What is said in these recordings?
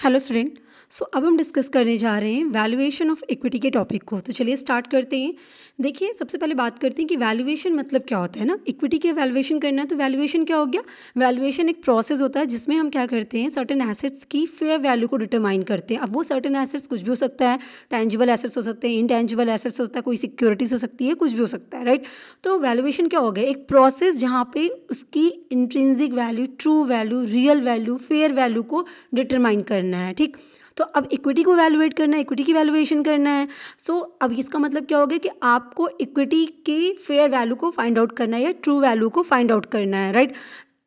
Hello student. अब हम discuss करने जा रहे हैं वैल्यूएशन ऑफ इक्विटी के टॉपिक को। तो चलिए स्टार्ट करते हैं। देखिए, सबसे पहले बात करते हैं कि वैल्यूएशन मतलब क्या होता है ना। इक्विटी के वैल्यूएशन करना है तो वैल्यूएशन क्या हो गया। वैल्यूएशन एक प्रोसेस होता है जिसमें हम क्या करते हैं, सर्टेन एसेट्स की फेयर वैल्यू को डिटरमाइन करते हैं। अब वो सर्टेन एसेट्स कुछ भी हो सकता है, टेंजिबल एसेट्स हो सकते हैं, इनटेंजिबल एसेट्स हो सकता है, कोई सिक्योरिटीज हो सकती है, कुछ भी हो सकता है, राइट। तो वैल्यूएशन क्या हो गया, एक प्रोसेस जहाँ पे उसकी intrinsic value, true value, real value, fair value को डिटरमाइन करना है, ठीक। तो अब इक्विटी को वैल्यूएट करना है, इक्विटी की वैल्यूएशन करना है। अब इसका मतलब क्या हो गया कि आपको इक्विटी की फेयर वैल्यू को फाइंड आउट करना है या ट्रू वैल्यू को फाइंड आउट करना है, राइट।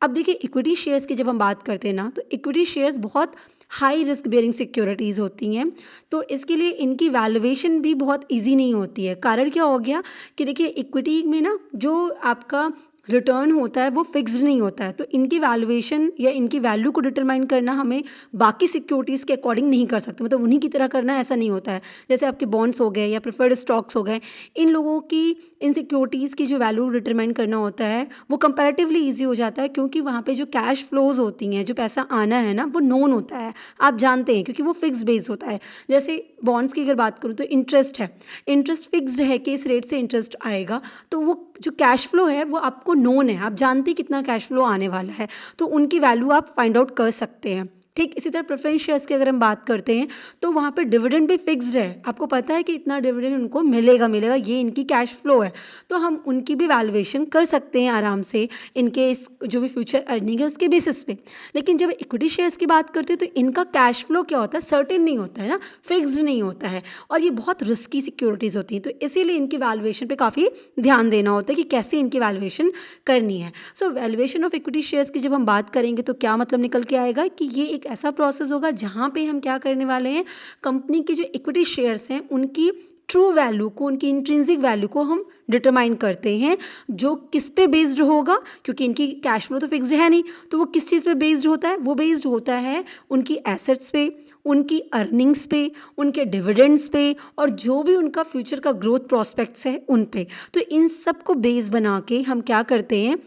अब देखिए, इक्विटी शेयर्स की जब हम बात करते हैं ना, तो इक्विटी शेयर्स बहुत हाई रिस्क बेयरिंग सिक्योरिटीज़ होती हैं। तो इसके लिए इनकी वैल्यूएशन भी बहुत इजी नहीं होती है। कारण क्या हो गया कि देखिए, इक्विटी में ना जो आपका रिटर्न होता है वो फिक्स्ड नहीं होता है। तो इनकी वैल्यूएशन या इनकी वैल्यू को डिटरमाइन करना हमें बाकी सिक्योरिटीज़ के अकॉर्डिंग नहीं कर सकते, मतलब उन्हीं की तरह करना ऐसा नहीं होता है। जैसे आपके बॉन्ड्स हो गए या प्रेफर्ड स्टॉक्स हो गए, इन लोगों की, इन सिक्योरिटीज़ की जो वैल्यू डिटरमाइन करना होता है वो कंपैरेटिवली ईजी हो जाता है, क्योंकि वहाँ पे जो कैश फ्लोज होती हैं, जो पैसा आना है ना, वो नोन होता है, आप जानते हैं, क्योंकि वो फिक्स बेस्ड होता है। जैसे बॉन्ड्स की अगर बात करूँ तो इंटरेस्ट है, इंटरेस्ट फिक्स्ड है कि इस रेट से इंटरेस्ट आएगा। तो वो जो कैश फ्लो है वो आपको नोन है, आप जानते हैं कितना कैश फ्लो आने वाला है, तो उनकी वैल्यू आप फाइंड आउट कर सकते हैं, ठीक। इसी तरह प्रेफरेंस शेयर्स की अगर हम बात करते हैं तो वहाँ पे डिविडेंड भी फिक्स्ड है, आपको पता है कि इतना डिविडेंड उनको मिलेगा मिलेगा, ये इनकी कैश फ्लो है। तो हम उनकी भी वैल्यूएशन कर सकते हैं आराम से, इनके इस जो भी फ्यूचर अर्निंग है उसके बेसिस पे। लेकिन जब इक्विटी शेयर्स की बात करते हैं तो इनका कैश फ्लो क्या होता है, सर्टेन नहीं होता है ना, फिक्स्ड नहीं होता है, और ये बहुत रिस्की सिक्योरिटीज़ होती हैं। तो इसीलिए इनकी वैल्यूएशन पे काफ़ी ध्यान देना होता है कि कैसे इनकी वैल्यूएशन करनी है। वैल्यूएशन ऑफ इक्विटी शेयर्स की जब हम बात करेंगे तो क्या मतलब निकल के आएगा कि ये एक ऐसा प्रोसेस होगा जहाँ पे हम क्या करने वाले हैं, कंपनी की जो इक्विटी शेयर्स हैं उनकी ट्रू वैल्यू को, उनकी इंट्रिंसिक वैल्यू को हम डिटरमाइन करते हैं। जो किस पे बेस्ड होगा, क्योंकि इनकी कैश फ्लो तो फिक्स्ड है नहीं, तो वो किस चीज़ पे बेस्ड होता है, वो बेस्ड होता है उनकी एसेट्स पे, उनकी अर्निंग्स पे, उनके डिविडेंड्स पे, और जो भी उनका फ्यूचर का ग्रोथ प्रॉस्पेक्ट्स है उन पे। तो इन सब को बेस बना के हम क्या करते हैं,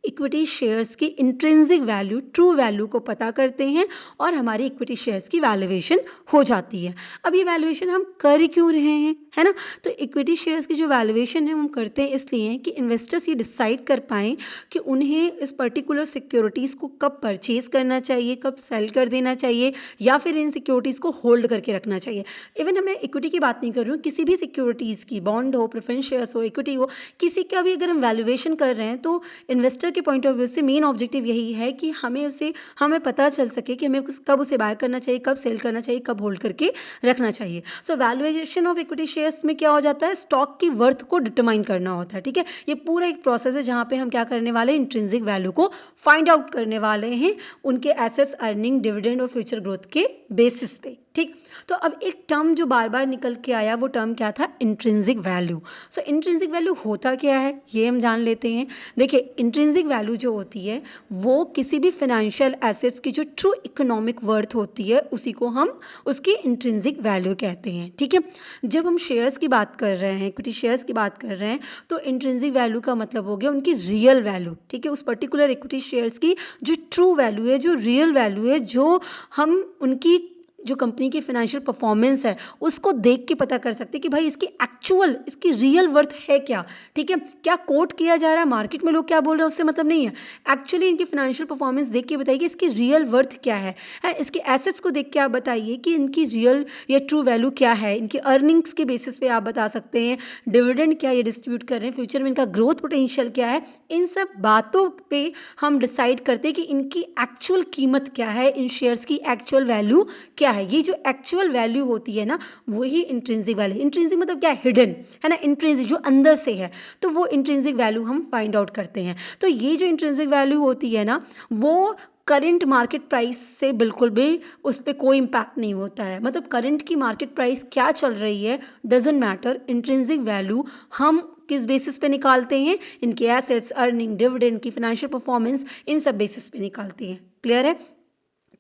इक्विटी शेयर्स की इंट्रिंसिक वैल्यू, ट्रू वैल्यू को पता करते हैं और हमारी इक्विटी शेयर्स की वैल्यूएशन हो जाती है। अब ये वैल्यूएशन हम कर क्यों रहे हैं, है ना। तो इक्विटी शेयर्स की जो वैल्यूएशन है हम करते हैं इसलिए कि इन्वेस्टर्स ये डिसाइड कर पाएँ कि उन्हें इस पर्टिकुलर सिक्योरिटीज़ को कब परचेज करना चाहिए, कब सेल कर देना चाहिए, या फिर इन सिक्योरिटीज़ को होल्ड करके रखना चाहिए। इवन मैं इक्विटी की बात नहीं कर रही हूँ, किसी भी सिक्योरिटीज़ की, बॉन्ड हो, प्रेफरेंस शेयर्स हो, इक्विटी हो, किसी का भी अगर हम वैल्यूएशन कर रहे हैं तो इन्वेस्टर के पॉइंट ऑफ व्यू से मेन ऑब्जेक्टिव यही है कि हमें पता चल सके कि हमें कब उसे बाय करना चाहिए, कब सेल करना चाहिए, कब होल्ड करके रखना चाहिए। वैल्यूएशन ऑफ इक्विटी शेयर्स में क्या हो जाता है, स्टॉक की वर्थ को डिटरमाइन करना होता है, ठीक है। ये पूरा एक प्रोसेस है जहाँ पे हम क्या करने वाले हैं, इंट्रिंसिक वैल्यू को फाइंड आउट करने वाले हैं उनके एसेट्स, अर्निंग, डिविडेंड और फ्यूचर ग्रोथ के बेसिस पे, ठीक। तो अब एक टर्म जो बार बार निकल के आया वो टर्म क्या था, इंट्रिंसिक वैल्यू। इंट्रिंसिक वैल्यू होता क्या है ये हम जान लेते हैं। देखिए, इंट्रिंसिक वैल्यू जो होती है वो किसी भी फाइनेंशियल एसेट्स की जो ट्रू इकोनॉमिक वर्थ होती है उसी को हम उसकी इंट्रिंसिक वैल्यू कहते हैं, ठीक है। जब हम शेयर्स की बात कर रहे हैं, इक्विटी शेयर्स की बात कर रहे हैं, तो इंट्रिंसिक वैल्यू का मतलब हो गया उनकी रियल वैल्यू, ठीक है। उस पर्टिकुलर इक्विटी शेयर्स की जो ट्रू वैल्यू है, जो रियल वैल्यू है, जो हम उनकी जो कंपनी की फाइनेंशियल परफॉर्मेंस है उसको देख के पता कर सकते हैं कि भाई इसकी एक्चुअल, इसकी रियल वर्थ है क्या, ठीक है। क्या कोट किया जा रहा है, मार्केट में लोग क्या बोल रहे हैं उससे मतलब नहीं है। एक्चुअली इनकी फाइनेंशियल परफॉर्मेंस देख के बताइए कि इसकी रियल वर्थ क्या है। इसके एसेट्स को देख के आप बताइए कि इनकी रियल या ट्रू वैल्यू क्या है। इनकी अर्निंग्स के बेसिस पे आप बता सकते हैं डिविडेंड क्या ये डिस्ट्रीब्यूट कर रहे हैं, फ्यूचर में इनका ग्रोथ पोटेंशियल क्या है। इन सब बातों पे हम डिसाइड करते हैं कि इनकी एक्चुअल कीमत क्या है, इन शेयर्स की एक्चुअल वैल्यू क्या है। ये जो एक्चुअल वैल्यू होती है ना, वही इंट्रिंसिक वैल्यू। इंट्रिंसिक मतलब क्या है, हिडन, है ना। इंट्रिंसिक जो अंदर से है, तो वो इंट्रिंसिक वैल्यू हम फाइंड आउट करते हैं। तो ये जो इंट्रिंसिक वैल्यू होती है ना, वो करंट मार्केट प्राइस से बिल्कुल भी उस पर कोई इम्पैक्ट नहीं होता है। मतलब करंट की मार्केट प्राइस क्या चल रही है डजेंट मैटर, इंट्रिंसिक वैल्यू हम किस बेसिस पे निकालते हैं, इनके एसेट्स, अर्निंग, डिविडेंड की फाइनेंशियल परफॉर्मेंस, इन सब बेसिस पे निकालते हैं। क्लियर है।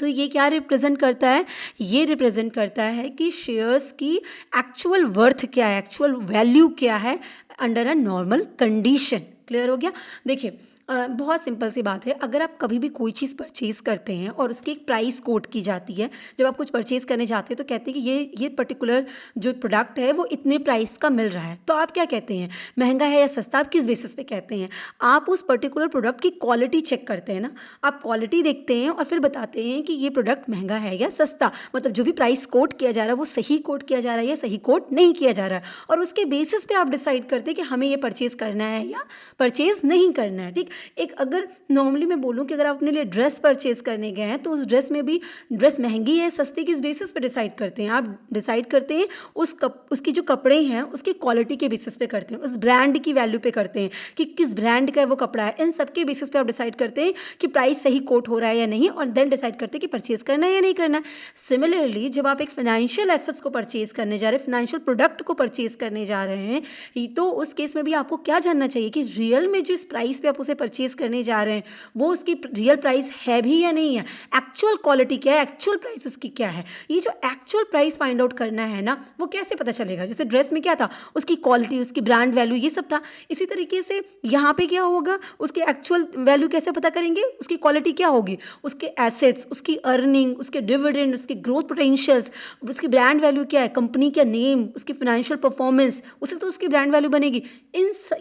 तो ये क्या रिप्रेजेंट करता है, ये रिप्रेजेंट करता है कि शेयर्स की एक्चुअल वर्थ क्या है, एक्चुअल वैल्यू क्या है under a normal condition. Clear हो गया। देखिए, बहुत सिंपल सी बात है। अगर आप कभी भी कोई चीज़ परचेज़ करते हैं और उसकी एक प्राइस कोट की जाती है, जब आप कुछ परचेज़ करने जाते हैं तो कहते हैं कि ये पर्टिकुलर जो प्रोडक्ट है वो इतने प्राइस का मिल रहा है। तो आप क्या कहते हैं, महँगा है या सस्ता? आप किस बेसिस पे कहते हैं? आप उस पर्टिकुलर प्रोडक्ट की क्वालिटी चेक करते हैं ना, आप क्वालिटी देखते हैं और फिर बताते हैं कि ये प्रोडक्ट महँगा है या सस्ता। मतलब जो भी प्राइस कोट किया जा रहा है वो सही कोट किया जा रहा है या सही कोट नहीं किया जा रहा है, और उसके बेसिस पे आप डिसाइड करते हैं कि हमें ये परचेज़ करना है या परचेज़ नहीं करना है, ठीक? एक अगर नॉर्मली मैं बोलूँ कि अगर आप अपने लिए ड्रेस परचेज़ करने गए हैं तो उस ड्रेस में भी ड्रेस महंगी है सस्ती किस बेसिस पे डिसाइड करते हैं? आप डिसाइड करते हैं उसकी जो कपड़े हैं उसकी क्वालिटी के बेसिस पे करते हैं, उस ब्रांड की वैल्यू पे करते हैं कि किस ब्रांड का वो कपड़ा है। इन सब के बेसिस पे आप डिसाइड करते हैं कि प्राइस सही कोट हो रहा है या नहीं, और देन डिसाइड करते हैं कि परचेज़ करना है या नहीं करना है। सिमिलरली जब आप एक फाइनेंशियल एसेट्स को परचेज़ करने जा रहे हैं, फाइनेंशियल प्रोडक्ट को परचेज़ करने जा रहे हैं, तो उस केस में भी आपको क्या जानना चाहिए कि रियल में जिस प्राइस पे आप उसे परचेज़ करने जा रहे हैं वो उसकी रियल प्राइस है भी या नहीं है, एक्चुअल क्वालिटी क्या है, एक्चुअल प्राइस उसकी क्या है। ये जो एक्चुअल प्राइस फाइंड आउट करना है ना, वो कैसे पता चलेगा? जैसे ड्रेस में क्या था, उसकी क्वालिटी, उसकी ब्रांड वैल्यू, ये सब था। इसी तरीके से यहाँ पे क्या होगा, उसकी एक्चुअल वैल्यू कैसे पता करेंगे, उसकी क्वालिटी क्या होगी, उसके एसेट्स, उसकी अर्निंग, उसके डिविडेंड, उसके ग्रोथ पोटेंशियल्स, उसकी ब्रांड वैल्यू क्या है, कंपनी का नेम, उसकी फाइनेंशियल परफॉर्मेंस, उससे तो उसकी ब्रांड वैल्यू बनेगी।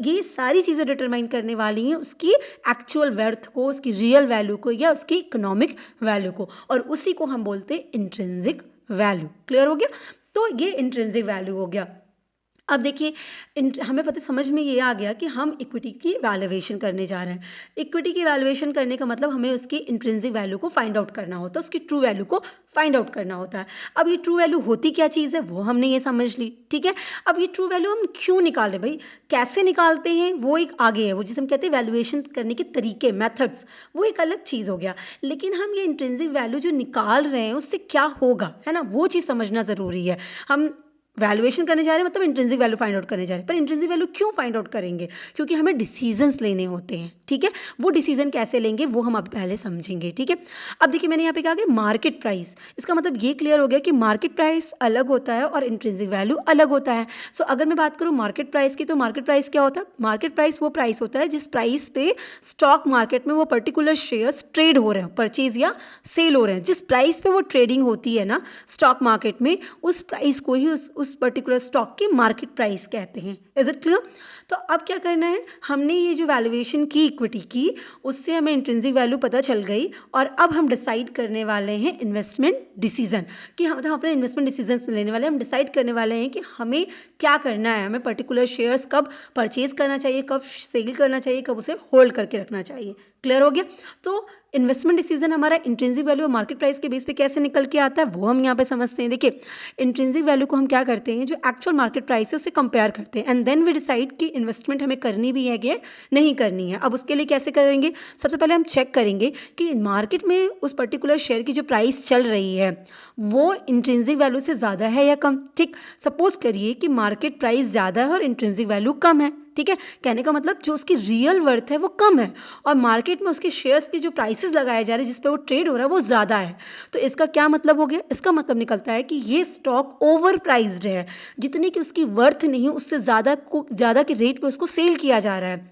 ये सारी चीज़ें डिटरमाइन करने वाली हैं उसकी एक्चुअल वर्थ को, उसकी रियल वैल्यू को या उसकी इकोनॉमिक वैल्यू को, और उसी को हम बोलते हैं इंट्रिंसिक वैल्यू। क्लियर हो गया? तो ये इंट्रिंसिक वैल्यू हो गया। अब देखिए, हमें पता समझ में ये आ गया कि हम इक्विटी की वैल्यूएशन करने जा रहे हैं। इक्विटी की वैल्यूएशन करने का मतलब हमें उसकी इंट्रिंसिक वैल्यू को फाइंड आउट करना होता है, उसकी ट्रू वैल्यू को फाइंड आउट करना होता है। अब ये ट्रू वैल्यू होती क्या चीज़ है वो हमने ये समझ ली, ठीक है। अब ये ट्रू वैल्यू हम क्यों निकालें भाई, कैसे निकालते हैं वो एक आगे है, वो जिसे हम कहते हैं वैल्यूएशन करने के तरीके, मेथड्स, वो एक अलग चीज़ हो गया। लेकिन हम ये इंट्रिंसिक वैल्यू जो निकाल रहे हैं उससे क्या होगा, है ना, वो चीज़ समझना ज़रूरी है। हम वैल्यूएशन करने जा रहे हैं मतलब इंट्रिंसिक वैल्यू फाइंड आउट करने जा रहे हैं, पर इंट्रिंसिक वैल्यू क्यों फाइंड आउट करेंगे, क्योंकि हमें डिसीजंस लेने होते हैं, ठीक है। वो डिसीजन कैसे लेंगे वो हम अब पहले समझेंगे, ठीक है। अब देखिए मैंने यहाँ पे कहा कि मार्केट प्राइस, इसका मतलब ये क्लियर हो गया कि मार्केट प्राइस अलग होता है और इंट्रिंसिक वैल्यू अलग होता है। सो अगर मैं बात करूँ मार्केट प्राइस की, तो मार्केट प्राइस क्या होता है? मार्केट प्राइस वो प्राइस होता है जिस प्राइस पे स्टॉक मार्केट में वो पर्टिकुलर शेयर्स ट्रेड हो रहे हैं, परचेज या सेल हो रहे हैं। जिस प्राइस पे वो ट्रेडिंग होती है ना स्टॉक मार्केट में, उस प्राइस को ही उस पर्टिकुलर स्टॉक की मार्केट प्राइस कहते हैं। Is it clear? तो अब क्या करना है, हमने ये जो वैल्यूएशन की इक्विटी की, उससे हमें इंट्रिंसिक वैल्यू पता चल गई, और अब हम डिसाइड करने वाले हैं इन्वेस्टमेंट डिसीजन कि हम अपने इन्वेस्टमेंट डिसीजन लेने वाले हैं। हम डिसाइड करने वाले हैं कि हमें क्या करना है, हमें पर्टिकुलर शेयर्स कब परचेज करना चाहिए, कब सेल करना चाहिए, कब उसे होल्ड करके रखना चाहिए। क्लियर हो गया? तो इन्वेस्टमेंट डिसीजन हमारा इंट्रिंसिक वैल्यू और मार्केट प्राइस के बेस पे कैसे निकल के आता है वो हम यहाँ पे समझते हैं। देखिए, इंट्रिंसिक वैल्यू को हम क्या करते हैं, जो एक्चुअल मार्केट प्राइस है उससे कंपेयर करते हैं, एंड देन वी डिसाइड कि इन्वेस्टमेंट हमें करनी भी है कि नहीं करनी है। अब उसके लिए कैसे करेंगे, सबसे पहले हम चेक करेंगे कि मार्केट में उस पर्टिकुलर शेयर की जो प्राइस चल रही है वो इंट्रिंसिक वैल्यू से ज़्यादा है या कम। ठीक, सपोज करिए कि मार्केट प्राइस ज़्यादा है और इंट्रिंसिक वैल्यू कम है। ठीक है, कहने का मतलब जो उसकी रियल वर्थ है वो कम है, और मार्केट में उसके शेयर्स की जो प्राइसेस लगाए जा रहे हैं जिस पे वो ट्रेड हो रहा है वो ज़्यादा है। तो इसका क्या मतलब हो गया, इसका मतलब निकलता है कि ये स्टॉक ओवर प्राइस्ड है, जितनी की उसकी वर्थ नहीं उससे ज़्यादा के रेट पे उसको सेल किया जा रहा है,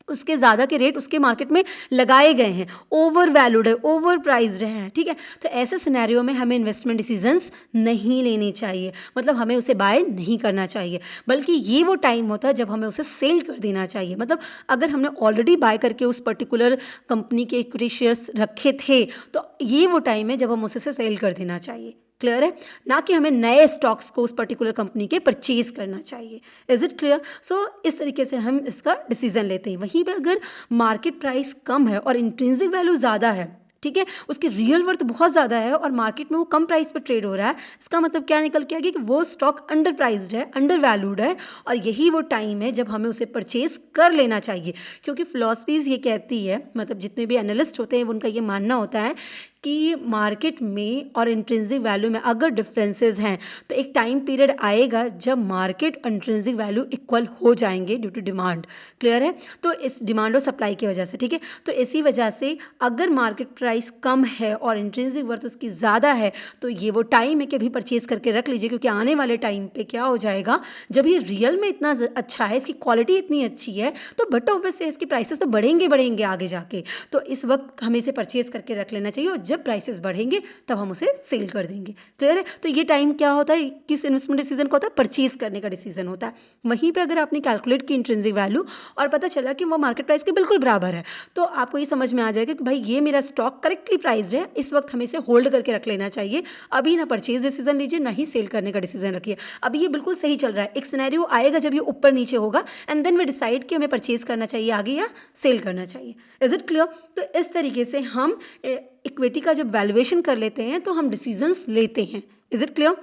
उसके ज़्यादा के रेट उसके मार्केट में लगाए गए हैं, ओवर वैल्यूड है, ओवर प्राइज्ड है। ठीक है, तो ऐसे सिनेरियो में हमें इन्वेस्टमेंट डिसीजंस नहीं लेने चाहिए, मतलब हमें उसे बाय नहीं करना चाहिए, बल्कि ये वो टाइम होता है जब हमें उसे सेल कर देना चाहिए। मतलब अगर हमने ऑलरेडी बाय करके उस पर्टिकुलर कंपनी के इक्विटी शेयर्स रखे थे तो ये वो टाइम है जब हम उसे सेल कर देना चाहिए। क्लियर है? ना कि हमें नए स्टॉक्स को उस पर्टिकुलर कंपनी के परचेज करना चाहिए। Is it clear? सो इस तरीके से हम इसका डिसीजन लेते हैं। वहीं पे अगर मार्केट प्राइस कम है और इंट्रिंसिक वैल्यू ज़्यादा है, ठीक है, उसकी रियल वर्थ बहुत ज़्यादा है और मार्केट में वो कम प्राइस पर ट्रेड हो रहा है, इसका मतलब क्या निकल के आ गया कि वो स्टॉक अंडर प्राइस्ड है, अंडर वैल्यूड है, और यही वो टाइम है जब हमें उसे परचेज कर लेना चाहिए। क्योंकि फिलॉसफीज ये कहती है, मतलब जितने भी एनालिस्ट होते हैं उनका ये मानना होता है कि मार्केट में और इंट्रिंसिक वैल्यू में अगर डिफरेंसेस हैं तो एक टाइम पीरियड आएगा जब मार्केट और इंट्रिंसिक वैल्यू इक्वल हो जाएंगे ड्यू टू डिमांड। क्लियर है? तो इस डिमांड और सप्लाई की वजह से, ठीक है, तो इसी वजह से अगर मार्केट प्राइस कम है और इंट्रिंसिक वर्थ उसकी ज़्यादा है तो ये वो टाइम है कि अभी परचेज करके रख लीजिए, क्योंकि आने वाले टाइम पे क्या हो जाएगा, जब ये रियल में इतना अच्छा है, इसकी क्वालिटी इतनी अच्छी है, तो बट ऑब्वियसली इसकी प्राइसेस तो बढ़ेंगे आगे जाके। तो इस वक्त हमें इसे परचेज करके रख लेना चाहिए और जब प्राइसेस बढ़ेंगे तब हम उसे सेल कर देंगे। क्लियर है? तो ये टाइम क्या होता है, किस इन्वेस्टमेंट डिसीजन का होता है, परचेज करने का डिसीजन होता है। वहीं पे अगर आपने कैलकुलेट की इंट्रिंसिक वैल्यू और पता चला कि वो मार्केट प्राइस के बिल्कुल बराबर है, तो आपको ये समझ में आ जाएगा कि भाई ये मेरा स्टॉक करेक्टली प्राइस्ड है, इस वक्त हमें इसे होल्ड करके रख लेना चाहिए। अभी ना परचेज डिसीजन लीजिए, ना ही सेल करने का डिसीजन रखिए। अभी ये बिल्कुल सही चल रहा है, एक सिनेरियो आएगा जब ये ऊपर नीचे होगा एंड देन वी डिसाइड कि हमें परचेज करना चाहिए आगे या सेल करना चाहिए। Is it clear? तो इस तरीके से हम इक्विटी का जब वैल्यूएशन कर लेते हैं तो हम डिसीजंस लेते हैं। Is it clear?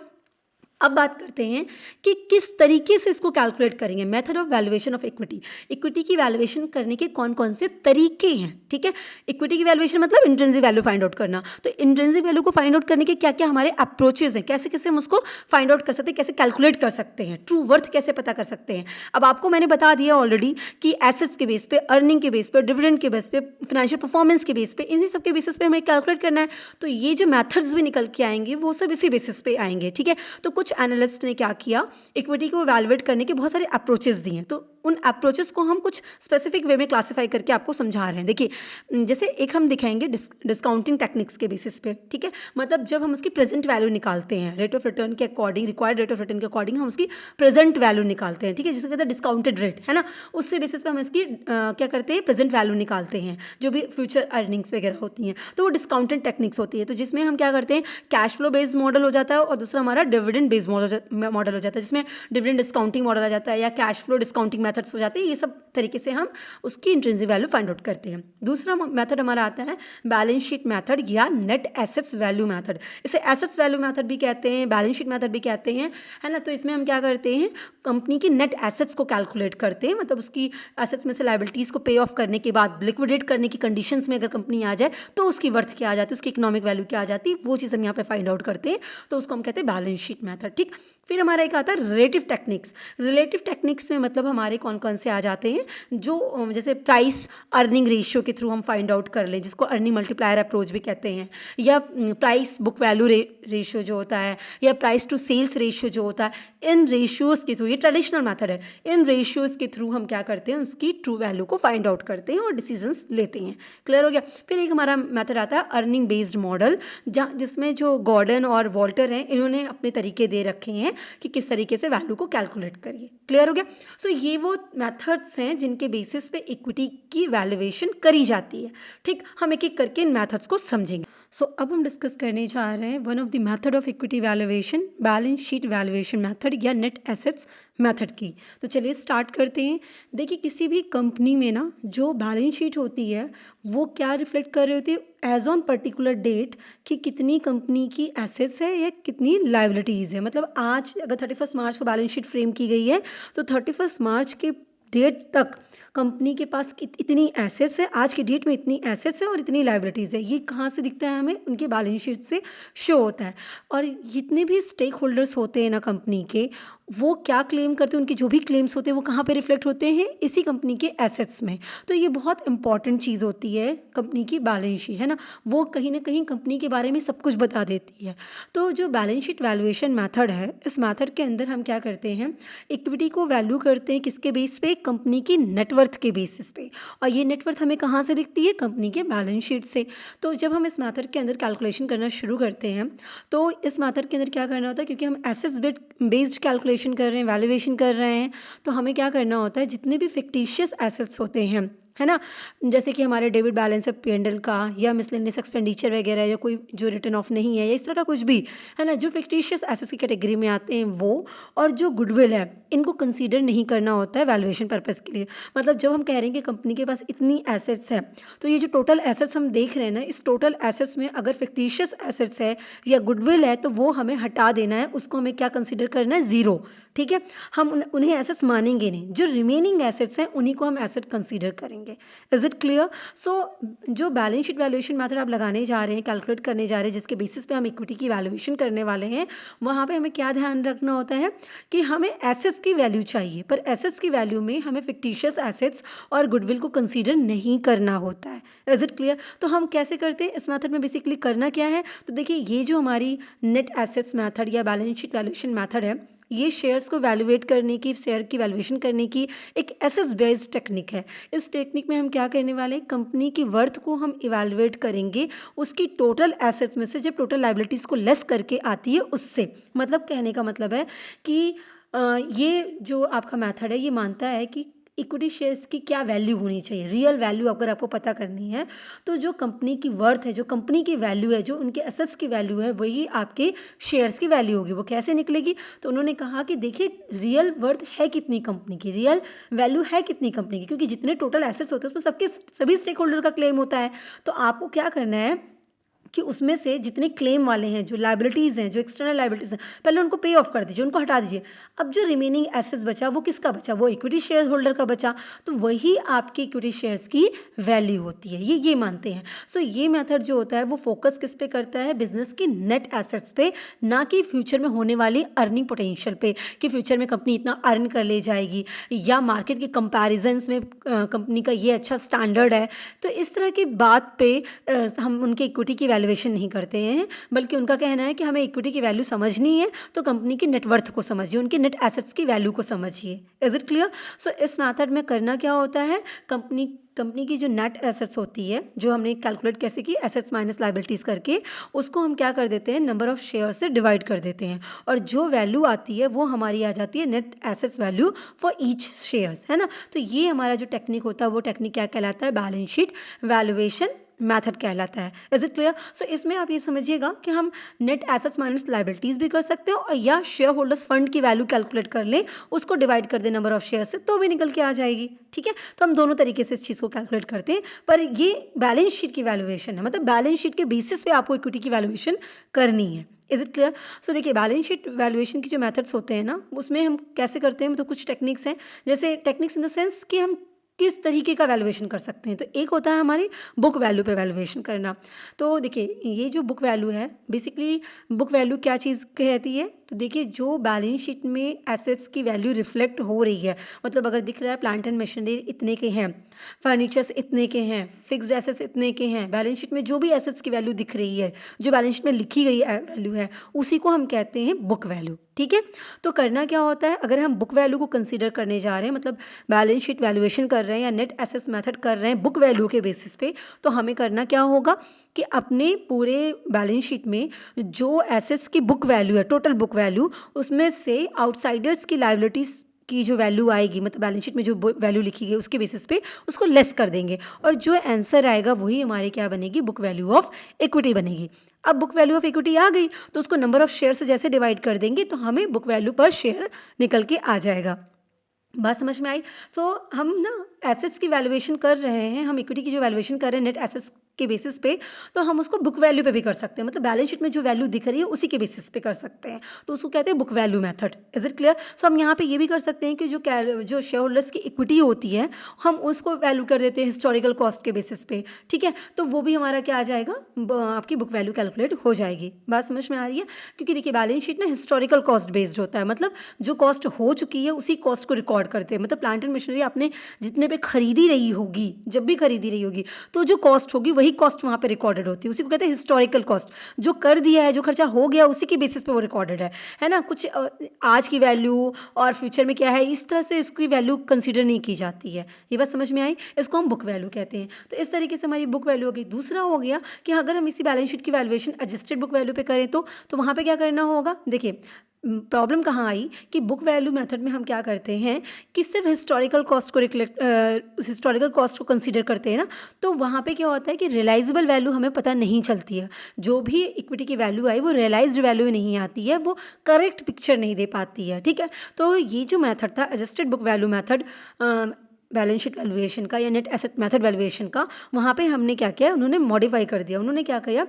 अब बात करते हैं कि किस तरीके से इसको कैलकुलेट करेंगे, method of valuation of equity. Equity की वैल्यूएशन करने के कौन कौन से तरीके हैं, ठीक है। इक्विटी की वैल्यूएशन मतलब इंट्रिंसिक वैल्यू फाइंड आउट करना। तो इंट्रिंसिक वैल्यू को फाइंड आउट करने के क्या क्या हमारे अप्रोचेज हैं, कैसे कैसे हम उसको फाइंड आउट कर सकते हैं, कैसे कैलकुलेट कर सकते हैं, ट्रू वर्थ कैसे पता कर सकते हैं। अब आपको मैंने बता दिया ऑलरेडी कि एसेट्स के बेस पे, अर्निंग के बेस पे, डिविडेंड के बेस पे, फाइनेंशियल परफॉर्मेंस के बेस पे, इन्हीं सब के बेसिस पे हमें कैलकुलेट करना है। तो ये जो मैथड्स भी निकल के आएंगे वो सब इसी बेसिस पे आएंगे, ठीक है। तो कुछ एनालिस्ट ने क्या किया, इक्विटी को वैल्यूएट करने के बहुत सारे अप्रोचेस दिए हैं, तो उन अप्रोचेस को हम कुछ स्पेसिफिक वे में क्लासिफाई करके आपको समझा रहे हैं। देखिए जैसे एक हम दिखाएंगे डिस्काउंटिंग टेक्निक्स के बेसिस पे, ठीक है, मतलब जब हम उसकी प्रेजेंट वैल्यू निकालते हैं रेट ऑफ रिटर्न के according, required rate of return के अकॉर्डिंग हम उसकी प्रेजेंट वैल्यू निकालते हैं, ठीक है, जिसे कहते हैं डिस्काउंटेड रेट, है ना। उससे बेसिस पे हम इसकी क्या करते हैं, प्रेजेंट वैल्यू निकालते हैं, जो भी फ्यूचर अर्निंग्स वगैरह होती हैं, तो वो डिस्काउंटेड टेक्निक्स होती है। तो जिसमें हम क्या करते हैं, कैश फ्लो बेस्ड मॉडल हो जाता है और दूसरा हमारा डिविडेंड बेस्ड मॉडल हो जाता है, जिसमें डिविडेंड डिस्काउंटिंग मॉडल आ जाता है या कैश फ्लो डिस्काउंटिंग मेथड्स हो जाते हैं। ये सब तरीके से हम उसकी इंट्रिंसिक वैल्यू फाइंड आउट करते हैं। दूसरा मेथड हमारा आता है बैलेंस शीट मेथड या नेट एसेट्स वैल्यू मेथड। इसे एसेट्स वैल्यू मेथड भी कहते हैं, बैलेंस शीट मेथड भी कहते हैं, है ना। तो इसमें हम क्या करते हैं, कंपनी की नेट एसेट्स को कैलकुलेट करते हैं, मतलब उसकी एसेट्स में से लायबिलिटीज़ को पे ऑफ करने के बाद लिक्विडेट करने की कंडीशंस में अगर कंपनी आ जाए तो उसकी वर्थ क्या आ जाती है, उसकी इकोनॉमिक वैल्यू क्या आ जाती है, वो चीज़ हम यहाँ पे फाइंड आउट करते हैं। तो उसको हम कहते हैं बैलेंस शीट मेथड, ठीक। फिर हमारा एक आता है रिलेटिव टेक्निक्स। रिलेटिव टेक्निक्स में मतलब हमारे कौन कौन से आ जाते हैं, जो जैसे प्राइस अर्निंग रेशियो के थ्रू हम फाइंड आउट कर लें, जिसको अर्निंग मल्टीप्लायर अप्रोच भी कहते हैं, या प्राइस बुक वैल्यू रेशियो जो होता है, या प्राइस टू सेल्स रेशियो जो होता है। इन रेशियोज़ के थ्रू, ये ट्रेडिशनल मेथड है, इन रेशियोज़ के थ्रू हम क्या करते हैं, उसकी ट्रू वैल्यू को फाइंड आउट करते हैं और डिसीजंस लेते हैं। क्लियर हो गया? फिर एक हमारा मेथड आता है अर्निंग बेस्ड मॉडल, जिसमें जो गॉर्डन और वॉल्टर हैं, इन्होंने अपने तरीके दे रखे हैं कि किस तरीके से वैल्यू को कैलकुलेट करिए। क्लियर हो गया? सो ये वो मेथड्स हैं जिनके बेसिस पे इक्विटी की वैल्यूएशन करी जाती है, ठीक। हम एक एक करके इन मेथड्स को समझेंगे। सो अब हम डिस्कस करने जा रहे हैं one of the method of equity valuation, balance sheet valuation method या नेट एसेट्स मेथड की। तो चलिए स्टार्ट करते हैं। देखिए किसी भी कंपनी में ना जो बैलेंस शीट होती है वो क्या रिफ्लेक्ट कर रही होती है, एज ऑन पर्टिकुलर डेट, कि कितनी कंपनी की एसेट्स है या कितनी लायबिलिटीज़ है। मतलब आज अगर 31 मार्च को बैलेंस शीट फ्रेम की गई है तो 31 मार्च के डेट तक कंपनी के पास इतनी एसेट्स है, आज की डेट में इतनी एसेट्स है और इतनी लायबिलिटीज़ है। ये कहाँ से दिखता है हमें, उनके बैलेंस शीट से शो होता है। और जितने भी स्टेक होल्डर्स होते हैं ना कंपनी के, वो क्या क्लेम करते हैं, उनके जो भी क्लेम्स होते हैं वो कहाँ पे रिफ्लेक्ट होते हैं, इसी कंपनी के एसेट्स में। तो ये बहुत इंपॉर्टेंट चीज़ होती है कंपनी की बैलेंस शीट, है ना। वो कहीं ना कहीं कंपनी के बारे में सब कुछ बता देती है। तो जो बैलेंस शीट वैल्यूएशन मेथड है, इस मेथड के अंदर हम क्या करते हैं, इक्विटी को वैल्यू करते हैं किसके बेस पे, कंपनी की नेटवर्थ के बेसिस पे। और ये नेटवर्थ हमें कहाँ से दिखती है, कंपनी के बैलेंस शीट से। तो जब हम इस मेथड के अंदर कैलकुलेशन करना शुरू करते हैं तो इस मेथड के अंदर क्या करना होता है, क्योंकि हम एसेट्स बेस्ड कैलकुलेशन कर रहे हैं, वैल्यूएशन कर रहे हैं, तो हमें क्या करना होता है, जितने भी फिक्टिशियस एसेट्स होते हैं, है ना, जैसे कि हमारे डेबिट बैलेंस है P&L का, या मिसलेनियस एक्सपेंडिचर वगैरह, या कोई जो रिटर्न ऑफ नहीं है, या इस तरह का कुछ भी, है ना, जो फिक्टिशियस एसेट्स की कैटेगरी में आते हैं वो, और जो गुडविल है, इनको कंसीडर नहीं करना होता है वैल्यूएशन पर्पज़ के लिए। मतलब जब हम कह रहे हैं कि कंपनी के पास इतनी एसेट्स है, तो ये जो टोटल एसेट्स हम देख रहे हैं ना, इस टोटल एसेट्स में अगर फिक्टिशियस एसेट्स है या गुडविल है तो वो हमें हटा देना है, उसको हमें क्या कंसीडर करना है, ज़ीरो, ठीक है। हम उन्हें एसेट्स मानेंगे नहीं, जो रिमेनिंग एसेट्स हैं उन्हीं को हम एसेट कंसीडर करेंगे। करेंगे। Is it clear? सो जो बैलेंस शीट वैल्यूएशन मेथड आप लगाने जा रहे हैं, कैलकुलेट करने जा रहे हैं, जिसके बेसिस पे हम इक्विटी की वैल्यूएशन करने वाले हैं, वहाँ पे हमें क्या ध्यान रखना होता है कि हमें एसेट्स की वैल्यू चाहिए, पर एसेट्स की वैल्यू में हमें फिक्टिशियस एसेट्स और गुडविल को कंसीडर नहीं करना होता है। Is it clear? तो हम कैसे करते हैं इस मेथड में, बेसिकली करना क्या है, तो देखिए ये जो हमारी नेट एसेट्स मेथड या बैलेंस शीट वैल्यूएशन मेथड है, ये शेयर्स को वैल्यूएट करने की, शेयर की वैल्यूएशन करने की एक एसेट्स बेस्ड टेक्निक है। इस टेक्निक में हम क्या करने वाले हैं, कंपनी की वर्थ को हम इवैल्यूएट करेंगे उसकी टोटल एसेट्स में से, जब टोटल लायबिलिटीज़ को लेस करके आती है उससे। मतलब कहने का मतलब है कि ये जो आपका मेथड है ये मानता है कि इक्विटी शेयर्स की क्या वैल्यू होनी चाहिए, रियल वैल्यू अगर आपको पता करनी है तो जो कंपनी की वर्थ है, जो कंपनी की वैल्यू है, जो उनके एसेट्स की वैल्यू है, वही आपके शेयर्स की वैल्यू होगी। वो कैसे निकलेगी, तो उन्होंने कहा कि देखिए रियल वर्थ है कितनी कंपनी की, रियल वैल्यू है कितनी कंपनी की, क्योंकि जितने टोटल एसेट्स होते हैं उसमें सबके सभी स्टेक होल्डर का क्लेम होता है। तो आपको क्या करना है कि उसमें से जितने क्लेम वाले हैं, जो लायबिलिटीज़ हैं, जो एक्सटर्नल लायबिलिटीज़ हैं, पहले उनको पे ऑफ कर दीजिए, उनको हटा दीजिए। अब जो रिमेनिंग एसेट्स बचा वो किसका बचा, वो इक्विटी शेयर होल्डर का बचा, तो वही आपकी इक्विटी शेयर्स की वैल्यू होती है। ये मानते हैं। सो ये मेथड जो होता है वो फोकस किस पे करता है, बिजनेस की नेट एसेट्स पे, ना कि फ्यूचर में होने वाली अर्निंग पोटेंशियल पे, कि फ्यूचर में कंपनी इतना अर्न कर ले जाएगी या मार्केट के कंपैरिजन्स में कंपनी का ये अच्छा स्टैंडर्ड है। तो इस तरह की बात पे हम उनके इक्विटी की वैल्यूएशन नहीं करते हैं, बल्कि उनका कहना है कि हमें इक्विटी की वैल्यू समझनी है तो कंपनी की नेटवर्थ को समझिए, उनके नेट एसेट्स की वैल्यू को समझिए। Is it clear? सो इस मेथड में करना क्या होता है, कंपनी की जो नेट एसेट्स होती है, जो हमने कैलकुलेट कैसे की, एसेट्स माइनस लायबिलिटीज़ करके, उसको हम क्या कर देते हैं, नंबर ऑफ शेयर से डिवाइड कर देते हैं, और जो वैल्यू आती है वो हमारी आ जाती है net assets value for each shares, है ना। तो ये हमारा जो टेक्निक होता है वो टेक्निक क्या कहलाता है, बैलेंस शीट वैल्यूएशन मेथड कहलाता है। Is it clear? सो इसमें आप ये समझिएगा कि हम नेट एसेट्स माइनस लायबिलिटीज़ भी कर सकते हैं, और या शेयर होल्डर्स फंड की वैल्यू कैलकुलेट कर लें, उसको डिवाइड कर दें नंबर ऑफ शेयर से, तो भी निकल के आ जाएगी। ठीक है, तो हम दोनों तरीके से इस चीज़ को कैलकुलेट करते हैं, पर ये बैलेंस शीट की वैल्यूएशन है, मतलब बैलेंस शीट के बेसिस पे आपको इक्विटी की वैल्यूएशन करनी है। Is it clear? सो देखिए बैलेंस शीट वैल्यूएशन की जो मेथड्स होते हैं ना, उसमें हम कैसे करते हैं, तो कुछ टेक्निक्स हैं, जैसे टेक्निक्स इन द सेंस कि हम किस तरीके का वैल्यूएशन कर सकते हैं। तो एक होता है हमारी बुक वैल्यू पे वैल्यूएशन करना। तो देखिए ये जो बुक वैल्यू है, बेसिकली बुक वैल्यू क्या चीज़ कहती है, तो देखिए जो बैलेंस शीट में एसेट्स की वैल्यू रिफ्लेक्ट हो रही है, मतलब अगर दिख रहा है प्लांट एंड मशीनरी इतने के हैं, फर्नीचर्स इतने के हैं, फिक्स्ड एसेट्स इतने के हैं, बैलेंस शीट में जो भी एसेट्स की वैल्यू दिख रही है, जो बैलेंस शीट में लिखी गई वैल्यू है, उसी को हम कहते हैं बुक वैल्यू। ठीक है, तो करना क्या होता है, अगर हम बुक वैल्यू को कंसीडर करने जा रहे हैं, मतलब बैलेंस शीट वैल्यूएशन कर रहे हैं या नेट एसेट्स मेथड कर रहे हैं बुक वैल्यू के बेसिस पे, तो हमें करना क्या होगा कि अपने पूरे बैलेंस शीट में जो एसेट्स की बुक वैल्यू है, टोटल बुक वैल्यू, उसमें से आउटसाइडर्स की लायबिलिटीज़ की जो वैल्यू आएगी, मतलब बैलेंस शीट में जो वैल्यू लिखी गई उसके बेसिस पे उसको लेस कर देंगे, और जो आंसर आएगा वही हमारे क्या बनेगी, बुक वैल्यू ऑफ इक्विटी बनेगी। अब बुक वैल्यू ऑफ इक्विटी आ गई तो उसको नंबर ऑफ शेयर से जैसे डिवाइड कर देंगे तो हमें बुक वैल्यू पर शेयर निकल के आ जाएगा। बात समझ में आई? तो हम ना एसेट्स की वैल्यूएशन कर रहे हैं, हम इक्विटी की जो वैल्यूएशन कर रहे हैं नेट एसेट्स के बेसिस पे, तो हम उसको बुक वैल्यू पे भी कर सकते हैं, मतलब बैलेंस शीट में जो वैल्यू दिख रही है उसी के बेसिस पे कर सकते हैं, तो उसको कहते हैं book value method. Is it clear? So हम यहाँ पे ये भी कर सकते हैं कि जो शेयर होल्डर्स की इक्विटी होती है हम उसको वैल्यू कर देते हैं हिस्टोरिकल कॉस्ट के बेसिस पे। ठीक है, तो वो भी हमारा क्या आ जाएगा, आपकी बुक वैल्यू कैलकुलेट हो जाएगी। बात समझ में आ रही है? क्योंकि देखिए बैलेंस शीट ना हिस्टोरिकल कॉस्ट बेस्ड होता है, मतलब जो कॉस्ट हो चुकी है उसी कॉस्ट को रिकॉर्ड करते हैं, मतलब प्लांट एंड मशीनरी आपने जितने पे खरीदी रही होगी, जब भी खरीदी रही होगी, तो जो कॉस्ट होगी वही कॉस्ट वहाँ पे रिकॉर्डेड होती है, उसी को कहते हैं हिस्टोरिकल कॉस्ट। जो कर दिया है, जो खर्चा हो गया, उसी के बेसिस पे वो रिकॉर्डेड है ना। कुछ आज की वैल्यू और फ्यूचर में क्या है, इस तरह से इसकी वैल्यू कंसीडर नहीं की जाती है। ये बात समझ में आई? इसको हम बुक वैल्यू कहते हैं। तो इस तरीके से हमारी बुक वैल्यू हो गई। दूसरा हो गया कि अगर हम इसी बैलेंस शीट की वैल्यूएशन एडजस्टेड बुक वैल्यू पे करें तो वहाँ पे क्या करना होगा, देखिए प्रॉब्लम कहाँ आई कि बुक वैल्यू मेथड में हम क्या करते हैं कि सिर्फ हिस्टोरिकल कॉस्ट को हिस्टोरिकल कॉस्ट को कंसीडर करते हैं ना, तो वहाँ पे क्या होता है कि रियलाइजेबल वैल्यू हमें पता नहीं चलती है। जो भी इक्विटी की वैल्यू आई वो रियलाइज्ड वैल्यू नहीं आती है, वो करेक्ट पिक्चर नहीं दे पाती है। ठीक है, तो ये जो मेथड था adjusted book value method, balance sheet valuation का या नेट एसेट मेथड वैल्यूएशन का, वहाँ पे हमने क्या किया, उन्होंने मॉडिफाई कर दिया। उन्होंने क्या किया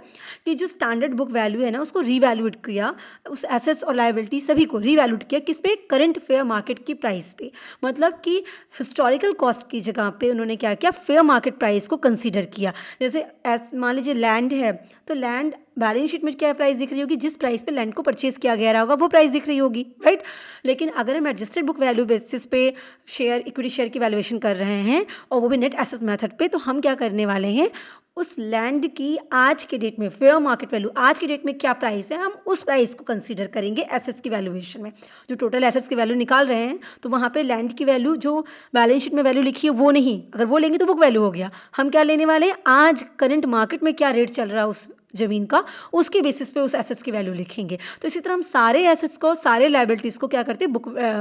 कि जो स्टैंडर्ड बुक वैल्यू है ना, उसको रीवैल्यूएट किया, उस एसेट्स और लायबिलिटी सभी को रीवैल्यूएट किया, किस पे, करंट फेयर मार्केट की प्राइस पे। मतलब कि हिस्टोरिकल कॉस्ट की जगह पे उन्होंने क्या किया, फेयर मार्केट प्राइस को कंसीडर किया। जैसे मान लीजिए लैंड है, तो लैंड बैलेंस शीट में क्या प्राइस दिख रही होगी, जिस प्राइस पे लैंड को परचेज किया गया होगा वो प्राइस दिख रही होगी, राइट। लेकिन अगर हम एडजस्टेड बुक वैल्यू बेसिस पे शेयर, इक्विटी शेयर की वैल्यूएशन कर रहे हैं और वो भी नेट एसेट मेथड पे, तो हम क्या करने वाले हैं, उस लैंड की आज के डेट में फेयर मार्केट वैल्यू, आज के डेट में क्या प्राइस है, हम उस प्राइस को कंसीडर करेंगे एसेट्स की वैल्यूएशन में। जो टोटल एसेट्स की वैल्यू निकाल रहे हैं, तो वहाँ पे लैंड की वैल्यू जो बैलेंस शीट में वैल्यू लिखी है वो नहीं, अगर वो लेंगे तो बुक वैल्यू हो गया। हम क्या लेने वाले हैं, आज करंट मार्केट में क्या रेट चल रहा है उस ज़मीन का, उसके बेसिस पे उस एसेट्स की वैल्यू लिखेंगे। तो इसी तरह हम सारे एसेट्स को, सारे लायबिलिटीज़ को क्या करते हैं,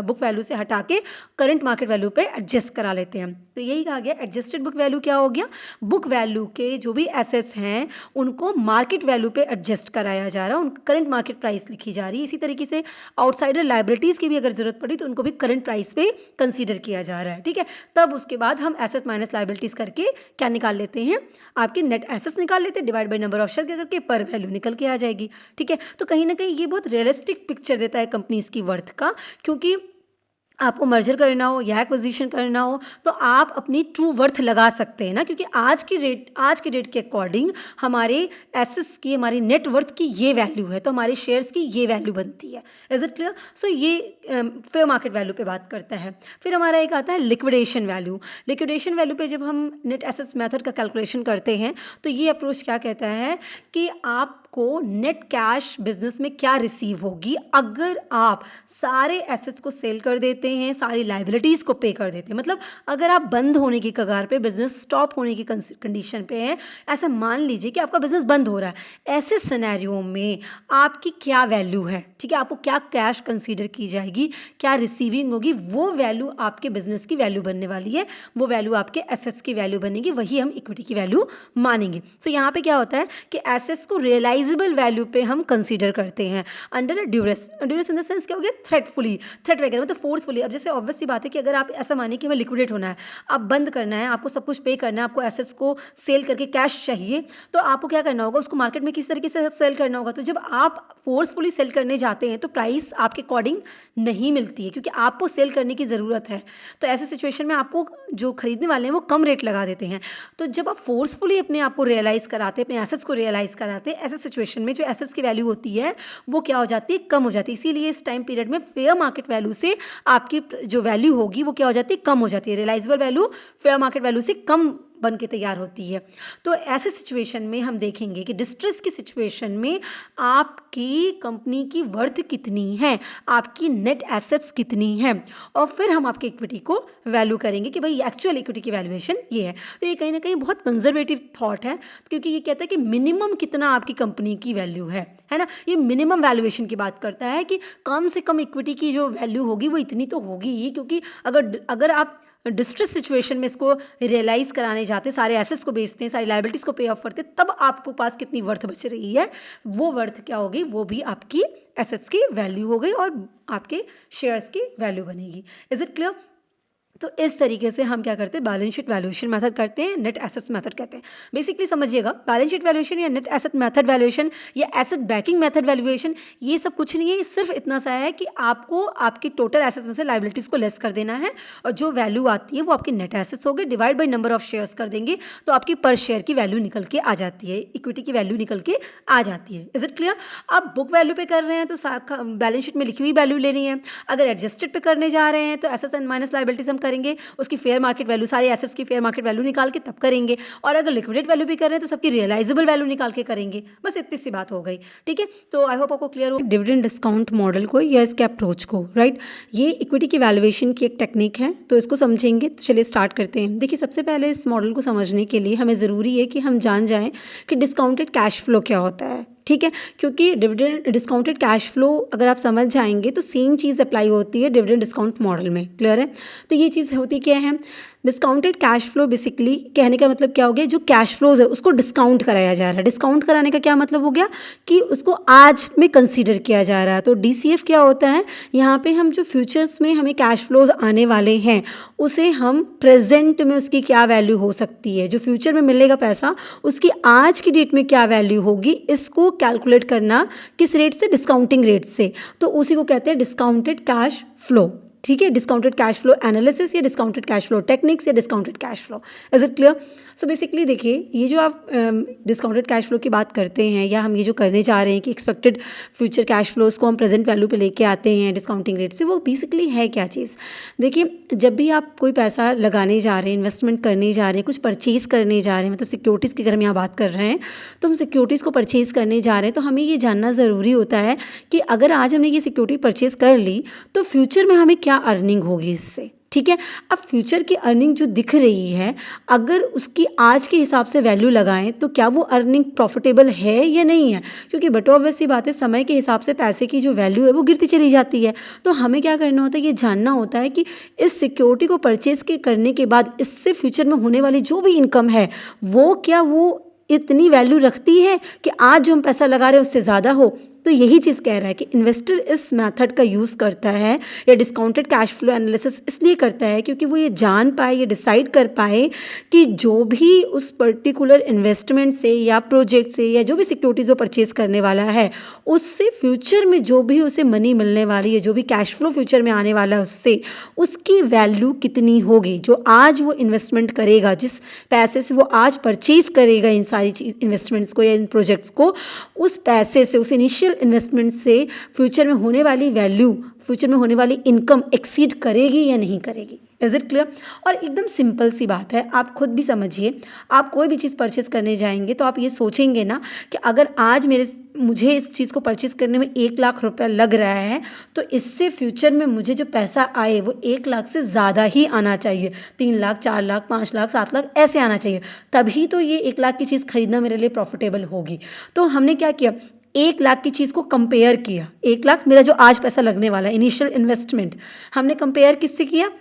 बुक वैल्यू से हटा के करंट मार्केट वैल्यू पे एडजस्ट करा लेते हैं। तो यही कहा गया एडजस्टेड बुक वैल्यू क्या हो गया, बुक वैल्यू के जो भी एसेट्स हैं उनको मार्केट वैल्यू पे एडजस्ट कराया जा रहा है, उन करंट मार्केट प्राइस लिखी जा रही है। इसी तरीके से आउटसाइडर लायबिलिटीज़ की भी अगर जरूरत पड़ी तो उनको भी करंट प्राइस पे कंसीडर किया जा रहा है, ठीक है। तब उसके बाद हम एसेट माइनस लायबिलिटीज़ करके क्या निकाल लेते हैं, आपके नेट एसेट्स निकाल लेते हैं, divide by number of share करके पर वैल्यू निकल के आ जाएगी, ठीक है। तो कहीं ना कहीं ये बहुत रियलिस्टिक पिक्चर देता है कंपनीज की वर्थ का, क्योंकि आपको मर्जर करना हो या एक्विजिशन करना हो तो आप अपनी ट्रू वर्थ लगा सकते हैं ना, क्योंकि आज के डेट के अकॉर्डिंग हमारे एसेट्स की, हमारी नेट वर्थ की ये वैल्यू है, तो हमारे शेयर्स की ये वैल्यू बनती है। Is it clear. सो ये फेयर मार्केट वैल्यू पे बात करता है। फिर हमारा एक आता है लिक्विडेशन वैल्यू। लिक्विडेशन वैल्यू पे जब हम नेट एसेट्स मेथड का कैलकुलेशन करते हैं तो ये अप्रोच क्या कहता है कि आपको नेट कैश बिजनेस में क्या रिसीव होगी अगर आप सारे एसेट्स को सेल कर देते हैं, सारी लाइबिलिटीज़ को पे कर देते हैं। मतलब अगर आप बंद होने की कगार पे, बिजनेस स्टॉप होने की कंडीशन पे हैं, ऐसा मान लीजिए कि आपका बिजनेस बंद हो रहा है, ऐसे सिनेरियो में आपकी क्या वैल्यू है, ठीक है, आपको क्या कैश कंसीडर की जाएगी, क्या रिसीविंग होगी, वो वैल्यू आपके बिजनेस की वैल्यू बनने वाली है, वो वैल्यू आपके एसेट्स की वैल्यू बनेगी, वही हम इक्विटी की वैल्यू मानेंगे। सो यहाँ पे क्या होता है कि एसेट्स को रियलाइजेबल वैल्यू पे हम कंसीडर करते हैं under duress. Duress in the sense क्या हो गया, थ्रेट वगैरह, मतलब फोर्सफुली। अब जैसे ऑब्वियस सी बात है कि अगर आप ऐसा मानिए कि हमें लिक्विडेट होना है, आप बंद करना है, आपको सब कुछ पे करना है, आपको एसेट्स को सेल करके कैश चाहिए, तो आपको क्या करना होगा, उसको मार्केट में किस तरीके से सेल करना होगा। तो जब आप फोर्सफुली सेल करने जाते हैं तो प्राइस आपके अकॉर्डिंग नहीं मिलती है, क्योंकि आपको सेल करने की ज़रूरत है। तो ऐसे सिचुएशन में आपको जो खरीदने वाले हैं वो कम रेट लगा देते हैं। तो जब आप फोर्सफुली अपने आप को रियलाइज़ कराते हैं, अपने एसेट्स को रियलाइज़ कराते हैं, ऐसे सिचुएशन में जो एसेट्स की वैल्यू होती है वो क्या हो जाती है, कम हो जाती है। इसीलिए इस टाइम पीरियड में फेयर मार्केट वैल्यू से आपकी जो वैल्यू होगी वो क्या हो जाती है, कम हो जाती है। Realisable value fair market value से कम बन के तैयार होती है। तो ऐसे सिचुएशन में हम देखेंगे कि डिस्ट्रेस की सिचुएशन में आपकी कंपनी की वर्थ कितनी है, आपकी नेट एसेट्स कितनी है, और फिर हम आपकी इक्विटी को वैल्यू करेंगे कि भाई एक्चुअल इक्विटी की वैल्यूएशन ये है। तो ये कहीं ना कहीं बहुत कंजर्वेटिव थॉट है, क्योंकि ये कहता है कि मिनिमम कितना आपकी कंपनी की वैल्यू है ना। ये मिनिमम वैल्यूएशन की बात करता है कि कम से कम इक्विटी की जो वैल्यू होगी वो इतनी तो होगी ही, क्योंकि अगर आप डिस्ट्रेस सिचुएशन में इसको रियलाइज़ कराने जाते हैं, सारे एसेट्स को बेचते हैं, सारी लाइबिलिटीज़ को पे ऑफ करते हैं, तब आपको पास कितनी वर्थ बच रही है, वो वर्थ क्या होगी, वो भी आपकी एसेट्स की वैल्यू हो गई और आपके शेयर्स की वैल्यू बनेगी। Is it clear. तो इस तरीके से हम क्या करते हैं, बैलेंस शीट वैल्यूएशन मेथड करते हैं, नेट एसेट्स मेथड कहते हैं। बेसिकली समझिएगा, बैलेंस शीट वैल्यूएशन या नेट एसेट मेथड वैल्यूएशन या एसेट बैकिंग मेथड वैल्यूएशन, ये सब कुछ नहीं है। ये सिर्फ इतना सा है कि आपको आपकी टोटल एसेट्स में से लाइबिलिटीज़ को लेस कर देना है, और जो वैल्यू आती है वो आपकी नेट एसेट्स हो गई, divide by number of shares कर देंगे तो आपकी पर शेयर की वैल्यू निकल के आ जाती है, इक्विटी की वैल्यू निकल के आ जाती है। Is it clear. आप बुक वैल्यू पे कर रहे हैं तो बैलेंस शीट में लिखी हुई वैल्यू लेनी है। अगर एडजस्टेड पे करने जा रहे हैं तो एसेट्स एंड माइनस लाइबिलिटीज हम करेंगे, उसकी फेयर मार्केट वैल्यू, सारे एसेट्स की फेयर मार्केट वैल्यू निकाल के तब करेंगे। और अगर लिक्विडेट वैल्यू भी कर रहे हैं तो सबकी रियलाइजेबल वैल्यू निकाल के करेंगे। बस इतनी सी बात हो गई, ठीक है। तो आई होप आपको क्लियर हो डिविडेंड डिस्काउंट मॉडल को या इसके अप्रोच को, राइट। ये इक्विटी की वैल्यूएशन की एक टेक्निक है, तो इसको समझेंगे। तो चलिए स्टार्ट करते हैं। देखिए, सबसे पहले इस मॉडल को समझने के लिए हमें ज़रूरी है कि हम जान जाएं कि डिस्काउंटेड कैश फ्लो क्या होता है, ठीक है, क्योंकि डिविडेंड डिस्काउंटेड कैश फ्लो अगर आप समझ जाएंगे तो सेम चीज़ अप्लाई होती है डिविडेंड डिस्काउंट मॉडल में। क्लियर है? तो ये चीज़ होती क्या है, डिस्काउंटेड कैश फ्लो बेसिकली कहने का मतलब क्या हो गया, जो कैश फ्लोज है उसको डिस्काउंट कराया जा रहा है। डिस्काउंट कराने का क्या मतलब हो गया कि उसको आज में कंसीडर किया जा रहा है। तो डीसीएफ क्या होता है, यहाँ पे हम जो फ्यूचर्स में हमें कैश फ्लोज आने वाले हैं उसे हम प्रेजेंट में उसकी क्या वैल्यू हो सकती है, जो फ्यूचर में मिलेगा पैसा उसकी आज की डेट में क्या वैल्यू होगी, इसको कैलकुलेट करना किस रेट से, डिस्काउंटिंग रेट से। तो उसी को कहते हैं डिस्काउंटेड कैश फ्लो। ठीक है, डिस्काउंटेड कैश फ्लो एनालिसिस या डिस्काउंटेड कैश फ्लो टेक्निक्स या discounted cash flow. Is it clear? So basically देखिए, ये जो आप डिस्काउंटेड कैश फ्लो की बात करते हैं या हम ये जो करने जा रहे हैं कि एक्सपेक्टेड फ्यूचर कैश फ्लोज को हम प्रेजेंट वैल्यू पे लेके आते हैं डिस्काउंटिंग रेट से, वो बेसिकली है क्या चीज़। देखिए, जब भी आप कोई पैसा लगाने जा रहे हैं, इन्वेस्टमेंट करने जा रहे हैं, कुछ परचेज करने जा रहे हैं, मतलब सिक्योरिटीज़ की अगर हम यहाँ बात कर रहे हैं तो हम सिक्योरिटीज़ को परचेज करने जा रहे हैं, तो हमें ये जानना ज़रूरी होता है कि अगर आज हमने ये सिक्योरिटी परचेज कर ली तो फ्यूचर में हमें क्या अर्निंग होगी इससे। ठीक है, अब फ्यूचर की अर्निंग जो दिख रही है, अगर उसकी आज के हिसाब से वैल्यू लगाएं तो क्या वो अर्निंग प्रॉफिटेबल है या नहीं है, क्योंकि बट ऑब्वियस सी बात है, समय के हिसाब से पैसे की जो वैल्यू है वो गिरती चली जाती है। तो हमें क्या करना होता है, ये जानना होता है कि इस सिक्योरिटी को परचेज के करने के बाद इससे फ्यूचर में होने वाली जो भी इनकम है वो क्या वो इतनी वैल्यू रखती है कि आज जो हम पैसा लगा रहे हैं उससे ज़्यादा हो। तो यही चीज़ कह रहा है कि इन्वेस्टर इस मेथड का यूज़ करता है या डिस्काउंटेड कैश फ्लो एनालिसिस इसलिए करता है क्योंकि वो ये जान पाए, ये डिसाइड कर पाए कि जो भी उस पर्टिकुलर इन्वेस्टमेंट से या प्रोजेक्ट से या जो भी सिक्योरिटीज़ वो परचेज करने वाला है उससे फ्यूचर में जो भी उसे मनी मिलने वाली है, जो भी कैश फ्लो फ्यूचर में आने वाला है उससे उसकी वैल्यू कितनी होगी। जो आज वो इन्वेस्टमेंट करेगा, जिस पैसे से वो आज परचेज करेगा इन सारी चीज़ इन्वेस्टमेंट्स को या इन प्रोजेक्ट्स को, उस पैसे से, उस इनिशियल इन्वेस्टमेंट से फ्यूचर में होने वाली वैल्यू, फ्यूचर में होने वाली इनकम एक्सीड करेगी या नहीं करेगी। Is it clear? और एकदम सिंपल सी बात है, आप खुद भी समझिए, आप कोई भी चीज़ परचेज करने जाएंगे तो आप ये सोचेंगे ना कि अगर आज मुझे इस चीज़ को परचेज करने में 1 लाख रुपया लग रहा है तो इससे फ्यूचर में मुझे जो पैसा आए वो 1 लाख से ज़्यादा ही आना चाहिए, 3 लाख, 4 लाख, 5 लाख, 7 लाख ऐसे आना चाहिए, तभी तो ये 1 लाख की चीज़ खरीदना मेरे लिए प्रॉफिटेबल होगी। तो हमने क्या किया, 1 लाख की चीज़ को कंपेयर किया। 1 लाख मेरा जो आज पैसा लगने वाला है, इनिशियल इन्वेस्टमेंट, हमने कंपेयर किससे किया,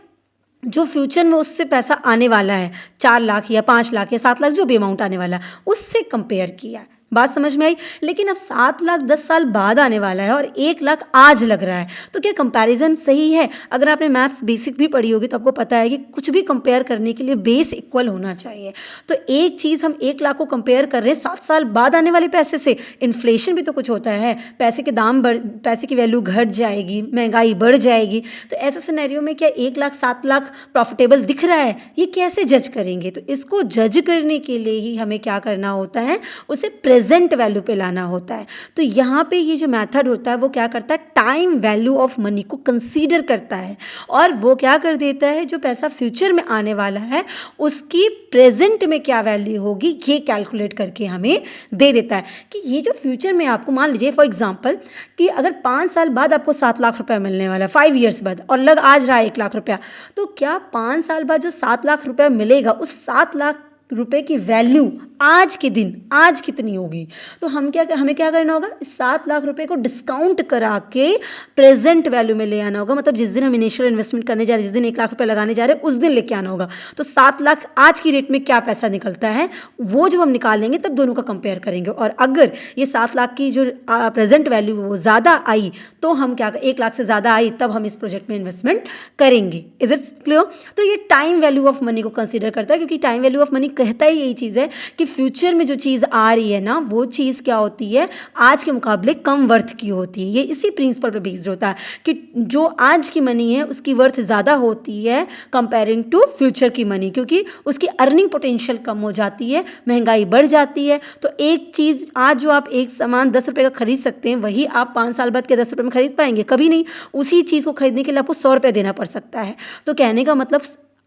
जो फ्यूचर में उससे पैसा आने वाला है, 4 लाख या 5 लाख या 7 लाख जो भी अमाउंट आने वाला है उससे कंपेयर किया। बात समझ में आई? लेकिन अब 7 लाख 10 साल बाद आने वाला है और 1 लाख आज लग रहा है, तो क्या कंपैरिजन सही है? अगर आपने मैथ्स बेसिक भी पढ़ी होगी तो आपको पता है कि कुछ भी कंपेयर करने के लिए बेस इक्वल होना चाहिए। तो एक चीज़ हम 1 लाख को कंपेयर कर रहे हैं 7 साल बाद आने वाले पैसे से, इन्फ्लेशन भी तो कुछ होता है, पैसे के दाम पैसे की वैल्यू घट जाएगी, महंगाई बढ़ जाएगी, तो ऐसे सिनेरियो में क्या 1 लाख 7 लाख प्रॉफिटेबल दिख रहा है, ये कैसे जज करेंगे? तो इसको जज करने के लिए ही हमें क्या करना होता है, उसे प्रेजेंट वैल्यू पे लाना होता है। तो यहाँ पे ये जो मेथड होता है वो क्या करता है, टाइम वैल्यू ऑफ मनी को कंसीडर करता है और वो क्या कर देता है, जो पैसा फ्यूचर में आने वाला है उसकी प्रेजेंट में क्या वैल्यू होगी ये कैलकुलेट करके हमें दे देता है। कि ये जो फ्यूचर में आपको, मान लीजिए फॉर एग्जांपल कि अगर 5 साल बाद आपको 7 लाख रुपया मिलने वाला है, 5 ईयर्स बाद, और लग आज रहा है 1 लाख रुपया, तो क्या 5 साल बाद जो 7 लाख रुपया मिलेगा उस 7 लाख रुपए की वैल्यू आज के दिन आज कितनी होगी? तो हमें क्या करना होगा, 7 लाख रुपए को डिस्काउंट करा के प्रेजेंट वैल्यू में ले आना होगा। मतलब जिस दिन हम इनिशियल इन्वेस्टमेंट करने जा रहे हैं, जिस दिन 1 लाख रुपए लगाने जा रहे हैं, उस दिन लेके आना होगा। तो 7 लाख आज की रेट में क्या पैसा निकलता है वो जब हम निकालेंगे तब दोनों का कंपेयर करेंगे, और अगर ये 7 लाख की जो प्रेजेंट वैल्यू वो ज़्यादा आई तो हम क्या, 1 लाख से ज़्यादा आई तब हम इस प्रोजेक्ट में इन्वेस्टमेंट करेंगे। Is it clear? तो ये टाइम वैल्यू ऑफ मनी को कंसिडर करता है, क्योंकि टाइम वैल्यू ऑफ मनी कहता ही यही चीज़ है कि फ्यूचर में जो चीज़ आ रही है ना वो चीज़ क्या होती है, आज के मुकाबले कम वर्थ की होती है। ये इसी प्रिंसिपल पर बेस्ड होता है कि जो आज की मनी है उसकी वर्थ ज़्यादा होती है कंपेयरिंग टू फ्यूचर की मनी, क्योंकि उसकी अर्निंग पोटेंशियल कम हो जाती है, महंगाई बढ़ जाती है। तो एक चीज़ आज जो आप एक सामान 10 रुपये का खरीद सकते हैं वही आप 5 साल बाद के 10 रुपये में खरीद पाएंगे? कभी नहीं। उसी चीज़ को खरीदने के लिए आपको 100 रुपये देना पड़ सकता है। तो कहने का मतलब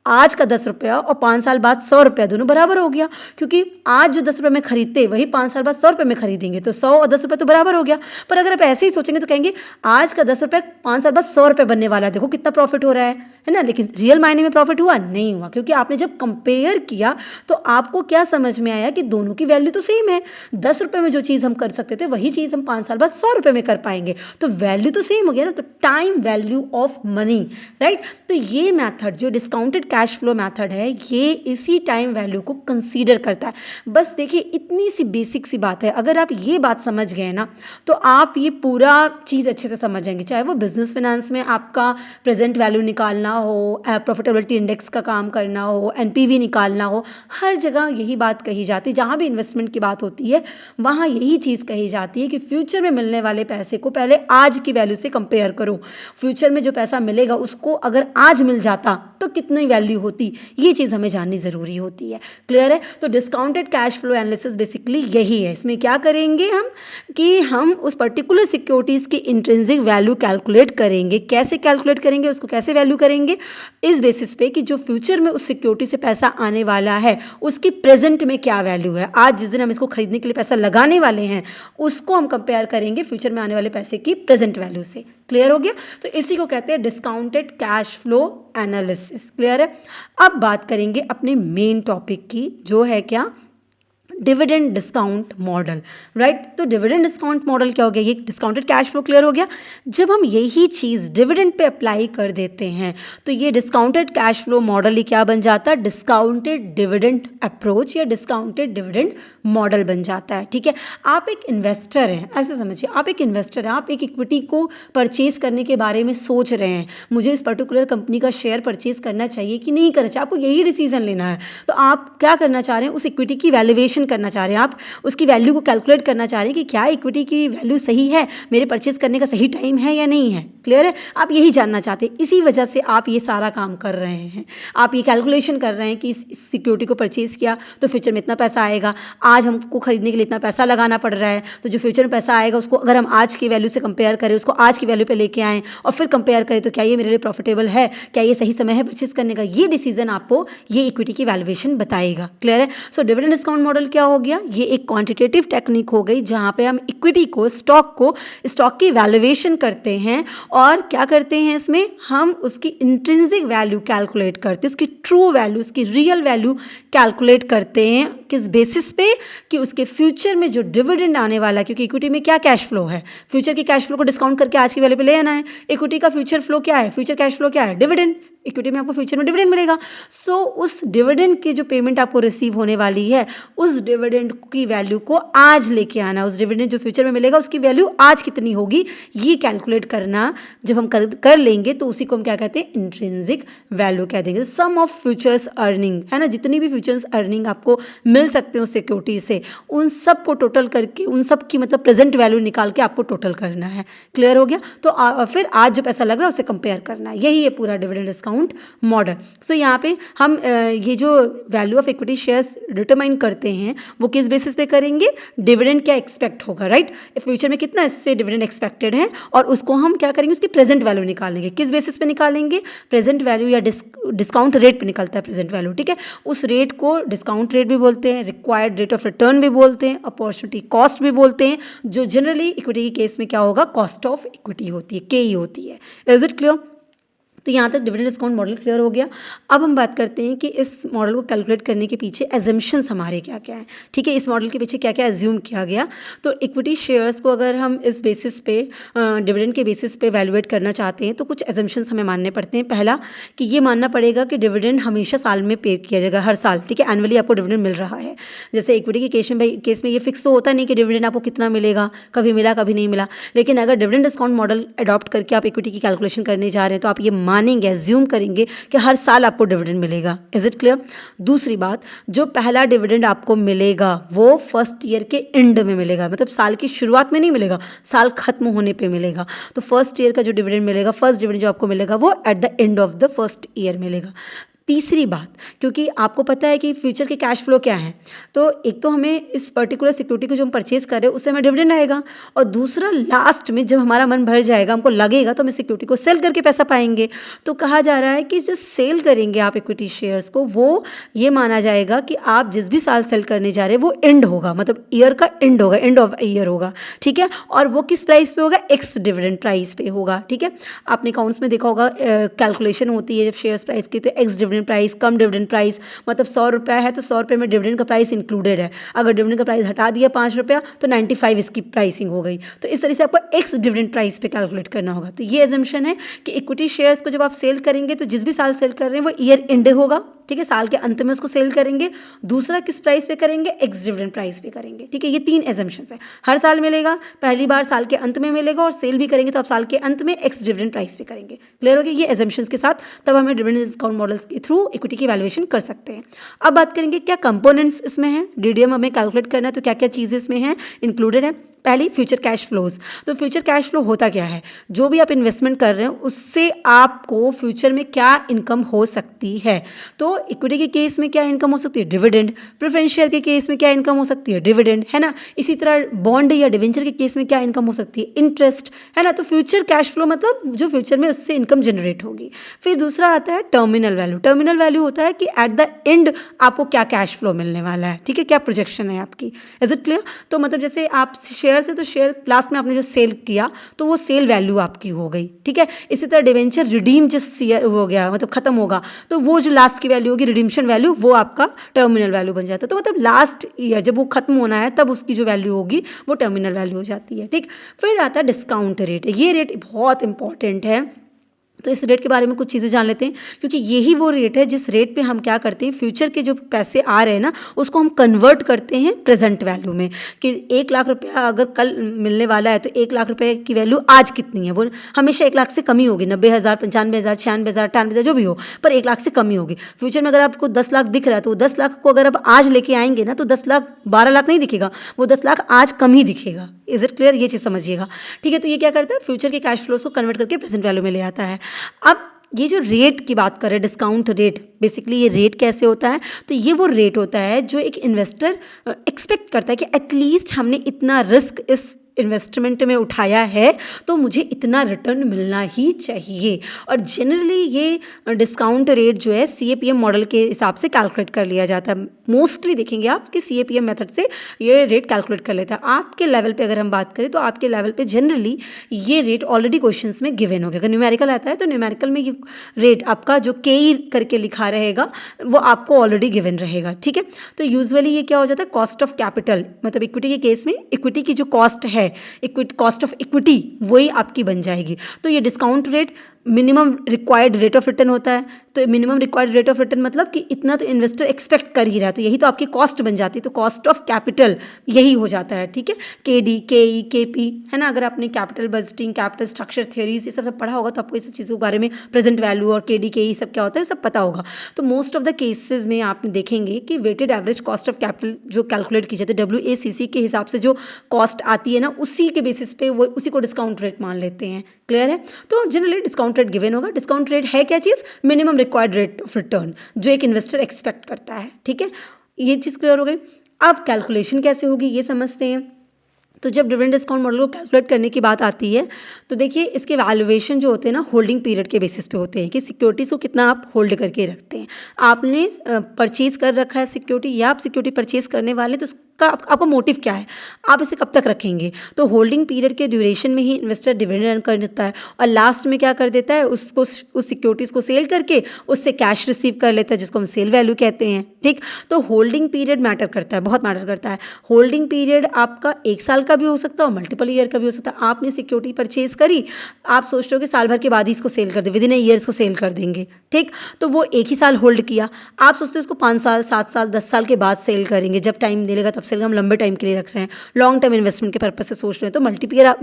आज का 10 रुपया और 5 साल बाद 100 रुपया दोनों बराबर हो गया, क्योंकि आज जो 10 रुपये में खरीदते वही 5 साल बाद 100 रुपये में खरीदेंगे, तो 100 और 10 रुपये तो बराबर हो गया। पर अगर आप ऐसे ही सोचेंगे तो कहेंगे आज का 10 रुपये 5 साल बाद 100 रुपये बनने वाला है, देखो कितना प्रॉफिट हो रहा है। है ना, लेकिन रियल मायने में प्रॉफिट हुआ नहीं हुआ, क्योंकि आपने जब कंपेयर किया तो आपको क्या समझ में आया कि दोनों की वैल्यू तो सेम है। 10 रुपये में जो चीज़ हम कर सकते थे वही चीज़ हम 5 साल बाद 100 रुपये में कर पाएंगे, तो वैल्यू तो सेम हो गया ना। तो time value of money, right. तो ये मैथड जो डिस्काउंटेड कैश फ्लो मैथड है ये इसी टाइम वैल्यू को कंसीडर करता है। बस देखिए इतनी सी बेसिक सी बात है, अगर आप ये बात समझ गए ना तो आप ये पूरा चीज़ अच्छे से समझ जाएंगे। चाहे वो बिजनेस फाइनेंस में आपका प्रेजेंट वैल्यू निकालना हो, प्रॉफिटेबिलिटी इंडेक्स का काम करना हो, एनपीवी निकालना हो, हर जगह यही बात कही जाती है। जहाँ भी इन्वेस्टमेंट की बात होती है वहाँ यही चीज़ कही जाती है कि फ्यूचर में मिलने वाले पैसे को पहले आज की वैल्यू से कंपेयर करो। फ्यूचर में जो पैसा मिलेगा उसको अगर आज मिल जाता तो कितनी वैल्यू होती, ये चीज़ हमें जाननी ज़रूरी होती है। क्लियर है। तो discounted cash flow analysis basically यही है। इसमें क्या करेंगे हम कि हम उस पर्टिकुलर सिक्योरिटीज़ की इंट्रिंसिक वैल्यू कैलकुलेट करेंगे। कैसे कैलकुलेट करेंगे, उसको कैसे वैल्यू करेंगे, इस बेसिस पे कि जो फ्यूचर में उस सिक्योरिटी से पैसा आने वाला है उसकी प्रेजेंट में क्या वैल्यू है। आज जिस दिन हम इसको खरीदने के लिए पैसा लगाने वाले हैं उसको हम कंपेयर करेंगे फ्यूचर में आने वाले पैसे की प्रेजेंट वैल्यू से। क्लियर हो गया। तो इसी को कहते हैं discounted cash flow analysis. Clear है। अब बात करेंगे अपने मेन टॉपिक की, जो है क्या, डिविडेंड डिस्काउंट मॉडल, राइट। तो डिविडेंड डिस्काउंट मॉडल क्या हो गया, ये डिस्काउंटेड कैश फ्लो। क्लियर हो गया। जब हम यही चीज़ डिविडेंड पे अप्लाई कर देते हैं तो ये डिस्काउंटेड कैश फ्लो मॉडल ही क्या बन जाता है, डिस्काउंटेड डिविडेंड अप्रोच या डिस्काउंटेड डिविडेंड मॉडल बन जाता है। ठीक है। आप एक इन्वेस्टर हैं, ऐसे समझिए, आप एक इन्वेस्टर हैं, आप एक इक्विटी को परचेज करने के बारे में सोच रहे हैं, मुझे इस पर्टिकुलर कंपनी का शेयर परचेज करना चाहिए कि नहीं करना चाहिए, आपको यही डिसीजन लेना है। तो आप क्या करना चाह रहे हैं, उस इक्विटी की वैल्यूएशन करना चाह रहे हैं, आप उसकी वैल्यू को कैलकुलेट करना चाह रहे हैं कि क्या इक्विटी की वैल्यू सही है, मेरे परचेज करने का सही टाइम है या नहीं है। क्लियर है। आप यही जानना चाहते हैं, इसी वजह से आप ये सारा काम कर रहे हैं। आप ये कैलकुलेशन कर रहे हैं कि इस सिक्योरिटी को परचेज किया तो फ्यूचर में इतना पैसा आएगा, आज हमको खरीदने के लिए इतना पैसा लगाना पड़ रहा है, तो जो फ्यूचर में पैसा आएगा उसको अगर हम आज की वैल्यू से कंपेयर करें, उसको आज की वैल्यू पे लेके आएँ और फिर कंपेयर करें तो क्या ये मेरे लिए प्रॉफिटेबल है, क्या ये सही समय है परचेज करने का, ये डिसीजन आपको ये इक्विटी की वैल्यूएशन बताएगा। क्लियर है। सो डिविडेंड डिस्काउंट मॉडल क्या हो गया, ये एक क्वांटिटेटिव टेक्निक हो गई जहाँ पे हम इक्विटी को, स्टॉक की वैल्यूएशन करते हैं और क्या करते हैं, इसमें हम उसकी इंट्रिंसिक वैल्यू कैलकुलेट करते हैं, उसकी ट्रू वैल्यू, उसकी रियल वैल्यू कैलकुलेट करते हैं। किस बेसिस पे, कि उसके फ्यूचर में जो डिविडेंड आने वाला है, क्योंकि इक्विटी में क्या कैश फ्लो है, फ्यूचर की कैश फ्लो को डिस्काउंट करके आज की वैल्यू पे ले आना है। इक्विटी का फ्यूचर फ्लो क्या है, फ्यूचर कैश फ्लो क्या है, डिविडेंड। इक्विटी में आपको फ्यूचर में डिविडेंड मिलेगा। सो उस डिविडेंड की जो पेमेंट आपको रिसीव होने वाली है, उस डिविडेंड की वैल्यू को आज लेके आना, उस डिविडेंड जो फ्यूचर में मिलेगा उसकी वैल्यू आज कितनी होगी, ये कैलकुलेट करना। जब हम कर लेंगे तो उसी को हम क्या कहते हैं, इंट्रिंसिक वैल्यू कह देंगे। सम ऑफ फ्यूचर्स अर्निंग, है ना, जितनी भी फ्यूचर्स अर्निंग आपको मिल सकते हैं उस सिक्योरिटी से, उन सब को टोटल करके, उन सब की मतलब प्रेजेंट वैल्यू निकाल के आपको टोटल करना है। क्लियर हो गया। तो फिर आज जो पैसा लग रहा है उसे कंपेयर करना है, यही है पूरा डिविडेंड डिस्काउंट मॉडल। सो यहाँ पे हम ये जो value of equity shares determine करते हैं वो किस बेसिस पे करेंगे, डिविडेंड क्या एक्सपेक्ट होगा, राइट, फ्यूचर में कितना इससे डिविडेंड एक्सपेक्टेड है, और उसको हम क्या करेंगे, उसकी प्रेजेंट वैल्यू निकालेंगे। किस बेसिस पे निकालेंगे, प्रेजेंट वैल्यू या डिस्काउंट रेट पे निकलता है प्रेजेंट वैल्यू। ठीक है। उस रेट को डिस्काउंट रेट भी बोलते हैं, रिक्वायर्ड रेट ऑफ रिटर्न भी बोलते हैं, अपॉर्चुनिटी कॉस्ट भी बोलते हैं, जो जनरली इक्विटी के केस में क्या होगा, कॉस्ट ऑफ इक्विटी होती है, के होती है। Is it clear. तो यहाँ तक डिविडेंड डिस्काउंट मॉडल क्लियर हो गया। अब हम बात करते हैं कि इस मॉडल को कैलकुलेट करने के पीछे एजम्पशंस हमारे क्या क्या हैं। ठीक है। इस मॉडल के पीछे क्या क्या एज्यूम किया गया। तो इक्विटी शेयर्स को अगर हम इस बेसिस पे, डिविडेंड के बेसिस पे वैल्यूएट करना चाहते हैं तो कुछ एजम्पशंस हमें मानने पड़ते हैं। पहला कि ये मानना पड़ेगा कि डिविडेंड हमेशा साल में पे किया जाएगा, हर साल। ठीक है। एनुअली आपको डिविडेंड मिल रहा है। जैसे इक्विटी के केस में ये फिक्स तो होता नहीं कि डिविडेंड आपको कितना मिलेगा, कभी मिला कभी नहीं मिला। लेकिन अगर डिविडेंड डिस्काउंट मॉडल अडॉप्ट करके आप इक्विटी की कैलकुलेशन करने जा रहे हैं तो आप ये मानेंगे, एज्यूम करेंगे कि हर साल आपको डिविडेंड मिलेगा। Is it clear. दूसरी बात, जो पहला डिविडेंड आपको मिलेगा वो फर्स्ट ईयर के एंड में मिलेगा, मतलब साल की शुरुआत में नहीं मिलेगा, साल खत्म होने पे मिलेगा। तो फर्स्ट ईयर का जो डिविडेंड मिलेगा, फर्स्ट डिविडेंड जो आपको मिलेगा वो eight the end of the first year मिलेगा। तीसरी बात, क्योंकि आपको पता है कि फ्यूचर के कैश फ्लो क्या है, तो एक तो हमें इस पर्टिकुलर सिक्योरिटी को जो हम परचेज कर रहे हैं उससे हमें डिविडेंड आएगा, और दूसरा लास्ट में जब हमारा मन भर जाएगा, हमको लगेगा तो हम सिक्योरिटी को सेल करके पैसा पाएंगे। तो कहा जा रहा है कि जो सेल करेंगे आप इक्विटी शेयर्स को, वो ये माना जाएगा कि आप जिस भी साल सेल करने जा रहे हैं वो एंड होगा, मतलब ईयर का एंड होगा, एंड ऑफ ईयर होगा, ठीक है। और वो किस प्राइस पे होगा? एक्स डिविडेंड प्राइस पे होगा, ठीक है। आपने अकाउंट्स में देखा होगा, कैलकुलेशन होती है जब शेयर्स प्राइस की, तो एक्स डिविडेंड प्राइस, कम डिविडेंड प्राइस, मतलब 100 रुपया है तो 100 रुपये में डिविडेंड का प्राइस इंक्लूडेड है। अगर डिविडेंड का प्राइस हटा दिया 5 रुपया तो 95 इसकी प्राइसिंग हो गई। तो इस तरह से आपको एक्स डिविडेंड प्राइस पे कैलकुलेट करना होगा। तो ये एजम्पशन है कि इक्विटी शेयर्स को जब आप सेल करेंगे तो जिस भी साल सेल कर रहे हैं वो ईयर एंड होगा, ठीक है, साल के अंत में उसको सेल करेंगे। दूसरा किस प्राइस पे करेंगे? एक्स डिविडेंड प्राइस पे करेंगे, ठीक है। ये 3 एजम्पशंस है। हर साल मिलेगा, पहली बार साल के अंत में मिलेगा, और सेल भी करेंगे तो आप साल के अंत में एक्स डिविडेंड प्राइस पे करेंगे। क्लियर हो गया? ये एजम्पशंस के साथ तब हमें डिविडेंड डिस्काउंट मॉडल्स के थ्रू इक्विटी की वैल्यूएशन कर सकते हैं। अब बात करेंगे क्या कंपोनेंट्स इसमें है, डीडीएम हमें कैलकुलेट करना है तो क्या क्या चीज़ें इसमें हैं, इंक्लूडेड है। पहली फ्यूचर कैश फ्लोज। तो फ्यूचर कैश फ्लो होता क्या है? जो भी आप इन्वेस्टमेंट कर रहे हैं उससे आपको फ्यूचर में क्या इनकम हो सकती है। तो इक्विटी के केस में क्या इनकम हो सकती है? डिविडेंड। प्रेफरेंस शेयर के केस में क्या इनकम हो सकती है? डिविडेंड, है ना। इसी तरह बॉन्ड या डिवेंचर के केस में क्या इनकम हो सकती है? इंटरेस्ट, है ना। तो फ्यूचर कैश फ्लो मतलब जो फ्यूचर में उससे इनकम जनरेट होगी। फिर दूसरा आता है टर्मिनल वैल्यू। टर्मिनल वैल्यू होता है कि एट द एंड आपको क्या कैश फ्लो मिलने वाला है, ठीक है, क्या प्रोजेक्शन है आपकी। Is it clear? तो मतलब जैसे आप शेयर से, तो शेयर लास्ट में आपने जो सेल किया तो वो सेल वैल्यू आपकी हो गई, ठीक है। इसी तरह डिवेंचर रिडीम जिस हो गया, मतलब खत्म होगा, तो वो जो लास्ट की वैल्यू होगी रिडीम्शन वैल्यू, वो आपका टर्मिनल वैल्यू बन जाता है। तो मतलब लास्ट ईयर जब वो खत्म होना है तब उसकी जो वैल्यू होगी वो टर्मिनल वैल्यू हो जाती है, ठीक। फिर आता है डिस्काउंट रेट। ये रेट बहुत इंपॉर्टेंट है, तो इस रेट के बारे में कुछ चीज़ें जान लेते हैं, क्योंकि यही वो रेट है जिस रेट पे हम क्या करते हैं, फ्यूचर के जो पैसे आ रहे हैं ना उसको हम कन्वर्ट करते हैं प्रेजेंट वैल्यू में, कि 1 लाख रुपया अगर कल मिलने वाला है तो 1 लाख रुपये की वैल्यू आज कितनी है, वो हमेशा 1 लाख से कमी होगी, 90,000, 95,000, 96,000, 98,000 जो भी हो, पर 1 लाख से कमी होगी। फ्यूचर में अगर आपको 10 लाख दिख रहा है तो 10 लाख को अगर आप आज लेके आएंगे ना तो 10 लाख 12 लाख नहीं दिखेगा, वो 10 लाख आज कम ही दिखेगा। Is it clear? ये चीज़ समझिएगा, ठीक है। तो ये क्या करता है, फ्यूचर के कैश फ्लोज को कन्वर्ट करके प्रेजेंट वैल्यू में ले आता है। अब ये जो रेट की बात करें, डिस्काउंट रेट, बेसिकली ये रेट कैसे होता है, तो ये वो रेट होता है जो एक इन्वेस्टर एक्सपेक्ट करता है कि एटलीस्ट हमने इतना रिस्क इस इन्वेस्टमेंट में उठाया है तो मुझे इतना रिटर्न मिलना ही चाहिए। और जनरली ये डिस्काउंट रेट जो है CAPM मॉडल के हिसाब से कैलकुलेट कर लिया जाता है। मोस्टली देखेंगे आप कि CAPM मेथड से ये रेट कैलकुलेट कर लेता है। आपके लेवल पे अगर हम बात करें तो आपके लेवल पे जनरली ये रेट ऑलरेडी क्वेश्चंस में गिवन हो गया। अगर न्यूमेरिकल आता है तो न्यूमेरिकल में ये रेट आपका जो KE करके लिखा रहेगा वो आपको ऑलरेडी गिवन रहेगा, ठीक है। तो यूजुअली ये क्या हो जाता है, कॉस्ट ऑफ कैपिटल, मतलब इक्विटी के केस में इक्विटी की जो कॉस्ट है, कॉस्ट ऑफ इक्विटी, वही आपकी बन जाएगी। तो ये discount rate minimum required rate of return होता है। तो minimum required rate of return मतलब कि इतना तो इन्वेस्टर एक्सपेक्ट कर ही रहा है, तो यही तो आपकी कॉस्ट बन जाती है। तो कॉस्ट ऑफ कैपिटल यही हो जाता है, ठीक है। KD, KE, KP, है ना। अगर आपने capital budgeting, capital structure theories ये सब पढ़ा होगा तो आपको ये सब चीज़ों के बारे में, प्रेजेंट वैल्यू और KD, KE सब क्या होता है सब पता होगा। तो मोस्ट ऑफ द केसेस में आप देखेंगे कि weighted average cost of capital जो कैलकुलेट की जाती है WACC के हिसाब से जो कॉस्ट आती है ना, उसी के बेसिस पे वो उसी को डिस्काउंट रेट मान लेते हैं। क्लियर है? तो जनरली डिस्काउंट रेट गिवन होगा। डिस्काउंट रेट है क्या चीज़? Minimum required rate of return जो एक इन्वेस्टर एक्सपेक्ट करता है, ठीक है। ये चीज़ क्लियर हो गई। अब कैलकुलेशन कैसे होगी ये समझते हैं। तो जब डिविडेंड डिस्काउंट मॉडल को कैलकुलेट करने की बात आती है तो देखिए इसके वैल्यूएशन जो होते हैं ना होल्डिंग पीरियड के बेसिस पे होते हैं कि सिक्योरिटीज़ को कितना आप होल्ड करके रखते हैं। आपने परचेज कर रखा है सिक्योरिटी या आप सिक्योरिटी परचेज करने वाले, तो उसका आपका मोटिव क्या है, आप इसे कब तक रखेंगे। तो होल्डिंग पीरियड के ड्यूरेशन में ही इन्वेस्टर डिविडेंड अर्न कर देता है और लास्ट में क्या कर देता है, उसको उस सिक्योरिटीज़ को सेल करके उससे कैश रिसीव कर लेता है जिसको हम सेल वैल्यू कहते हैं, ठीक। तो होल्डिंग पीरियड मैटर करता है, बहुत मैटर करता है। होल्डिंग पीरियड आपका 1 साल का भी हो सकता है और मल्टीपल ईयर का भी हो सकता है। आपने सिक्योरिटी परचेज करी, आप सोच रहे हो कि साल भर के बाद ही इसको सेल कर दे, विद इन ए ईयर इसको सेल कर देंगे, ठीक। तो वो 1 ही साल होल्ड किया, आप सोचते हो इसको 5 साल, 7 साल, 10 साल के बाद सेल करेंगे, जब टाइम मिलेगा तब सेल, हम लंबे टाइम के लिए रख रहे हैं, लॉन्ग टर्म इन्वेस्टमेंट के पर्पज से सोच रहे हैं, तो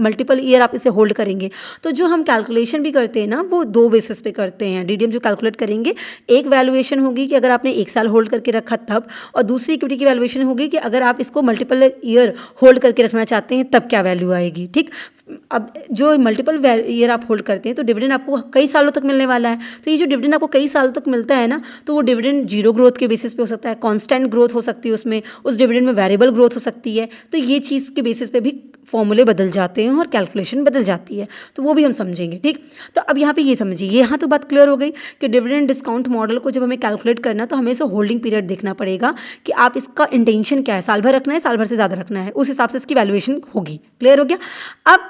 मल्टीपल ईयर आप इसे होल्ड करेंगे। तो जो हम कैलकुलेशन भी करते हैं ना वो 2 बेसिस पे करते हैं। DDM जो कैलकुलेट करेंगे, एक वैल्यूएशन होगी कि अगर आपने 1 साल होल्ड करके रखा तब, और दूसरी इक्विटी की वैल्यूएशन होगी कि अगर आप इसको मल्टीपल ईयर होल्ड करके रखना चाहते हैं तब क्या वैल्यू आएगी, ठीक। अब जो मल्टीपल ईयर आप होल्ड करते हैं तो डिविडेंड आपको कई सालों तक मिलने वाला है। तो ये जो डिविडेंड आपको कई सालों तक मिलता है ना, तो वो डिविडेंड जीरो ग्रोथ के बेसिस पे हो सकता है, कांस्टेंट ग्रोथ हो सकती है उसमें, उस डिविडेंड में वेरिएबल ग्रोथ हो सकती है। तो ये चीज़ के बेसिस पे भी फॉर्मूले बदल जाते हैं और कैलकुलेशन बदल जाती है, तो वो भी हम समझेंगे। ठीक, तो अब यहाँ पे ये समझिए, यहाँ तो बात क्लियर हो गई कि डिविडेंड डिस्काउंट मॉडल को जब हमें कैलकुलेट करना तो हमें इसे होल्डिंग पीरियड देखना पड़ेगा कि आप इसका इंटेंशन क्या है, साल भर रखना है, साल भर से ज़्यादा रखना है, उस हिसाब से इसकी वैल्यूएशन होगी। क्लियर हो गया। अब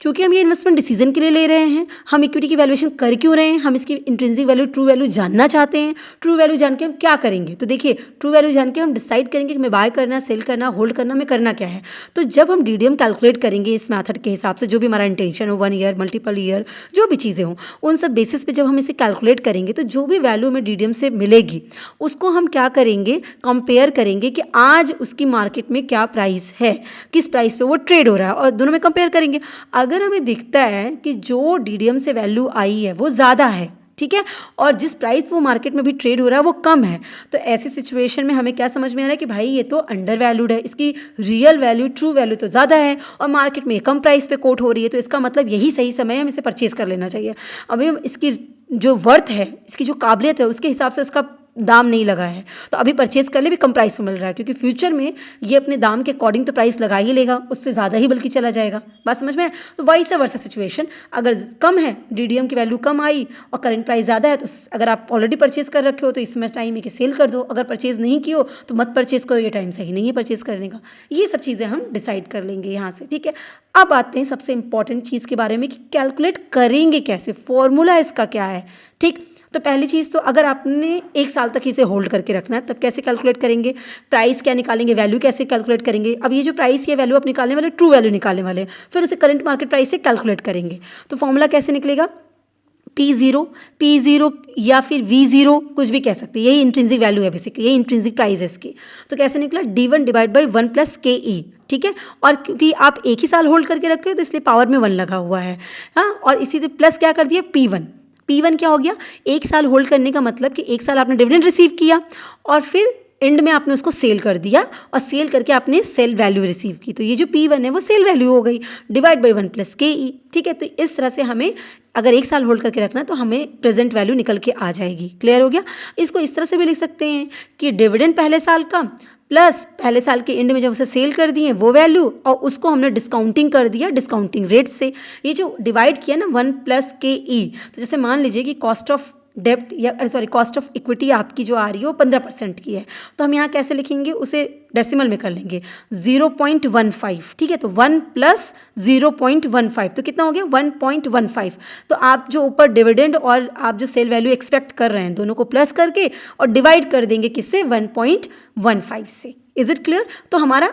चूंकि हम ये इन्वेस्टमेंट डिसीजन के लिए ले रहे हैं, हम इक्विटी की वैल्यूएशन कर क्यों रहे हैं, हम इसकी इंट्रिंसिक वैल्यू, ट्रू वैल्यू जानना चाहते हैं। ट्रू वैल्यू जान के हम क्या करेंगे, तो देखिए ट्रू वैल्यू जान के हम डिसाइड करेंगे कि हमें बाय करना, सेल करना, होल्ड करना, हमें करना क्या है। तो जब हम डीडीएम कैलकुलेट करेंगे इस मेथड के हिसाब से, जो भी हमारा इंटेंशन हो, 1 ईयर, मल्टीपल ईयर, जो भी चीज़ें हों, उन सब बेसिस पे जब हम इसे कैलकुलेट करेंगे तो जो भी वैल्यू हमें डीडीएम से मिलेगी उसको हम क्या करेंगे, कंपेयर करेंगे कि आज उसकी मार्केट में क्या प्राइस है, किस प्राइस पे वो ट्रेड हो रहा है, और दोनों में कंपेयर करेंगे। अगर हमें दिखता है कि जो डीडीएम से वैल्यू आई है वो ज़्यादा है, ठीक है, और जिस प्राइस वो मार्केट में भी ट्रेड हो रहा है वो कम है, तो ऐसी सिचुएशन में हमें क्या समझ में आ रहा है कि भाई ये तो अंडर वैल्यूड है, इसकी रियल वैल्यू, ट्रू वैल्यू तो ज़्यादा है और मार्केट में कम प्राइस पे कोट हो रही है, तो इसका मतलब यही सही समय है, हम इसे परचेज कर लेना चाहिए। अभी हम इसकी जो वर्थ है, इसकी जो काबिलियत है, उसके हिसाब से इसका दाम नहीं लगा है, तो अभी परचेज कर ले भी कम प्राइस में मिल रहा है, क्योंकि फ्यूचर में ये अपने दाम के अकॉर्डिंग तो प्राइस लगा ही लेगा, उससे ज़्यादा ही बल्कि चला जाएगा। बात समझ में है। तो वाइस वर्सा सिचुएशन, अगर कम है, डीडीएम की वैल्यू कम आई और करंट प्राइस ज़्यादा है, तो अगर आप ऑलरेडी परचेज कर रखे हो तो इसमें टाइम है कि सेल कर दो, अगर परचेज नहीं की हो तो मत परचेज करो, ये टाइम सही नहीं है परचेज करने का। ये सब चीज़ें हम डिसाइड कर लेंगे यहाँ से, ठीक है। अब आते हैं सबसे इंपॉर्टेंट चीज़ के बारे में कि कैलकुलेट करेंगे कैसे, फॉर्मूला इसका क्या है। ठीक, तो पहली चीज़ तो अगर आपने 1 साल तक इसे होल्ड करके रखना है तब कैसे कैलकुलेट करेंगे, प्राइस क्या निकालेंगे, वैल्यू कैसे कैलकुलेट करेंगे। अब ये जो प्राइस या वैल्यू आप निकालने वाले, ट्रू वैल्यू निकालने वाले, फिर उसे करंट मार्केट प्राइस से कैलकुलेट करेंगे। तो फॉर्मूला कैसे निकलेगा, P0 या फिर V0 कुछ भी कह सकते हैं, यही इंट्रिंसिक वैल्यू है, बेसिकली यही इंट्रिंसिक प्राइस है इसकी। तो कैसे निकला, D1 divide by 1 plus KE, ठीक है। और क्योंकि आप एक ही साल होल्ड करके रखे हो तो इसलिए पावर में 1 लगा हुआ है, हाँ, और इसी प्लस क्या कर दिया, P1 क्या हो गया, 1 साल होल्ड करने का मतलब कि 1 साल आपने डिविडेंड रिसीव किया और फिर एंड में आपने उसको सेल कर दिया, और सेल करके आपने सेल वैल्यू रिसीव की, तो ये जो P1 है वो सेल वैल्यू हो गई, डिवाइड बाई 1 प्लस KE, ठीक है। तो इस तरह से हमें अगर 1 साल होल्ड करके रखना तो हमें प्रेजेंट वैल्यू निकल के आ जाएगी। क्लियर हो गया। इसको इस तरह से भी लिख सकते हैं कि डिविडेंड पहले साल का प्लस पहले साल के एंड में जब उसे सेल कर दिए वो वैल्यू, और उसको हमने डिस्काउंटिंग कर दिया डिस्काउंटिंग रेट से। ये जो डिवाइड किया ना 1 प्लस KE, तो जैसे मान लीजिए कि कॉस्ट ऑफ डेप्ट या कॉस्ट ऑफ इक्विटी आपकी जो आ रही है वो 15% की है, तो हम यहाँ कैसे लिखेंगे, उसे डेसिमल में कर लेंगे 0.15, ठीक है। तो 1 प्लस 0.15 तो कितना हो गया, 1.15। तो आप जो ऊपर डिविडेंड और आप जो सेल वैल्यू एक्सपेक्ट कर रहे हैं दोनों को प्लस करके और डिवाइड कर देंगे किससे, 1.15 से। Is it clear. तो हमारा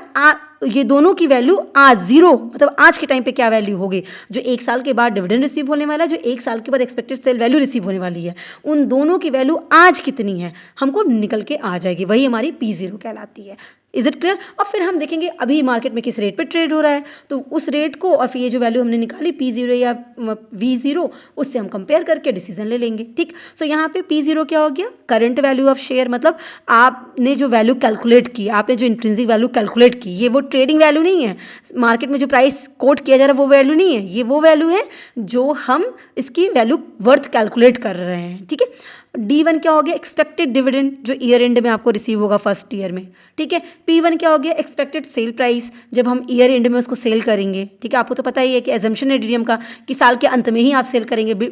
ये दोनों की वैल्यू आज जीरो, मतलब आज के टाइम पे क्या वैल्यू होगी, जो 1 साल के बाद डिविडेंड रिसीव होने वाला है, जो 1 साल के बाद एक्सपेक्टेड सेल वैल्यू रिसीव होने वाली है, उन दोनों की वैल्यू आज कितनी है हमको निकल के आ जाएगी, वही हमारी P0 कहलाती है। Is it clear. और फिर हम देखेंगे अभी मार्केट में किस रेट पे ट्रेड हो रहा है, तो उस रेट को और फिर ये जो वैल्यू हमने निकाली P0 या V0, उससे हम कंपेयर करके डिसीजन ले लेंगे। ठीक, सो यहाँ पे P0 क्या हो गया, करंट वैल्यू ऑफ शेयर, मतलब आपने जो वैल्यू कैलकुलेट की, आपने जो इंट्रिंसिक वैल्यू कैलकुलेट की, ये वो ट्रेडिंग वैल्यू नहीं है, मार्केट में जो प्राइस कोट किया जा रहा है वो वैल्यू नहीं है, ये वो वैल्यू है जो हम इसकी वैल्यू वर्थ कैलकुलेट कर रहे हैं। ठीक है। D1 क्या हो गया, एक्सपेक्टेड डिविडेंड जो ईयर एंड में आपको रिसीव होगा फर्स्ट ईयर में। ठीक है। P1 क्या हो गया, एक्सपेक्टेड सेल प्राइस, जब हम ईयर एंड में उसको सेल करेंगे। ठीक है, आपको तो पता ही है कि एजम्पशन है डीडीएम का कि साल के अंत में ही आप सेल करेंगे,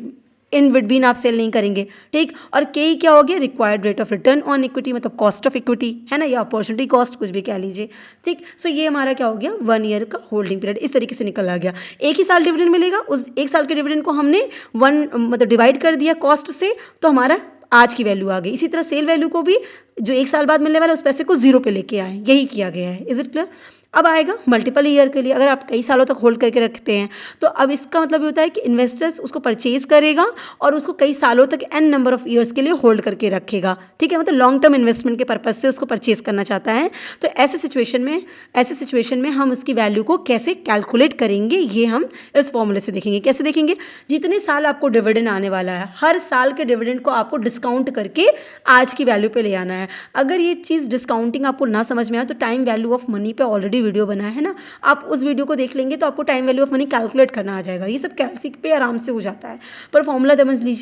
इन बिटवीन आप सेल नहीं करेंगे। ठीक, और के क्या हो गया, required rate of return on equity, मतलब कॉस्ट ऑफ इक्विटी है ना, या अपॉर्चुनिटी कॉस्ट, कुछ भी कह लीजिए। ठीक, सो ये हमारा क्या हो गया, 1 ईयर का होल्डिंग पीरियड इस तरीके से निकल आ गया। एक ही साल डिविडेंड मिलेगा, उस 1 साल के डिविडेंड को हमने 1 मतलब डिवाइड कर दिया कॉस्ट से, तो हमारा आज की वैल्यू आ गई। इसी तरह सेल वैल्यू को भी जो 1 साल बाद मिलने वाला है उस पैसे को 0 पे लेके आए, यही किया गया है। Is it clear. अब आएगा मल्टीपल ईयर के लिए, अगर आप कई सालों तक होल्ड करके रखते हैं तो अब इसका मतलब ये होता है कि इन्वेस्टर्स उसको परचेज करेगा और उसको कई सालों तक n नंबर ऑफ ईयर्स के लिए होल्ड करके रखेगा। ठीक है, मतलब लॉन्ग टर्म इन्वेस्टमेंट के पर्पज से उसको परचेज करना चाहता है। तो ऐसे सिचुएशन में हम उसकी वैल्यू को कैसे कैलकुलेट करेंगे, ये हम इस फॉर्मूले से देखेंगे। कैसे देखेंगे, जितने साल आपको डिविडेंड आने वाला है, हर साल के डिविडेंड को आपको डिस्काउंट करके आज की वैल्यू पे ले आना है। अगर ये चीज़ डिस्काउंटिंग आपको ना समझ में आए तो टाइम वैल्यू ऑफ मनी पे ऑलरेडी वीडियो बना है ना, आप उस वीडियो को देख लेंगे तो आपको time value of money calculate करना आ जाएगा। ये सब कैलसी पे आराम से हो जाता है, पर फॉर्मूला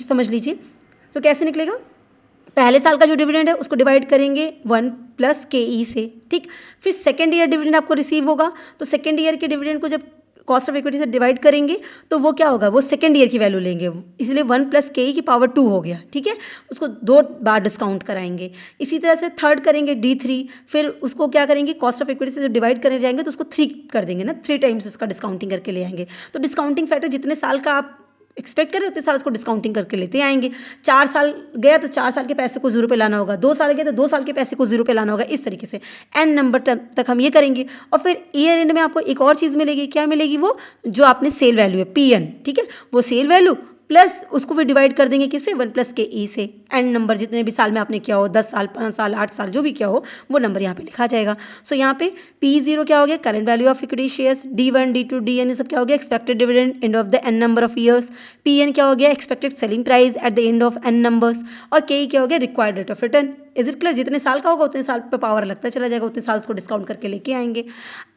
समझ लीजिए। तो कैसे निकलेगा, पहले साल का जो डिविडेंड है उसको डिवाइड करेंगे 1 प्लस के ई से, ठीक। फिर सेकेंड ईयर डिविडेंड आपको रिसीव होगा, तो सेकेंड ईयर के डिविडेंड को जब कॉस्ट ऑफ इक्विटी से डिवाइड करेंगे तो वो क्या होगा, वो सेकेंड ईयर की वैल्यू लेंगे, इसलिए 1 प्लस के ई की पावर 2 हो गया, ठीक है। उसको 2 बार डिस्काउंट कराएंगे। इसी तरह से थर्ड करेंगे D3, फिर उसको क्या करेंगे, कॉस्ट ऑफ इक्विटी से जब डिवाइड करने जाएंगे तो उसको 3 कर देंगे ना, 3 टाइम्स उसका डिस्काउंटिंग करके ले आएंगे। तो डिस्काउंटिंग फैक्टर जितने साल का आप एक्सपेक्ट कर रहे होते साल उसको डिस्काउंटिंग करके लेते आएंगे। 4 साल गया तो 4 साल के पैसे को 0 पे लाना होगा, 2 साल गया तो 2 साल के पैसे को 0 पे लाना होगा। इस तरीके से एन नंबर तक हम ये करेंगे। और फिर ईयर एंड में आपको एक और चीज़ मिलेगी, क्या मिलेगी, वो जो आपने सेल वैल्यू है PN, ठीक है, वो सेल वैल्यू प्लस उसको फिर डिवाइड कर देंगे किससे, 1 प्लस के ई से। एन नंबर जितने भी साल में आपने किया हो, 10 साल, 5 साल, 8 साल, जो भी किया हो वो नंबर यहाँ पे लिखा जाएगा। सो यहाँ पे P0 क्या हो गया, current value of equity shares, D1 D2 DN ये सब क्या हो गया, expected dividend end of the N number of years. PN क्या हो गया, expected selling price at the end of N numbers. और के क्या हो गया, required rate of return. Is it clear, जितने साल का होगा उतने साल पे पावर लगता चला जाएगा, उतने साल उसको डिस्काउंट करके लेके आएंगे।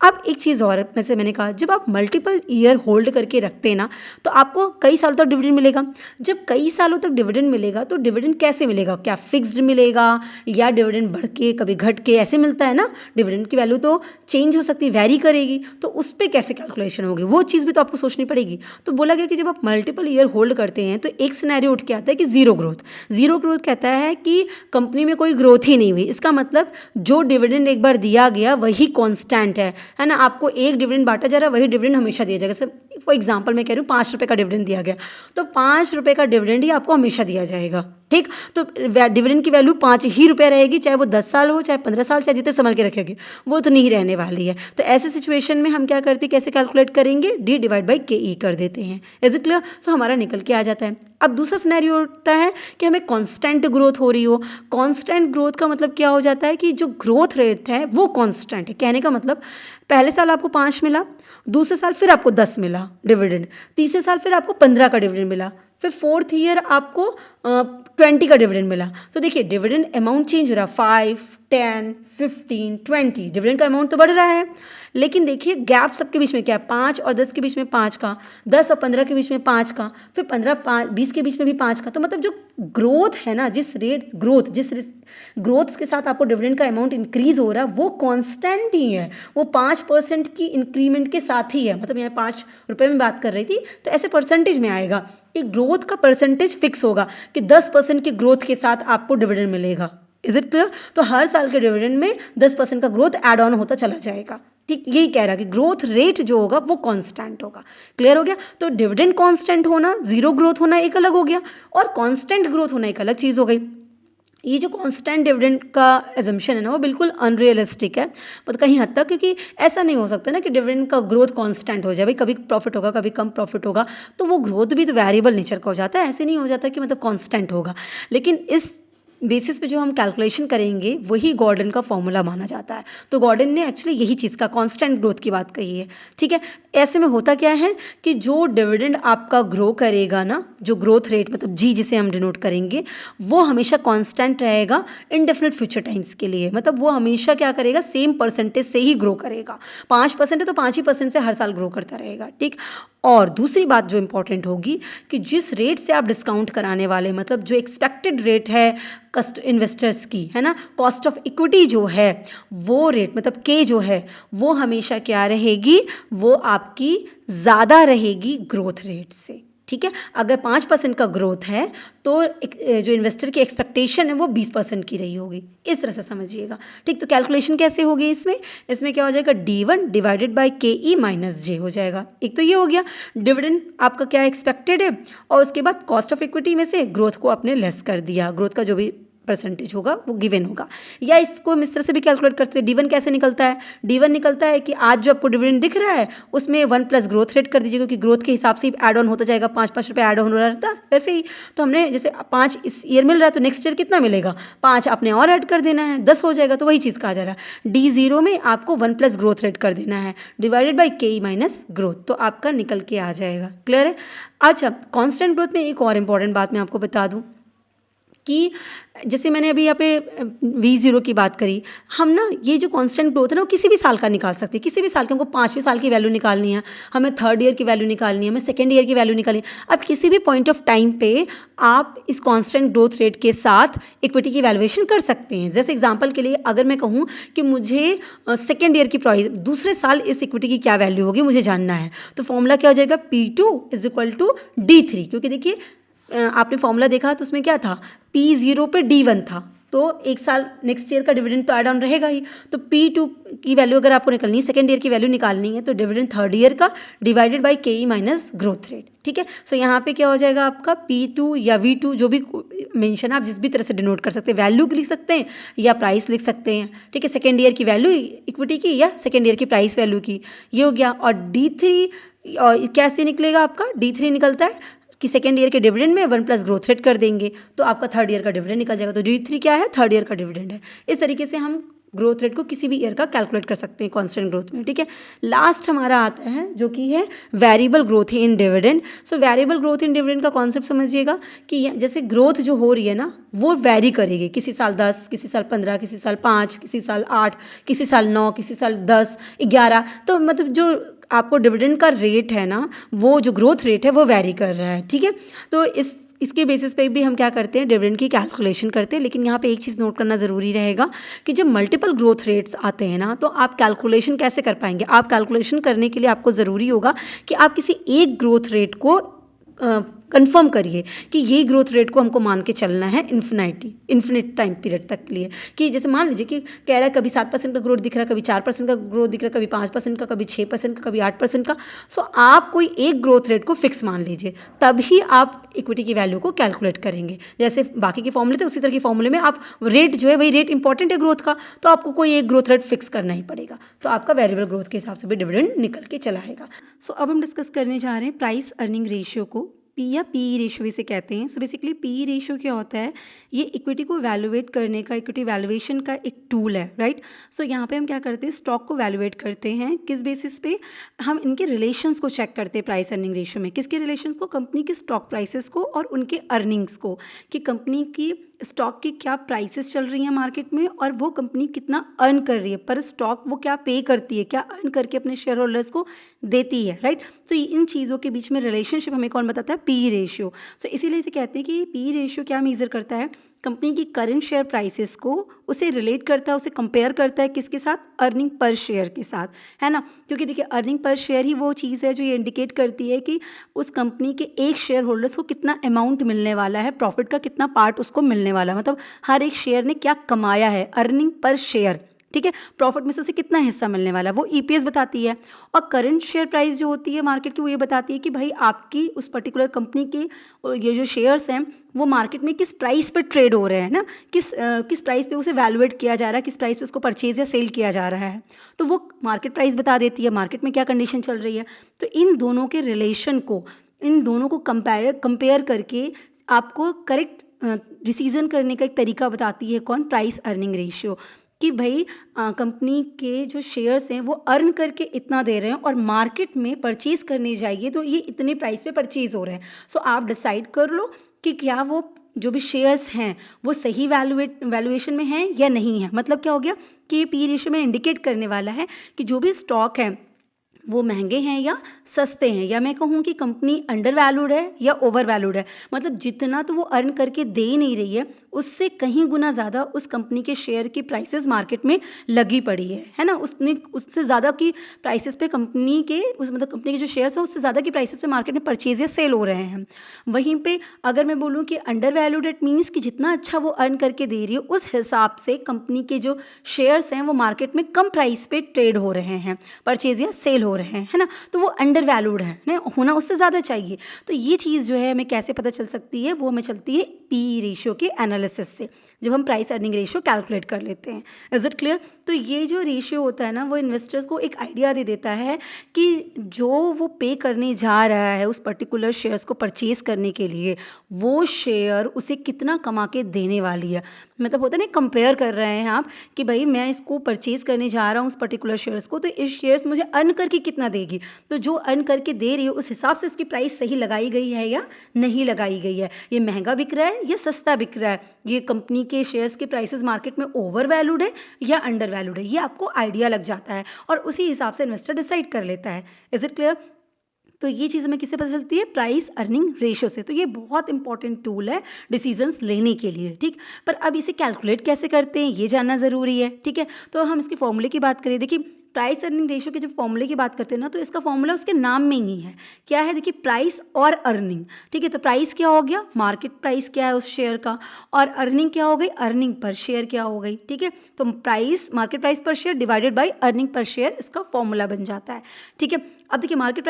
अब एक चीज़ और, वैसे मैंने कहा जब आप मल्टीपल ईयर होल्ड करके रखते हैं ना तो आपको कई सालों तक डिविडेंड मिलेगा। जब कई सालों तक डिविडेंड मिलेगा तो डिविडेंड कैसे मिलेगा, क्या फिक्स्ड मिलेगा या डिविडेंड बढ़ के कभी घट के ऐसे मिलता है ना, डिविडेंड की वैल्यू तो चेंज हो सकती है, वैरी करेगी, तो उस पर कैसे कैलकुलेशन होगी, वो चीज़ भी तो आपको सोचनी पड़ेगी। तो बोला गया कि जब आप मल्टीपल ईयर होल्ड करते हैं तो एक सिनेरियो उठ के आता है कि जीरो ग्रोथ कहता है कि कंपनी में कोई ग्रोथ ही नहीं हुई। इसका मतलब जो डिविडेंड एक बार दिया गया वही कांस्टेंट है ना, आपको एक डिविडेंड बांटा जा रहा है, वही डिविडेंड हमेशा दिया जाएगा। सर फॉर एग्जांपल मैं कह रही हूँ 5 रुपये का डिविडेंड दिया गया तो 5 रुपये का डिविडेंड ही आपको हमेशा दिया जाएगा, ठीक। तो डिविडेंड की वैल्यू 5 ही रुपये रहेगी, चाहे वो 10 साल हो, चाहे 15 साल, चाहे जितने संभाल के रखेंगे, वो तो नहीं रहने वाली है। तो ऐसे सिचुएशन में हम क्या करते हैं, कैसे कैलकुलेट करेंगे, D डिवाइड बाई के ई कर देते हैं। इज इट क्लियर, तो हमारा निकल के आ जाता है। अब दूसरा सिनेरियो होता है कि हमें कांस्टेंट ग्रोथ हो रही हो। कांस्टेंट ग्रोथ का मतलब क्या हो जाता है कि जो ग्रोथ रेट है वो कांस्टेंट है। कहने का मतलब पहले साल आपको 5 मिला, दूसरे साल फिर आपको 10 मिला डिविडेंड, तीसरे साल फिर आपको 15 का डिविडेंड मिला, फिर फोर्थ ईयर आपको 20 का डिविडेंड मिला। तो देखिए डिविडेंड अमाउंट चेंज हो रहा है, 5, 10, 15, 20 डिविडेंड का अमाउंट तो बढ़ रहा है, लेकिन देखिए गैप सबके बीच में क्या है, 5 और 10 के बीच में 5 का, 10 और 15 के बीच में 5 का, फिर 15 20 के बीच में भी 5 का। तो मतलब जो ग्रोथ है ना, जिस ग्रोथ के साथ आपको डिविडेंड का अमाउंट इंक्रीज हो रहा है वो कांस्टेंट ही है, वो 5% की इंक्रीमेंट के साथ ही है। मतलब यहाँ 5 रुपये में बात कर रही थी तो ऐसे परसेंटेज में आएगा कि ग्रोथ का परसेंटेज फिक्स होगा कि 10% की ग्रोथ के साथ आपको डिविडेंड मिलेगा। इज इट क्लियर, तो हर साल के डिविडेंड में 10% का ग्रोथ ऐड ऑन होता चला जाएगा, ठीक। यही कह रहा है कि ग्रोथ रेट जो होगा वो कांस्टेंट होगा। क्लियर हो गया, तो डिविडेंड कांस्टेंट होना, जीरो ग्रोथ होना एक अलग हो गया और कांस्टेंट ग्रोथ होना एक अलग चीज़ हो गई। ये जो कांस्टेंट डिविडेंड का एजम्पशन है ना वो बिल्कुल अनरियलिस्टिक है, मतलब कहीं हद तक, क्योंकि ऐसा नहीं हो सकता ना कि डिविडेंड का ग्रोथ कांस्टेंट हो जाए। भाई कभी प्रॉफिट होगा, कभी कम प्रॉफिट होगा, तो वो ग्रोथ भी तो वेरिएबल नेचर का हो जाता है, ऐसे नहीं हो जाता कि मतलब कांस्टेंट होगा। लेकिन इस बेसिस पे जो हम कैलकुलेशन करेंगे वही गॉर्डन का फॉर्मूला माना जाता है। तो गॉर्डन ने एक्चुअली यही चीज़ का कांस्टेंट ग्रोथ की बात कही है, ठीक है। ऐसे में होता क्या है कि जो डिविडेंड आपका ग्रो करेगा ना, जो ग्रोथ रेट मतलब जी जिसे हम डिनोट करेंगे, वो हमेशा कांस्टेंट रहेगा इनडेफिनेट फ्यूचर टाइम्स के लिए। मतलब वो हमेशा क्या करेगा, सेम परसेंटेज से ही ग्रो करेगा। 5% है तो 5% से हर साल ग्रो करता रहेगा, ठीक। और दूसरी बात जो इंपॉर्टेंट होगी कि जिस रेट से आप डिस्काउंट कराने वाले, मतलब जो एक्सपेक्टेड रेट है इन्वेस्टर्स की, है ना, कॉस्ट ऑफ इक्विटी जो है वो रेट मतलब के जो है वो हमेशा क्या रहेगी, वो आपकी ज़्यादा रहेगी ग्रोथ रेट से, ठीक है। अगर 5% का ग्रोथ है तो जो इन्वेस्टर की एक्सपेक्टेशन है वो 20% की रही होगी, इस तरह से समझिएगा, ठीक। तो कैलकुलेशन कैसे होगी इसमें क्या हो जाएगा, D1 डिवाइडेड बाई के ई माइनस जे हो जाएगा। एक तो ये हो गया डिविडेंड आपका क्या एक्सपेक्टेड है, और उसके बाद कॉस्ट ऑफ इक्विटी में से ग्रोथ को आपने लेस कर दिया, ग्रोथ का जो भी परसेंटेज होगा वो गिवन होगा। या इसको हम इस तरह से भी कैलकुलेट करते हैं, D1 कैसे निकलता है, D1 निकलता है कि आज जो आपको डिविडेंड दिख रहा है उसमें 1 प्लस ग्रोथ रेट कर दीजिए, क्योंकि ग्रोथ के हिसाब से ऐड ऑन होता जाएगा, 5-5 रुपये ऐड ऑन हो रहा रहता है वैसे ही। तो हमने जैसे 5 इस ईयर मिल रहा है तो नेक्स्ट ईयर कितना मिलेगा, 5 आपने और ऐड कर देना है, 10 हो जाएगा। तो वही चीज़ कहा जा रहा है, D0 में आपको 1 प्लस ग्रोथ रेट कर देना है डिवाइडेड बाई के ई माइनस ग्रोथ, तो आपका निकल के आ जाएगा। क्लियर है। अच्छा, कॉन्स्टेंट ग्रोथ में एक और इंपॉर्टेंट बात मैं आपको बता दूँ कि जैसे मैंने अभी यहाँ पे V0 की बात करी, हम ना ये जो कांस्टेंट ग्रोथ है ना वो किसी भी साल का निकाल सकते हैं, किसी भी साल के। हमको 5वें साल की वैल्यू निकालनी है, हमें थर्ड ईयर की वैल्यू निकालनी है, हमें सेकेंड ईयर की वैल्यू निकालनी है। अब किसी भी पॉइंट ऑफ टाइम पे आप इस कांस्टेंट ग्रोथ रेट के साथ इक्विटी की वैल्यूएशन कर सकते हैं। जैसे एग्जांपल के लिए अगर मैं कहूँ कि मुझे सेकेंड ईयर की प्राइस, दूसरे साल इस इक्विटी की क्या वैल्यू होगी मुझे जानना है, तो फॉर्मूला क्या हो जाएगा, P2 is equal to D3। क्योंकि देखिए आपने फॉर्मूला देखा तो उसमें क्या था, P0 पे D1 था, तो एक साल नेक्स्ट ईयर का डिविडेंड तो ऐड ऑन रहेगा ही। तो P2 की वैल्यू अगर आपको निकालनी है, सेकेंड ईयर की वैल्यू निकालनी है, तो डिविडेंड थर्ड ईयर का divided by KE minus growth rate. ठीक है, सो यहाँ पे क्या हो जाएगा आपका P2 या V2, जो भी मेंशन आप जिस भी तरह से डिनोट कर सकते हैं, वैल्यू लिख सकते हैं या प्राइस लिख सकते हैं। ठीक है, सेकेंड ईयर की वैल्यू इक्विटी की या सेकेंड ईयर की प्राइस वैल्यू की, ये हो गया। और D3 और कैसे निकलेगा आपका, D3 निकलता है कि सेकेंड ईयर के डिविडेंड में 1 प्लस ग्रोथ रेट कर देंगे तो आपका थर्ड ईयर का डिविडेंड निकल जाएगा। तो D3 क्या है, थर्ड ईयर का डिविडेंड है। इस तरीके से हम ग्रोथ रेट को किसी भी ईयर का कैलकुलेट कर सकते हैं कांस्टेंट ग्रोथ में। ठीक है, लास्ट हमारा आता है जो कि है variable growth in dividend. So variable growth in dividend का कॉन्सेप्ट समझिएगा कि जैसे ग्रोथ जो हो रही है ना वो वेरी करेगी, किसी साल 10, किसी साल 15, किसी साल 5, किसी साल 8, किसी साल 9, किसी साल 10, 11। तो मतलब जो आपको डिविडेंड का रेट है ना, वो जो ग्रोथ रेट है वो वेरी कर रहा है। ठीक है, तो इसके बेसिस पे भी हम क्या करते हैं, डिविडेंड की कैलकुलेशन करते हैं। लेकिन यहाँ पे एक चीज़ नोट करना ज़रूरी रहेगा कि जब मल्टीपल ग्रोथ रेट्स आते हैं ना, तो आप कैलकुलेशन कैसे कर पाएंगे। आप कैलकुलेशन करने के लिए आपको ज़रूरी होगा कि आप किसी एक ग्रोथ रेट को कंफर्म करिए कि ये ग्रोथ रेट को हमको मान के चलना है इन्फिनिट टाइम पीरियड तक के लिए। कि जैसे मान लीजिए कि कह रहा है कभी 7% का ग्रोथ दिख रहा है, कभी 4% का ग्रोथ दिख रहा है, कभी 5% का, कभी 6% का, कभी 8% का। सो आप कोई एक ग्रोथ रेट को फिक्स मान लीजिए, तभी आप इक्विटी की वैल्यू को कैलकुलेट करेंगे। जैसे बाकी के फॉर्मूले थे उसी तरह की फॉर्मूले में आप रेट जो है वही रेट इंपॉर्टेंट है ग्रोथ का, तो आपको कोई एक ग्रोथ रेट फिक्स करना ही पड़ेगा। तो आपका वेरिएबल ग्रोथ के हिसाब से भी डिविडेंड निकल के चला आएगा। सो अब हम डिस्कस करने जा रहे हैं प्राइस अर्निंग रेशियो को, पी या पी रेशियो इसे कहते हैं। सो बेसिकली पी रेशियो क्या होता है, ये इक्विटी को वैल्यूएट करने का, इक्विटी वैल्यूएशन का एक टूल है, राइट। सो यहाँ पे हम क्या करते हैं, स्टॉक को वैल्यूएट करते हैं। किस बेसिस पे, हम इनके रिलेशंस को चेक करते हैं प्राइस अर्निंग रेशियो में। किसके रिलेशंस को, कंपनी के स्टॉक प्राइसेस को और उनके अर्निंग्स को, कि कंपनी की स्टॉक की क्या प्राइसेस चल रही हैं मार्केट में और वो कंपनी कितना अर्न कर रही है पर स्टॉक, वो क्या पे करती है, क्या अर्न करके अपने शेयर होल्डर्स को देती है, राइट। तो इन चीज़ों के बीच में रिलेशनशिप हमें कौन बताता है, पी रेशियो। सो इसीलिए इसे कहते हैं कि पी रेशियो क्या मेजर करता है, कंपनी की करंट शेयर प्राइसेस को उसे रिलेट करता है, उसे कंपेयर करता है किसके साथ, अर्निंग पर शेयर के साथ, है ना। क्योंकि देखिए अर्निंग पर शेयर ही वो चीज़ है जो ये इंडिकेट करती है कि उस कंपनी के एक शेयर होल्डर्स को कितना अमाउंट मिलने वाला है, प्रॉफिट का कितना पार्ट उसको मिलने वाला है, मतलब हर एक शेयर ने क्या कमाया है, अर्निंग पर शेयर। ठीक है, प्रॉफिट में से उसे कितना हिस्सा मिलने वाला है वो ईपीएस बताती है। और करंट शेयर प्राइस जो होती है मार्केट की, वो ये बताती है कि भाई आपकी उस पर्टिकुलर कंपनी के ये जो शेयर्स हैं वो मार्केट में किस प्राइस पर ट्रेड हो रहे हैं ना, किस प्राइस पे उसे वैल्यूएट किया जा रहा है, किस प्राइस पे उसको परचेज या सेल किया जा रहा है, तो वो मार्केट प्राइस बता देती है मार्केट में क्या कंडीशन चल रही है। तो इन दोनों के रिलेशन को, इन दोनों को कंपेयर करके आपको करेक्ट डिसीजन करने का एक तरीका बताती है कौन, प्राइस अर्निंग रेशियो। कि भाई कंपनी के जो शेयर्स हैं वो अर्न करके इतना दे रहे हैं और मार्केट में परचेज करने जाइए तो ये इतने प्राइस पे परचेज हो रहे हैं। सो आप डिसाइड कर लो कि क्या वो जो भी शेयर्स हैं वो सही वैल्यूएशन में हैं या नहीं है। मतलब क्या हो गया कि ये पी रेशियो में इंडिकेट करने वाला है कि जो भी स्टॉक है वो महंगे हैं या सस्ते हैं, या मैं कहूँ कि कंपनी अंडर वैल्यूड है या ओवर वैल्यूड है। मतलब जितना तो वो अर्न करके दे ही नहीं रही है उससे कहीं गुना ज़्यादा उस कंपनी के शेयर की प्राइसेस मार्केट में लगी पड़ी है ना। उससे ज़्यादा की प्राइसेस पे कंपनी के मतलब कंपनी के जो शेयर्स हैं उससे ज़्यादा की प्राइसेस पे मार्केट में परचेज या सेल हो रहे हैं। वहीं पे अगर मैं बोलूँ कि अंडर वैल्यूड, इट मीन्स कि जितना अच्छा वो अर्न करके दे रही है उस हिसाब से कंपनी के जो शेयर्स हैं वो मार्केट में कम प्राइस पे ट्रेड हो रहे हैं, परचेज या सेल हो रहे हैं, है ना। तो वो अंडर वैल्यूड है ना, होना उससे ज़्यादा चाहिए। तो ये चीज़ जो है हमें कैसे पता चल सकती है, वो हमें चलती है पी रेशियो के एनालिसिस से, जब हम प्राइस अर्निंग रेशियो कैलकुलेट कर लेते हैं। Is it clear. तो ये जो रेशियो होता है ना वो इन्वेस्टर्स को एक आइडिया दे देता है कि जो वो पे करने जा रहा है उस पर्टिकुलर शेयर्स को परचेज करने के लिए, वो शेयर उसे कितना कमा के देने वाली है। मतलब होता है ना, कंपेयर कर रहे हैं आप कि भाई मैं इसको परचेज करने जा रहा हूँ उस पर्टिकुलर शेयर्स को, तो इस शेयर्स मुझे अर्न करके कितना देगी, तो जो अर्न करके दे रही है उस हिसाब से इसकी प्राइस सही लगाई गई है या नहीं लगाई गई है, ये महंगा बिक रहा है या सस्ता बिक रहा है, ये कंपनी के शेयर्स के प्राइसेस मार्केट में ओवर वैल्यूड है या अंडर वैल्यूड है, ये आपको आइडिया लग जाता है और उसी हिसाब से इन्वेस्टर डिसाइड कर लेता है। Is it clear? तो ये चीज़ हमें किससे पता चलती है? प्राइस अर्निंग रेशो से। तो ये बहुत इंपॉर्टेंट टूल है डिसीजंस लेने के लिए, ठीक। पर अब इसे कैलकुलेट कैसे करते हैं ये जानना ज़रूरी है, ठीक है। तो हम इसके फॉर्मूले की बात करें, देखिए प्राइस अर्निंग रेशो के जब फॉर्मूले की बात करते हैं ना, तो इसका फॉर्मूला उसके नाम में ही है। क्या है? देखिए प्राइस और अर्निंग, ठीक है। तो प्राइस क्या हो गया? मार्केट प्राइस क्या है उस शेयर का, और अर्निंग क्या हो गई? अर्निंग पर शेयर क्या हो गई, ठीक है। तो प्राइस, मार्केट प्राइस पर share divided by earning per share, इसका फॉर्मूला बन जाता है, ठीक है। अब देखिए मार्केट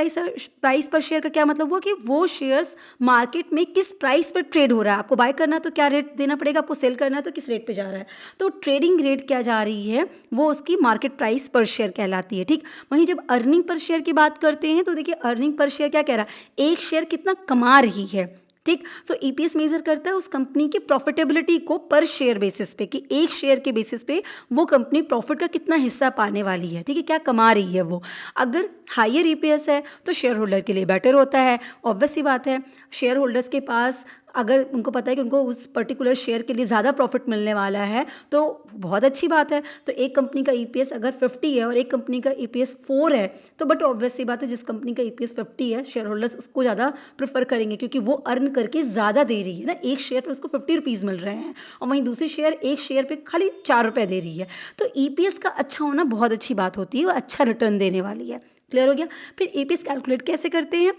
प्राइस पर शेयर का क्या मतलब हुआ कि वो शेयर्स मार्केट में किस प्राइस पर ट्रेड हो रहा है। आपको बाय करना है तो क्या रेट देना पड़ेगा, आपको सेल करना है तो किस रेट पे जा रहा है। तो ट्रेडिंग रेट क्या जा रही है, वो उसकी मार्केट प्राइस पर शेयर कहलाती है, ठीक। वहीं जब अर्निंग पर शेयर की बात करते हैं तो देखिए अर्निंग पर शेयर क्या कह रहा है, एक शेयर कितना कमा रही है, ठीक। सो ईपीएस मेजर करता है उस कंपनी की प्रॉफिटेबिलिटी को पर शेयर बेसिस पे, कि एक शेयर के बेसिस पे वो कंपनी प्रॉफिट का कितना हिस्सा पाने वाली है, ठीक है, क्या कमा रही है वो। अगर हायर ईपीएस है तो शेयर होल्डर के लिए बेटर होता है, ऑब्वियस सी बात है। शेयर होल्डर्स के पास अगर उनको पता है कि उनको उस पर्टिकुलर शेयर के लिए ज़्यादा प्रॉफिट मिलने वाला है तो बहुत अच्छी बात है। तो एक कंपनी का ईपीएस अगर 50 है और एक कंपनी का ईपीएस 4 है, तो बट ऑब्वियस सी बात है जिस कंपनी का ईपीएस 50 है शेयर होल्डर्स उसको ज़्यादा प्रेफर करेंगे, क्योंकि वो अर्न करके ज़्यादा दे रही है ना, एक शेयर पर उसको 50 रुपीज़ मिल रहे हैं और वहीं दूसरी शेयर एक शेयर पे खाली 4 रुपये दे रही है। तो ईपीएस का अच्छा होना बहुत अच्छी बात होती है और अच्छा रिटर्न देने वाली है। क्लियर हो गया? फिर ईपीएस कैलकुलेट कैसे करते हैं?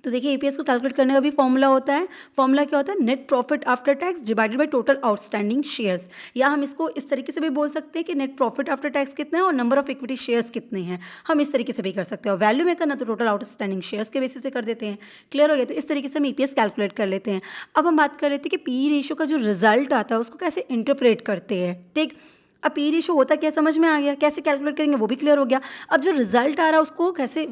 तो देखिए ईपीएस को कैलकुलेट करने का भी फॉर्मूला होता है। फॉर्मूला क्या होता है? Net profit after tax divided by total outstanding shares, या हम इसको इस तरीके से भी बोल सकते हैं कि नेट प्रॉफिट आफ्टर टैक्स कितना है और नंबर ऑफ इक्विटी शेयर्स कितने हैं, हम इस तरीके से भी कर सकते हैं। और वैल्यू में करना तो टोटल आउटस्टैंडिंग शेयर्स के बेसिस पे कर देते हैं। क्लियर हो गया? तो इस तरीके से हम ईपीएस कैलकुलेट कर लेते हैं। अब हम बात कर लेते हैं कि पी रेशियो का जो रिजल्ट आता है उसको कैसे इंटरप्रेट करते हैं, ठीक। अब पी रेशियो होता क्या समझ में आ गया, कैसे कैलकुलेट करेंगे वो भी क्लियर हो गया। अब जो रिजल्ट आ रहा है उसको कैसे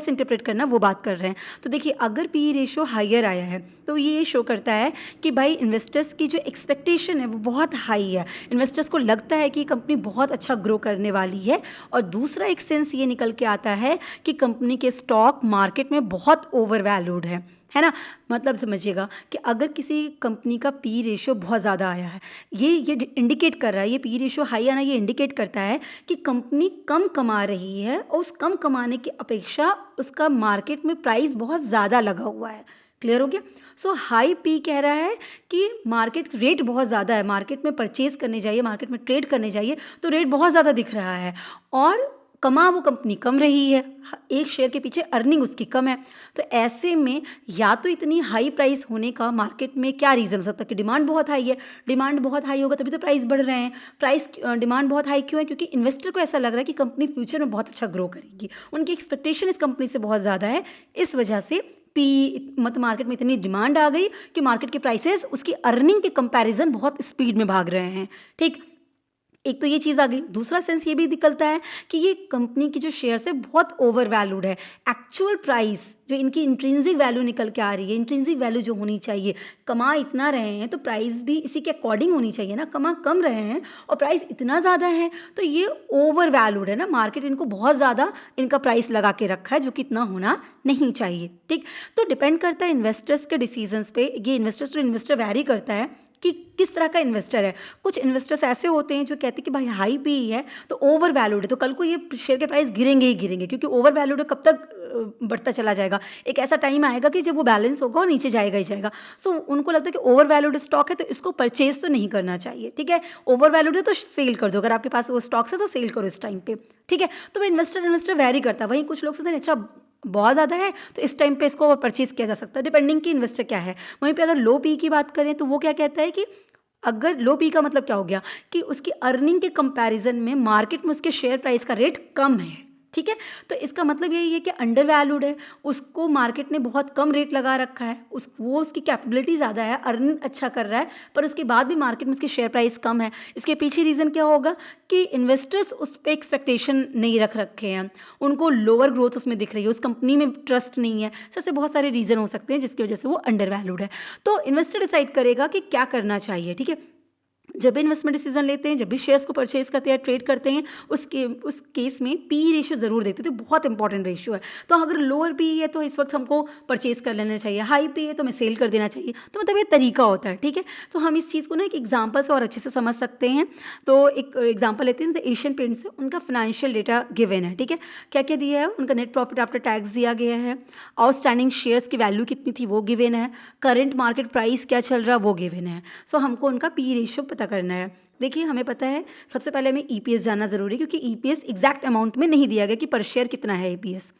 इंटरप्रेट करना वो बात कर रहे हैं। तो देखिए अगर पी रेशियो हायर आया है तो ये शो करता है कि भाई इन्वेस्टर्स की जो एक्सपेक्टेशन है वो बहुत हाई है, इन्वेस्टर्स को लगता है कि कंपनी बहुत अच्छा ग्रो करने वाली है। और दूसरा एक सेंस ये निकल के आता है कि कंपनी के स्टॉक मार्केट में बहुत ओवर वैल्यूड है ना। मतलब समझिएगा कि अगर किसी कंपनी का पी रेशियो बहुत ज़्यादा आया है, ये इंडिकेट कर रहा है, ये पी रेशियो हाई आना ये इंडिकेट करता है कि कंपनी कम कमा रही है और उस कम कमाने की अपेक्षा उसका मार्केट में प्राइस बहुत ज़्यादा लगा हुआ है। क्लियर हो गया? सो हाई पी कह रहा है कि मार्केट रेट बहुत ज़्यादा है, मार्केट में परचेज करने जाइए, मार्केट में ट्रेड करने जाइए तो रेट बहुत ज़्यादा दिख रहा है और कमा वो कंपनी कम रही है, एक शेयर के पीछे अर्निंग उसकी कम है। तो ऐसे में या तो इतनी हाई प्राइस होने का मार्केट में क्या रीज़न हो सकता है कि डिमांड बहुत हाई है, डिमांड बहुत हाई होगा तभी तो प्राइस बढ़ रहे हैं। प्राइस डिमांड बहुत हाई क्यों है? क्योंकि इन्वेस्टर को ऐसा लग रहा है कि कंपनी फ्यूचर में बहुत अच्छा ग्रो करेगी, उनकी एक्सपेक्टेशन इस कंपनी से बहुत ज़्यादा है, इस वजह से मतलब मार्केट में इतनी डिमांड आ गई कि मार्केट के प्राइसेस उसकी अर्निंग के कंपैरिजन बहुत स्पीड में भाग रहे हैं, ठीक। एक तो ये चीज़ आ गई। दूसरा सेंस ये भी निकलता है कि ये कंपनी की जो शेयर्स है बहुत ओवर वैल्यूड है। एक्चुअल प्राइस जो इनकी इंट्रिंसिक वैल्यू निकल के आ रही है, इंट्रिंसिक वैल्यू जो होनी चाहिए, कमा इतना रहे हैं तो प्राइस भी इसी के अकॉर्डिंग होनी चाहिए ना, कमा कम रहे हैं और प्राइस इतना ज़्यादा है तो ये ओवर वैल्यूड है ना, मार्केट इनको बहुत ज़्यादा इनका प्राइस लगा के रखा है जो कि इतना होना नहीं चाहिए, ठीक। तो डिपेंड करता है इन्वेस्टर्स के डिसीजंस पे, ये इन्वेस्टर्स टू इन्वेस्टर वैरी करता है कि किस तरह का इन्वेस्टर है। कुछ इन्वेस्टर्स ऐसे होते हैं जो कहते हैं कि भाई हाई पी है तो ओवर वैल्यूड है, तो कल को ये शेयर के प्राइस गिरेंगे ही गिरेंगे, क्योंकि ओवर वैल्यूड है कब तक बढ़ता चला जाएगा, एक ऐसा टाइम आएगा कि जब वो बैलेंस होगा और नीचे जाएगा ही जाएगा। सो उनको लगता है कि ओवर वैल्यूड स्टॉक है तो इसको परचेज तो नहीं करना चाहिए, ठीक है। ओवर वैल्यूड है तो सेल कर दो, अगर आपके पास वो स्टॉक्स है तो सेल करो इस टाइम पे, ठीक है। तो वो इन्वेस्टर वैरी करता है। वहीं कुछ लोग सोचते हैं अच्छा बहुत ज़्यादा है तो इस टाइम पे इसको परचेज किया जा सकता है, डिपेंडिंग कि इन्वेस्टर क्या है। वहीं पे अगर लो पी की बात करें तो वो क्या कहता है कि अगर लो पी का मतलब क्या हो गया कि उसकी अर्निंग के कंपैरिजन में मार्केट में उसके शेयर प्राइस का रेट कम है, ठीक है। तो इसका मतलब यही है कि अंडर वैल्यूड है, उसको मार्केट ने बहुत कम रेट लगा रखा है, वो उसकी कैपेबिलिटी ज़्यादा है, अर्निंग अच्छा कर रहा है, पर उसके बाद भी मार्केट में उसकी शेयर प्राइस कम है। इसके पीछे रीज़न क्या होगा कि इन्वेस्टर्स उस पर एक्सपेक्टेशन नहीं रख रखे हैं, उनको लोअर ग्रोथ उसमें दिख रही है, उस कंपनी में ट्रस्ट नहीं है। ऐसे बहुत सारे रीज़न हो सकते हैं जिसकी वजह से वो अंडर वैल्यूड है। तो इन्वेस्टर डिसाइड करेगा कि क्या करना चाहिए, ठीक है। जब भी इन्वेस्टमेंट डिसीजन लेते हैं, जब भी शेयर्स को परचेज करते हैं, ट्रेड करते हैं, उस केस में पी रेशियो ज़रूर देखते हैं। तो बहुत इंपॉर्टेंट रेशियो है। तो अगर लोअर पी है तो इस वक्त हमको परचेज कर लेना चाहिए, हाई पी है तो हमें सेल कर देना चाहिए। तो मतलब ये तरीका होता है, ठीक है। तो हम इस चीज़ को ना एक एग्जाम्पल से और अच्छे से समझ सकते हैं। तो एक एग्जाम्पल लेते हैं, तो एशियन पेंट्स है, उनका फाइनेंशियल डेटा गिवन है, ठीक है। क्या क्या दिया है, उनका नेट प्रॉफिट आफ्टर टैक्स दिया गया है, आउटस्टैंडिंग शेयर्स की वैल्यू कितनी थी वो गिवन है, करंट मार्केट प्राइस क्या चल रहा है वो गिवन है। सो हमको उनका पी रेशियो पता करना है। देखिए हमें पता है, सबसे पहले हमें ईपीएस जानना जरूरी है, क्योंकि ईपीएस एग्जैक्ट अमाउंट में नहीं दिया गया कि पर शेयर कितना है ईपीएस,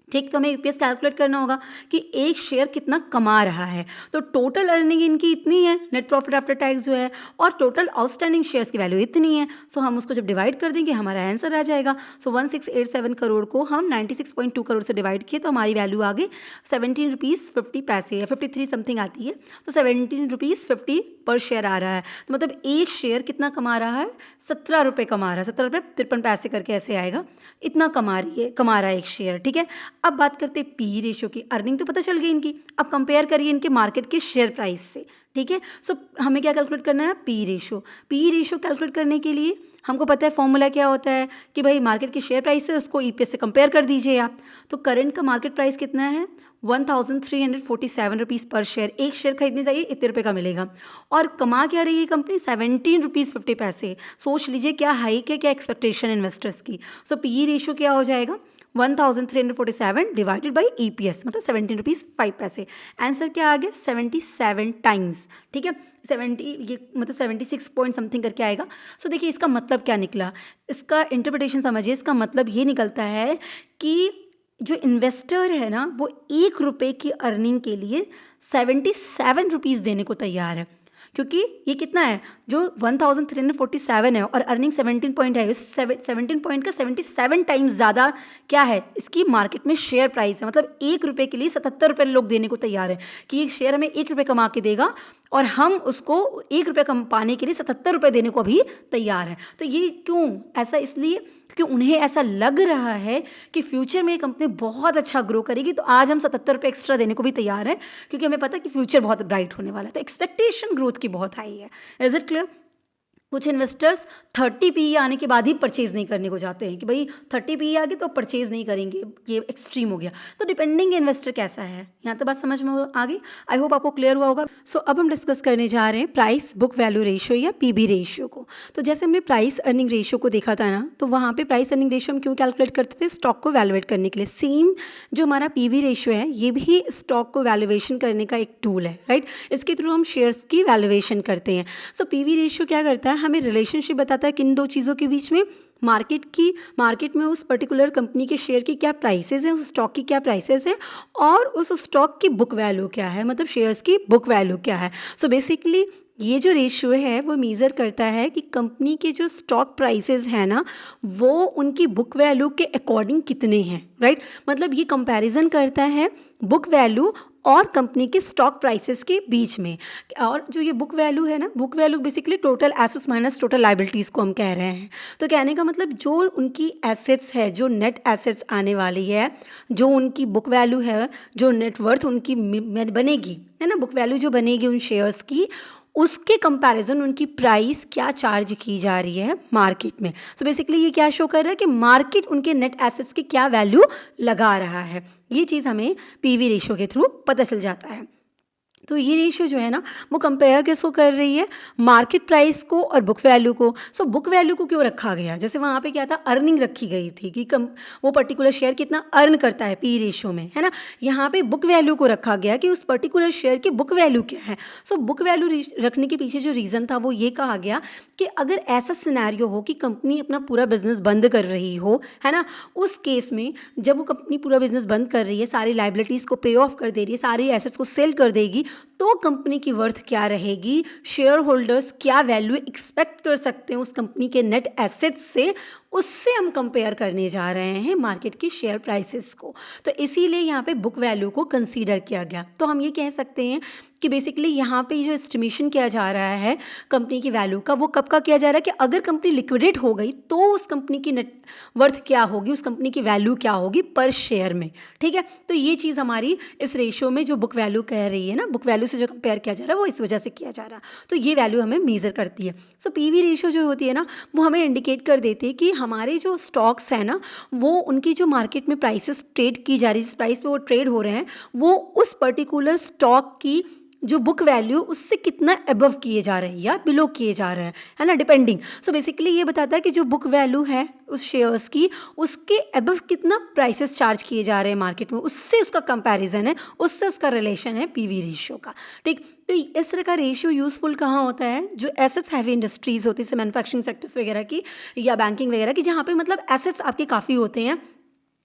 ठीक। तो हमें ईपीएस कैलकुलेट करना होगा कि एक शेयर कितना कमा रहा है। तो टोटल अर्निंग इनकी इतनी है, नेट प्रॉफिट आफ्टर टैक्स जो है, और टोटल आउटस्टैंडिंग शेयर्स की वैल्यू इतनी है। सो हम उसको जब डिवाइड कर देंगे हमारा आंसर आ जाएगा। सो 1687 करोड़ को हम 96.2 करोड़ से डिवाइड किए तो हमारी वैल्यू आ गई 17 रुपीज़ 50 पैसे या 53 समथिंग आती है। तो 17 रुपीज़ 50 पर शेयर आ रहा है। तो मतलब एक शेयर कितना कमा रहा है, 17 रुपये कमा रहा है, 17 रुपये 53 पैसे करके ऐसे आएगा, इतना कमा रहा है एक शेयर, ठीक है। अब बात करते हैं पी रेशियो की। अर्निंग तो पता चल गई इनकी, अब कंपेयर करिए इनके मार्केट के शेयर प्राइस से, ठीक है। सो हमें क्या कैलकुलेट करना है, P ratio. P ratio calculate करने के लिए हमको पता है फॉर्मूला क्या होता है कि भाई मार्केट के शेयर प्राइस से उसको ईपीएस से कंपेयर कर दीजिए आप। तो करंट का मार्केट प्राइस कितना है, 1347 रुपीज़ पर शेयर। एक शेयर खरीदने जाइए इतने रुपये का मिलेगा, और कमा क्या रही है कंपनी, 17 रुपीज़ 50 पैसे। सोच लीजिए क्या हाइक है, क्या एक्सपेक्टेशन इन्वेस्टर्स की। सो पी रेशियो क्या हो जाएगा, 1347 डिवाइडेड बाई ईपीएस, मतलब 17 रुपीज़ 5 पैसे। आंसर क्या आ गया, 77 टाइम्स, ठीक है। 70 ये मतलब 76 पॉइंट समथिंग करके आएगा। सो देखिए इसका मतलब क्या निकला, इसका इंटरप्रिटेशन समझिए। इसका मतलब ये निकलता है कि जो इन्वेस्टर है ना, वो 1 रुपये की अर्निंग के लिए 77 रुपीज़ देने को तैयार है, क्योंकि ये कितना है, जो 1347 है और अर्निंग 17 पॉइंट है, इस 17 पॉइंट का 77 टाइम्स ज़्यादा क्या है, इसकी मार्केट में शेयर प्राइस है। मतलब 1 रुपये के लिए 77 रुपये लोग देने को तैयार है कि ये शेयर हमें 1 रुपये कमा के देगा, और हम उसको 1 रुपये कम पाने के लिए 77 रुपये देने को भी तैयार है। तो ये क्यों ऐसा, इसलिए क्योंकि उन्हें ऐसा लग रहा है कि फ्यूचर में ये कंपनी बहुत अच्छा ग्रो करेगी, तो आज हम 77 रुपये एक्स्ट्रा देने को भी तैयार है, क्योंकि हमें पता है कि फ्यूचर बहुत ब्राइट होने वाला है। तो एक्सपेक्टेशन ग्रोथ की बहुत हाई है। Is it clear. कुछ इन्वेस्टर्स 30 पी आने के बाद ही परचेज नहीं करने को जाते हैं कि भाई 30 पी आ गए तो परचेज नहीं करेंगे, ये एक्सट्रीम हो गया। तो डिपेंडिंग इन्वेस्टर कैसा है, यहाँ तो बात समझ में आ गई। आई होप आपको क्लियर हुआ होगा। सो अब हम डिस्कस करने जा रहे हैं प्राइस बुक वैल्यू रेशियो या पीबी रेशियो को। तो जैसे हमने प्राइस अर्निंग रेशियो को देखा था ना, तो वहाँ पे प्राइस अर्निंग रेशियो हम क्यों कैलकुलेट करते थे, स्टॉक को वैल्यूएट करने के लिए। सेम जो हमारा पीबी रेशियो है, ये भी स्टॉक को वैल्यूएशन करने का एक टूल है, राइट। इसके थ्रू हम शेयर्स की वैल्यूएशन करते हैं। सो पीबी रेशियो क्या करता है, हमें रिलेशनशिप बताता है किन दो चीज़ों के बीच में, मार्केट में उस पर्टिकुलर कंपनी के शेयर की क्या प्राइसेस हैं, उस स्टॉक की क्या प्राइसेस हैं, और उस स्टॉक की बुक वैल्यू क्या है, मतलब शेयर्स की बुक वैल्यू क्या है। सो बेसिकली ये जो रेशियो है वो मेज़र करता है कि कंपनी के जो स्टॉक प्राइसेस हैं ना, वो उनकी बुक वैल्यू के अकॉर्डिंग कितने हैं, राइट। मतलब ये कंपैरिजन करता है बुक वैल्यू और कंपनी के स्टॉक प्राइसेस के बीच में। और जो ये बुक वैल्यू है ना, book value basically total assets minus total liabilities को हम कह रहे हैं। तो कहने का मतलब जो उनकी एसेट्स है, जो नेट एसेट्स आने वाली है, जो उनकी बुक वैल्यू है, जो नेटवर्थ उनकी बनेगी, है ना, बुक वैल्यू जो बनेगी उन शेयर्स की, उसके कंपैरिजन उनकी प्राइस क्या चार्ज की जा रही है मार्केट में। सो बेसिकली ये क्या शो कर रहा है कि मार्केट उनके नेट एसेट्स की क्या वैल्यू लगा रहा है। ये चीज़ हमें पीवी रेशियो के थ्रू पता चल जाता है। तो ये रेशियो जो है ना, वो कंपेयर किसको कर रही है, मार्केट प्राइस को और बुक वैल्यू को। सो बुक वैल्यू को क्यों रखा गया, जैसे वहाँ पे क्या था, अर्निंग रखी गई थी कि वो पर्टिकुलर शेयर कितना अर्न करता है पी रेशियो में, है ना। यहाँ पे बुक वैल्यू को रखा गया कि उस पर्टिकुलर शेयर की बुक वैल्यू क्या है। सो बुक वैल्यू रखने के पीछे जो रीज़न था वो ये कहा गया कि अगर ऐसा सिनेरियो हो कि कंपनी अपना पूरा बिजनेस बंद कर रही हो, है ना, उस केस में जब वो कंपनी पूरा बिजनेस बंद कर रही है, सारी लाइबिलिटीज़ को पे ऑफ कर दे रही है, सारी एसेट्स को सेल कर देगी, तो कंपनी की वर्थ क्या रहेगी, शेयर होल्डर्स क्या वैल्यू एक्सपेक्ट कर सकते हैं उस कंपनी के नेट एसेट्स से, उससे हम कंपेयर करने जा रहे हैं मार्केट की शेयर प्राइसेस को। तो इसीलिए यहाँ पे बुक वैल्यू को कंसीडर किया गया। तो हम ये कह सकते हैं कि बेसिकली यहाँ पे जो एस्टिमेशन किया जा रहा है कंपनी की वैल्यू का, वो कब का किया जा रहा है कि अगर कंपनी लिक्विडेट हो गई तो उस कंपनी की नेट वर्थ क्या होगी, उस कंपनी की वैल्यू क्या होगी पर शेयर में। ठीक है, तो ये चीज़ हमारी इस रेशियो में जो बुक वैल्यू कह रही है ना, बुक वैल्यू से जो कंपेयर किया जा रहा है वो इस वजह से किया जा रहा है। तो ये वैल्यू हमें मेजर करती है। सो पीवी रेशियो जो होती है ना, वो हमें इंडिकेट कर देती है कि हमारे जो स्टॉक्स हैं ना, वो उनकी जो मार्केट में प्राइसेस ट्रेड की जा रही है, जिस प्राइस पे वो ट्रेड हो रहे हैं, वो उस पर्टिकुलर स्टॉक की जो बुक वैल्यू उससे कितना अबव किए जा रहे हैं या बिलो किए जा रहे हैं, है ना, डिपेंडिंग। सो बेसिकली ये बताता है कि जो बुक वैल्यू है उस शेयर्स की, उसके अबव कितना प्राइसेस चार्ज किए जा रहे हैं मार्केट में, उससे उसका कंपैरिजन है, उससे उसका रिलेशन है पीवी रेशियो का। ठीक, तो इस तरह का रेशियो यूजफुल कहाँ होता है, जो एसेट्स हैवी इंडस्ट्रीज होती है, जैसे मैन्युफैक्चरिंग सेक्टर्स वगैरह की या बैंकिंग वगैरह की, जहाँ पे मतलब एसेट्स आपके काफ़ी होते हैं,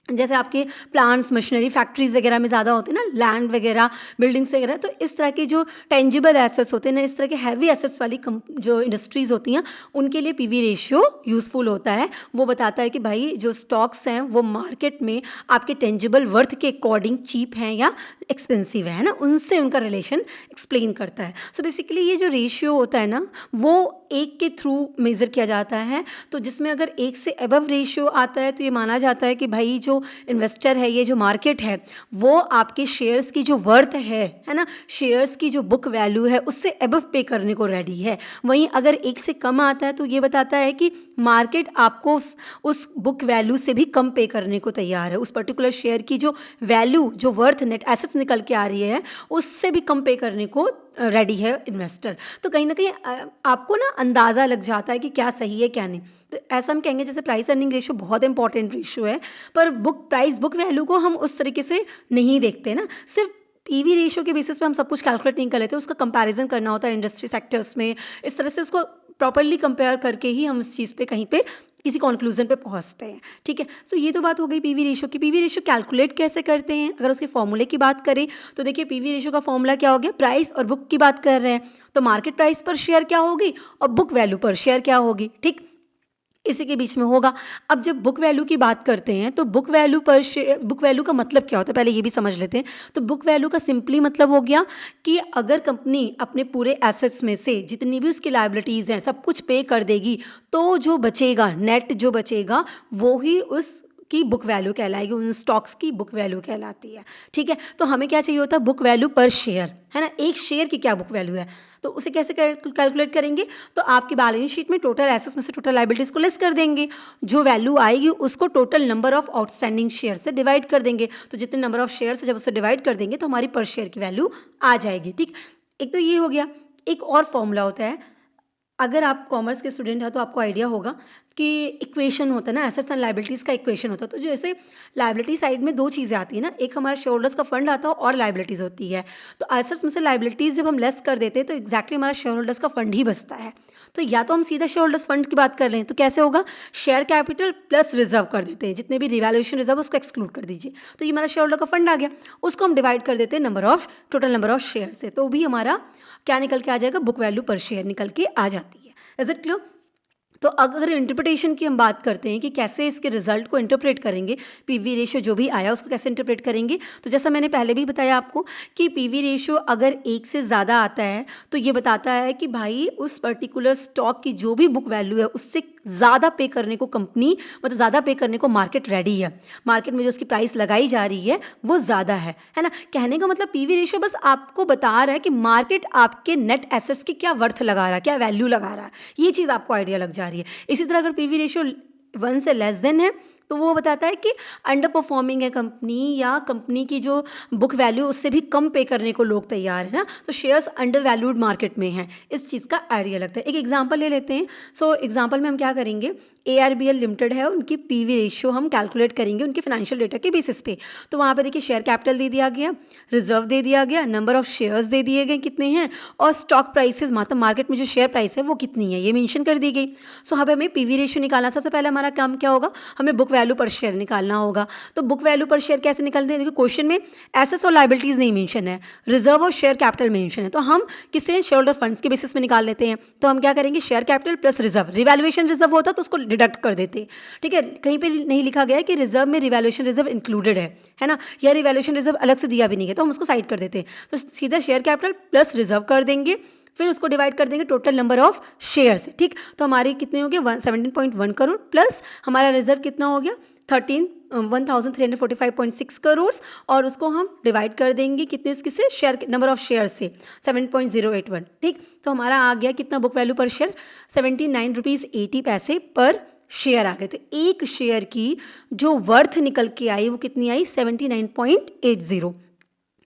जैसे आपके प्लांट्स, मशीनरी, फैक्ट्रीज वगैरह में ज़्यादा होते हैं ना, लैंड वगैरह, बिल्डिंग्स वगैरह। तो इस तरह के जो टेंजिबल एसेट्स होते हैं ना, इस तरह के हैवी एसेट्स वाली जो इंडस्ट्रीज़ होती हैं, उनके लिए पीवी रेशियो यूज़फुल होता है। वो बताता है कि भाई जो स्टॉक्स हैं वो मार्केट में आपके टेंजिबल वर्थ के अकॉर्डिंग चीप हैं या एक्सपेंसिव है ना, उनसे उनका रिलेशन एक्सप्लेन करता है। सो बेसिकली ये जो रेशियो होता है ना, वो एक के थ्रू मेज़र किया जाता है। तो जिसमें अगर एक से अबव रेशियो आता है तो ये माना जाता है कि भाई जो इन्वेस्टर है, ये जो मार्केट है, वो आपके शेयर्स की जो वर्थ है ना, शेयर्स की जो बुक वैल्यू है उससे अबव पे करने को रेडी है। वहीं अगर एक से कम आता है तो ये बताता है कि मार्केट आपको उस बुक वैल्यू से भी कम पे करने को तैयार है, उस पर्टिकुलर शेयर की जो वैल्यू, जो वर्थ नेट एसेट्स निकल के आ रही है, उससे भी कम पे करने को रेडी है इन्वेस्टर। तो कहीं ना कहीं आपको ना अंदाज़ा लग जाता है कि क्या सही है क्या नहीं। तो ऐसा हम कहेंगे जैसे प्राइस अर्निंग रेशियो बहुत इंपॉर्टेंट रेशियो है, पर बुक वैल्यू को हम उस तरीके से नहीं देखते ना। सिर्फ पीवी रेशियो के बेसिस पे हम सब कुछ कैलकुलेट नहीं कर लेते, उसका कंपैरिजन करना होता है इंडस्ट्री सेक्टर्स में। इस तरह से उसको प्रॉपरली कंपेयर करके ही हम इस चीज़ पे कहीं पे किसी कंक्लूजन पे पहुंचते हैं। ठीक है, सो ये तो बात हो गई पीवी रेशियो की। पीवी रेशियो कैलकुलेट कैसे करते हैं, अगर उसके फॉर्मूले की बात करें तो देखिए पीवी रेशियो का फॉर्मूला क्या हो गया, प्राइस और बुक की बात कर रहे हैं तो मार्केट प्राइस पर शेयर क्या होगी और बुक वैल्यू पर शेयर क्या होगी। ठीक, इसी के बीच में होगा। अब जब बुक वैल्यू की बात करते हैं तो बुक वैल्यू का मतलब क्या होता है, पहले ये भी समझ लेते हैं। तो बुक वैल्यू का सिंपली मतलब हो गया कि अगर कंपनी अपने पूरे एसेट्स में से जितनी भी उसकी लायबिलिटीज़ हैं सब कुछ पे कर देगी, तो जो बचेगा, नेट जो बचेगा, वो ही उस की बुक वैल्यू कहलाएगी, उन स्टॉक्स की बुक वैल्यू कहलाती है। ठीक है, तो हमें क्या चाहिए होता है, बुक वैल्यू पर शेयर, है ना, एक शेयर की क्या बुक वैल्यू है। तो उसे कैसे कैलकुलेट करेंगे, तो आपकी बैलेंस शीट में टोटल एसेट्स में से टोटल लायबिलिटीज को लेस कर देंगे, जो वैल्यू आएगी उसको total number of outstanding share से डिवाइड कर देंगे। तो जितने नंबर ऑफ शेयर से जब उसे डिवाइड कर देंगे तो हमारी पर शेयर की वैल्यू आ जाएगी। ठीक, एक तो ये हो गया। एक और फॉर्मूला होता है, अगर आप कॉमर्स के स्टूडेंट हैं तो आपको आइडिया होगा कि इक्वेशन होता है ना, एसेट्स एंड लायबिलिटीज़ का इक्वेशन होता है। तो जैसे लायबिलिटी साइड में दो चीज़ें आती हैं ना, एक हमारा शेयर होल्डर्स का फंड आता है और लायबिलिटीज़ होती है। तो एसेट्स में से लायबिलिटीज़ जब हम लेस कर देते हैं तो एग्जैक्टली हमारा शेयर होल्डर्स का फंड ही बचता है। तो या तो हम सीधा शेयर होल्डर्स फंड की बात कर रहे हैं तो कैसे होगा, शेयर कैपिटल प्लस रिजर्व कर देते हैं, जितने भी रिवैल्यूएशन रिजर्व उसको एक्सक्लूड कर दीजिए, तो ये हमारा शेयर होल्डर का फंड आ गया। उसको हम डिवाइड कर देते हैं टोटल नंबर ऑफ शेयर से, तो भी हमारा क्या निकल के आ जाएगा, बुक वैल्यू पर शेयर निकल के आ जाती है। Is it clear. तो अगर इंटरप्रिटेशन की हम बात करते हैं कि कैसे इसके रिजल्ट को इंटरप्रेट करेंगे, पीवी रेशियो जो भी आया उसको कैसे इंटरप्रेट करेंगे, तो जैसा मैंने पहले भी बताया आपको कि पीवी रेशियो अगर एक से ज़्यादा आता है तो ये बताता है कि भाई उस पर्टिकुलर स्टॉक की जो भी बुक वैल्यू है उससे ज़्यादा पे करने को कंपनी, मतलब ज़्यादा पे करने को मार्केट रेडी है, मार्केट में जो उसकी प्राइस लगाई जा रही है वो ज़्यादा है ना। कहने का मतलब पीवी रेशियो बस आपको बता रहा है कि मार्केट आपके नेट एसेट्स की क्या वर्थ लगा रहा है, क्या वैल्यू लगा रहा है, ये चीज़ आपको आइडिया लग जा रही है। इसी तरह अगर पीवी रेशियो 1 से लेस देन है तो वो बताता है कि अंडर परफॉर्मिंग है कंपनी, या कंपनी की जो बुक वैल्यू उससे भी कम पे करने को लोग तैयार है ना, तो शेयर्स अंडर वैल्यूड मार्केट में हैं, इस चीज़ का आइडिया लगता है। एक एग्जांपल ले लेते हैं। सो एग्जांपल में हम क्या करेंगे, ARBL लिमिटेड है, उनकी पीवी रेशियो हम कैलकुलेट करेंगे उनके फाइनेंशियल डेटा के बेसिस पे। तो वहाँ पे देखिए शेयर कैपिटल दे दिया गया, रिजर्व दे दिया गया, नंबर ऑफ शेयर्स दे दिए गए कितने हैं, और स्टॉक प्राइसेस, मतलब मार्केट में जो शेयर प्राइस है वो कितनी है ये मेंशन कर दी गई। सो अब हमें पीवी रेशियो निकालना, सबसे पहले हमारा काम क्या होगा, हमें बुक वैल्यू पर शेयर निकालना होगा। तो बुक वैल्यू पर शेयर कैसे निकालते हैं, देखिए क्वेश्चन में एसेट्स और लायबिलिटीज नहीं मेंशन है, रिजर्व और शेयर कैपिटल मेंशन है, तो हम किसे शेयर होल्डर फंड्स के बेसिस में निकाल लेते हैं। तो हम क्या करेंगे, share capital plus reserve, revaluation reserve होता तो उसको डिडक्ट कर देते। ठीक है, कहीं पे नहीं लिखा गया है कि रिजर्व में रिवैल्यूएशन रिजर्व इंक्लूडेड है ना, या रिवैल्यूएशन रिजर्व अलग से दिया भी नहीं है, तो हम उसको साइड कर देते हैं। तो सीधा शेयर कैपिटल प्लस रिजर्व कर देंगे, फिर उसको डिवाइड कर देंगे टोटल नंबर ऑफ शेयर से। ठीक, तो हमारी कितने हो गए 17.1 करोड़ प्लस हमारा रिजर्व कितना हो गया 1345.6 करोड़, और उसको हम डिवाइड कर देंगे कितने किससे, शेयर नंबर ऑफ शेयर से 7.081। ठीक, तो हमारा आ गया कितना बुक वैल्यू पर शेयर 79.80 पर शेयर आ गए। तो एक शेयर की जो वर्थ निकल के आई वो कितनी आई 79.80।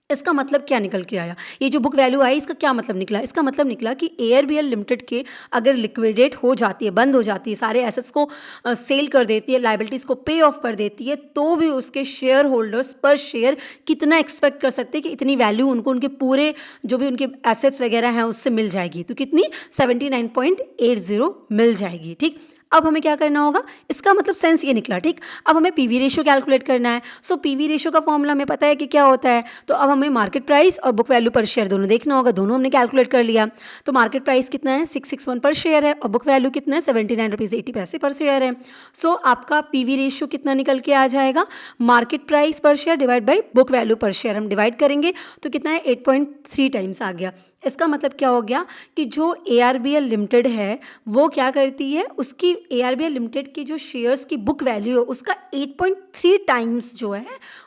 इसका मतलब क्या निकल के आया, ये जो बुक वैल्यू आई इसका क्या मतलब निकला, इसका मतलब निकला कि एआरबीएल लिमिटेड के अगर लिक्विडेट हो जाती है, बंद हो जाती है, सारे एसेट्स को सेल कर देती है, लाइबिलिटीज़ को पे ऑफ कर देती है, तो भी उसके शेयर होल्डर्स पर शेयर कितना एक्सपेक्ट कर सकते हैं कि इतनी वैल्यू उनको उनके पूरे जो भी उनके एसेट्स वगैरह हैं उससे मिल जाएगी। तो कितनी 79.80 मिल जाएगी। ठीक, अब हमें क्या करना होगा, इसका मतलब सेंस ये निकला। ठीक, अब हमें पीवी रेशियो कैलकुलेट करना है। सो पीवी रेशियो का फॉर्मूला हमें पता है कि क्या होता है, तो अब हमें मार्केट प्राइस और बुक वैल्यू पर शेयर दोनों देखना होगा। दोनों हमने कैलकुलेट कर लिया। तो मार्केट प्राइस कितना है 661 पर शेयर है और बुक वैल्यू कितना है 79.80 पर शेयर है। सो आपका पीवी रेशियो कितना निकल के आ जाएगा, मार्केट प्राइस पर share divide by book value पर शेयर हम डिवाइड करेंगे तो कितना है 8.3 टाइम्स आ गया। इसका मतलब क्या हो गया कि जो एआरबीएल लिमिटेड है वो क्या करती है, उसकी एआरबीएल लिमिटेड की जो शेयर्स की बुक वैल्यू है उसका 8.3 टाइम्स जो है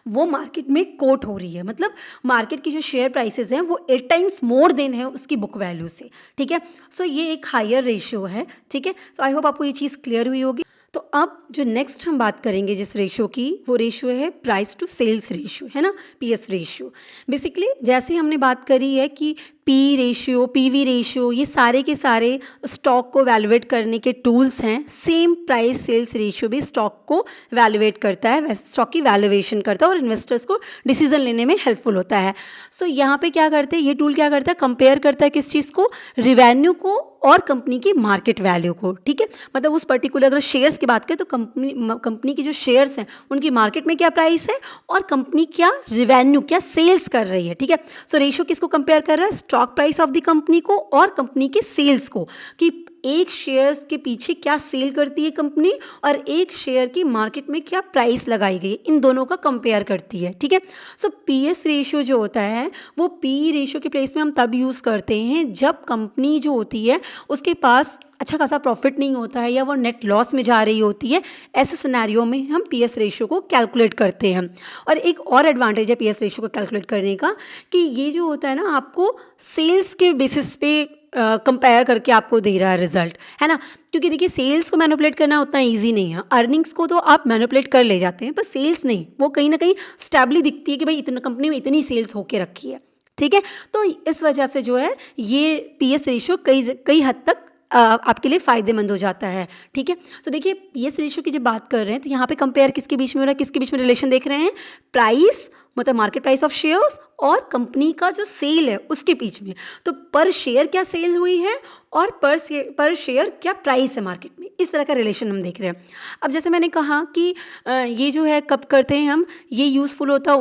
वो मार्केट में कोट हो रही है। मतलब मार्केट की जो शेयर प्राइसेस हैं वो 8 टाइम्स मोर देन है उसकी बुक वैल्यू से। ठीक है, सो ये एक हायर रेशियो है। ठीक है, सो आई होप आपको ये चीज़ क्लियर हुई होगी। तो अब जो नेक्स्ट हम बात करेंगे जिस रेशियो की, वो रेशियो है प्राइस टू सेल्स रेशियो, है ना, पीएस रेशियो। बेसिकली जैसे हमने बात करी है कि पी रेशियो, पीवी रेशियो, ये सारे के सारे स्टॉक को वैल्यूएट करने के टूल्स हैं। सेम प्राइस सेल्स रेशियो भी स्टॉक को वैल्यूएट करता है, स्टॉक की वैल्यूएशन करता है और इन्वेस्टर्स को डिसीजन लेने में हेल्पफुल होता है। सो यहाँ पे क्या करते हैं, ये टूल क्या करता है, कंपेयर करता है किस चीज़ को, रिवेन्यू को और कंपनी की मार्केट वैल्यू को। ठीक है, मतलब उस पर्टिकुलर अगर शेयर्स की बात करें तो कंपनी की जो शेयर्स हैं उनकी मार्केट में क्या प्राइस है और कंपनी क्या रिवेन्यू, क्या सेल्स कर रही है। ठीक है, सो रेशियो किसको कंपेयर कर रहा है, stock price of the company को और कंपनी के सेल्स को, कि एक शेयर्स के पीछे क्या सेल करती है कंपनी और एक शेयर की मार्केट में क्या प्राइस लगाई गई, इन दोनों का कंपेयर करती है। ठीक है, सो पीएस रेशियो जो होता है वो पी रेशियो के प्लेस में हम तब यूज़ करते हैं जब कंपनी जो होती है उसके पास अच्छा खासा प्रॉफिट नहीं होता है या वो नेट लॉस में जा रही होती है। ऐसे सिनेरियो में हम पीएस रेशियो को कैलकुलेट करते हैं। और एक और एडवांटेज है पीएस रेशियो को कैलकुलेट करने का कि ये जो होता है ना आपको सेल्स के बेसिस पे कंपेयर करके आपको दे रहा है रिजल्ट, है ना। क्योंकि देखिए सेल्स को मैनिपुलेट करना उतना इजी नहीं है। अर्निंग्स को तो आप मैनिपुलेट कर ले जाते हैं पर सेल्स नहीं, वो कहीं ना कहीं स्टेबली दिखती है कि भाई इतना कंपनी में इतनी सेल्स होके रखी है। ठीक है, तो इस वजह से जो है ये पीएस रेशियो कई हद तक आपके लिए फ़ायदेमंद हो जाता है। ठीक है, तो देखिए पीएस रेशियो की जब बात कर रहे हैं तो यहाँ पे कंपेयर किसके बीच में हो रहा है, किसके बीच में रिलेशन देख रहे हैं, प्राइस मतलब मार्केट प्राइस ऑफ शेयर्स और कंपनी का जो सेल है उसके बीच में। तो पर शेयर क्या सेल हुई है और पर शेयर क्या प्राइस है मार्केट में, इस तरह का रिलेशन हम देख रहे हैं। अब जैसे मैंने कहा कि ये जो है कब करते हैं हम, ये यूज़फुल होता है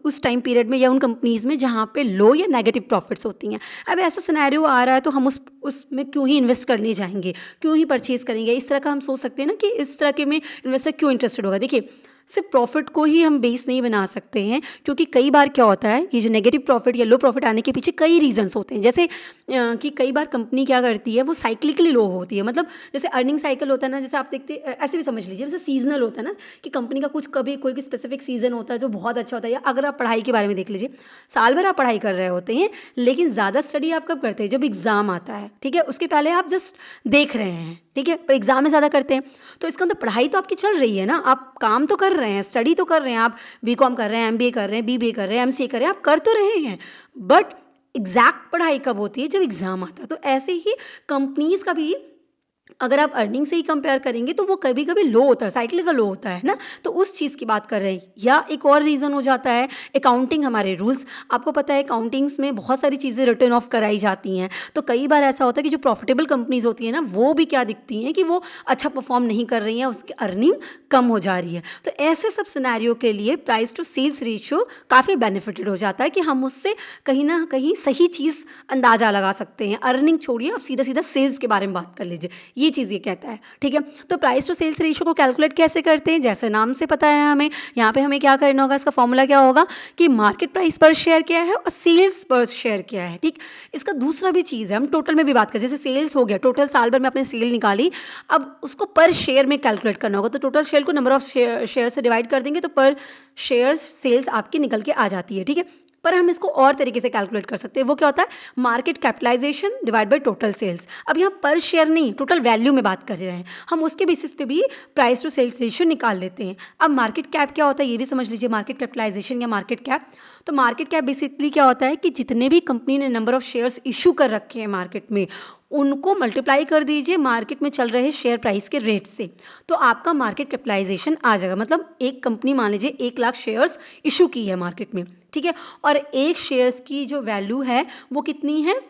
उस टाइम पीरियड में या उन कंपनीज़ में जहाँ पे लो या नेगेटिव प्रॉफिट्स होती हैं। अब ऐसा सिनेरियो आ रहा है तो हम उसमें क्यों ही इन्वेस्ट करने जाएंगे, क्यों ही परचेज़ करेंगे, इस तरह का हम सोच सकते हैं ना कि इस तरह के में इन्वेस्टर क्यों इंटरेस्टेड होगा। देखिए सिर्फ प्रॉफिट को ही हम बेस नहीं बना सकते हैं, क्योंकि कई बार क्या होता है ये जो नेगेटिव प्रॉफिट या लो प्रॉफिट आने के पीछे कई रीजंस होते हैं। जैसे कि कई बार कंपनी क्या करती है वो साइक्लिकली लो होती है, मतलब जैसे अर्निंग साइकिल होता है ना, जैसे आप देखते ऐसे भी समझ लीजिए जैसे सीजनल होता है ना कि कंपनी का कुछ कभी कोई भी स्पेसिफिक सीजन होता है जो बहुत अच्छा होता है। या अगर आप पढ़ाई के बारे में देख लीजिए, साल भर आप पढ़ाई कर रहे होते हैं लेकिन ज़्यादा स्टडी आप कब करते हैं, जब एग्ज़ाम आता है। ठीक है, उसके पहले आप जस्ट देख रहे हैं, ठीक है, पर एग्जाम में ज़्यादा करते हैं। तो इसका मतलब पढ़ाई तो आपकी चल रही है ना, आप काम तो कर रहे हैं, स्टडी तो कर रहे हैं, आप बीकॉम कर रहे हैं, एमबीए कर रहे हैं, बीबीए कर रहे हैं, एमसीए कर रहे हैं, आप कर तो रहे हैं। बट एग्जैक्ट पढ़ाई कब होती है, जब एग्जाम आता है। तो ऐसे ही कंपनीज का भी अगर आप अर्निंग से ही कंपेयर करेंगे तो वो कभी कभी लो होता है, साइकिल का लो होता है ना, तो उस चीज़ की बात कर रहे हैं। या एक और रीज़न हो जाता है अकाउंटिंग, हमारे रूल्स, आपको पता है अकाउंटिंग्स में बहुत सारी चीज़ें रिटर्न ऑफ कराई जाती हैं। तो कई बार ऐसा होता है कि जो प्रॉफिटेबल कंपनीज होती हैं ना वो भी क्या दिखती हैं कि वो अच्छा परफॉर्म नहीं कर रही हैं, उसकी अर्निंग कम हो जा रही है। तो ऐसे सब सिनेरियो के लिए प्राइस टू सेल्स रेशियो काफ़ी बेनिफिटेड हो जाता है कि हम उससे कहीं ना कहीं सही चीज़ अंदाज़ा लगा सकते हैं। अर्निंग छोड़िए, आप सीधा सीधा सेल्स के बारे में बात कर लीजिए, ये चीज़ ये कहता है, ठीक है। तो प्राइस टू सेल्स रेशियो को कैलकुलेट कैसे करते हैं, जैसे नाम से पता है हमें, यहाँ पे हमें क्या करना होगा, इसका फॉर्मूला क्या होगा कि मार्केट प्राइस पर शेयर क्या है और सेल्स पर शेयर क्या है, ठीक। इसका दूसरा भी चीज़ है, हम टोटल में भी बात करें, जैसे सेल्स हो गया, टोटल साल भर में आपने सेल निकाली, अब उसको पर शेयर में कैलकुलेट करना होगा, तो टोटल शेयर को नंबर ऑफ शेयर से डिवाइड कर देंगे तो पर शेयर सेल्स आपकी निकल के आ जाती है, ठीक है। पर हम इसको और तरीके से कैलकुलेट कर सकते हैं, वो क्या होता है, market capitalisation divide by total sales. अब यहाँ पर शेयर नहीं, टोटल वैल्यू में बात कर रहे हैं हम, उसके बेसिस पे भी प्राइस टू सेल्स रेशियो निकाल लेते हैं। अब मार्केट कैप क्या होता है ये भी समझ लीजिए, मार्केट कैपिटलाइजेशन या मार्केट कैप। तो मार्केट कैप बेसिकली क्या होता है कि जितने भी कंपनी ने नंबर ऑफ शेयर्स इशू कर रखे हैं मार्केट में, उनको मल्टीप्लाई कर दीजिए मार्केट में चल रहे शेयर प्राइस के रेट से, तो आपका मार्केट कैपिटलाइजेशन आ जाएगा। मतलब एक कंपनी मान लीजिए 1 लाख शेयर्स इशू की है मार्केट में, ठीक है, और एक शेयर्स की जो वैल्यू है वो कितनी है,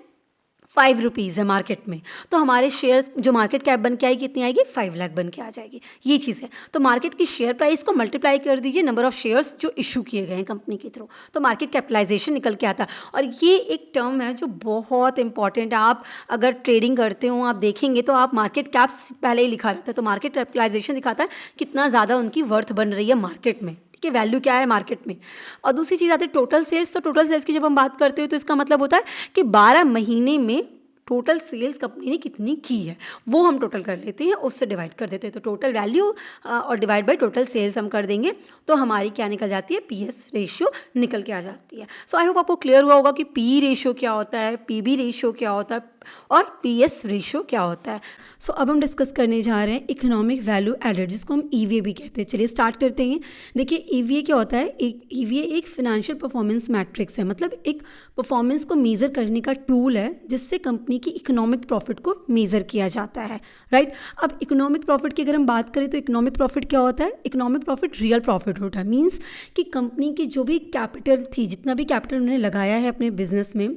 5 रुपीज़ है मार्केट में, तो हमारे शेयर्स जो मार्केट कैप बन के आएगी कितनी आएगी, 5 लाख बन के आ जाएगी, ये चीज़ है। तो मार्केट की शेयर प्राइस को मल्टीप्लाई कर दीजिए नंबर ऑफ शेयर्स जो इशू किए गए हैं कंपनी के थ्रू, तो मार्केट कैपिटलाइजेशन निकल के आता है। और ये एक टर्म है जो बहुत इंपॉर्टेंट है, आप अगर ट्रेडिंग करते हो आप देखेंगे तो आप मार्केट कैप्स पहले ही लिखा रहता है, तो मार्केट कैपिटलाइजेशन दिखाता है कितना ज़्यादा उनकी वर्थ बन रही है मार्केट में, कि वैल्यू क्या है मार्केट में। और दूसरी चीज़ आती है टोटल सेल्स। तो टोटल सेल्स की जब हम बात करते हैं तो इसका मतलब होता है कि 12 महीने में टोटल सेल्स कंपनी ने कितनी की है वो हम टोटल कर लेते हैं, उससे डिवाइड कर देते हैं। तो टोटल वैल्यू और डिवाइड बाय टोटल सेल्स हम कर देंगे तो हमारी क्या निकल जाती है, पीएस रेशियो निकल के आ जाती है। सो आई होप आपको क्लियर हुआ होगा कि पी रेशियो क्या होता है, पीबी रेशियो क्या होता है और पीएस रेशियो क्या होता है। सो अब हम डिस्कस करने जा रहे हैं इकोनॉमिक वैल्यू एडेड, जिसको हम ईवीए भी कहते हैं। चलिए स्टार्ट करते हैं। देखिए ईवीए क्या होता है, एक ईवीए एक फिनेंशियल परफॉर्मेंस मैट्रिक्स है, मतलब एक परफॉर्मेंस को मेज़र करने का टूल है जिससे कंपनी की इकोनॉमिक प्रॉफिट को मेज़र किया जाता है, राइट। अब इकोनॉमिक प्रॉफिट की अगर हम बात करें तो इकोनॉमिक प्रॉफिट क्या होता है, इकोनॉमिक प्रॉफिट रियल प्रॉफिट होता है, मीन्स कि कंपनी की जो भी कैपिटल थी, जितना भी कैपिटल उन्होंने लगाया है अपने बिजनेस में,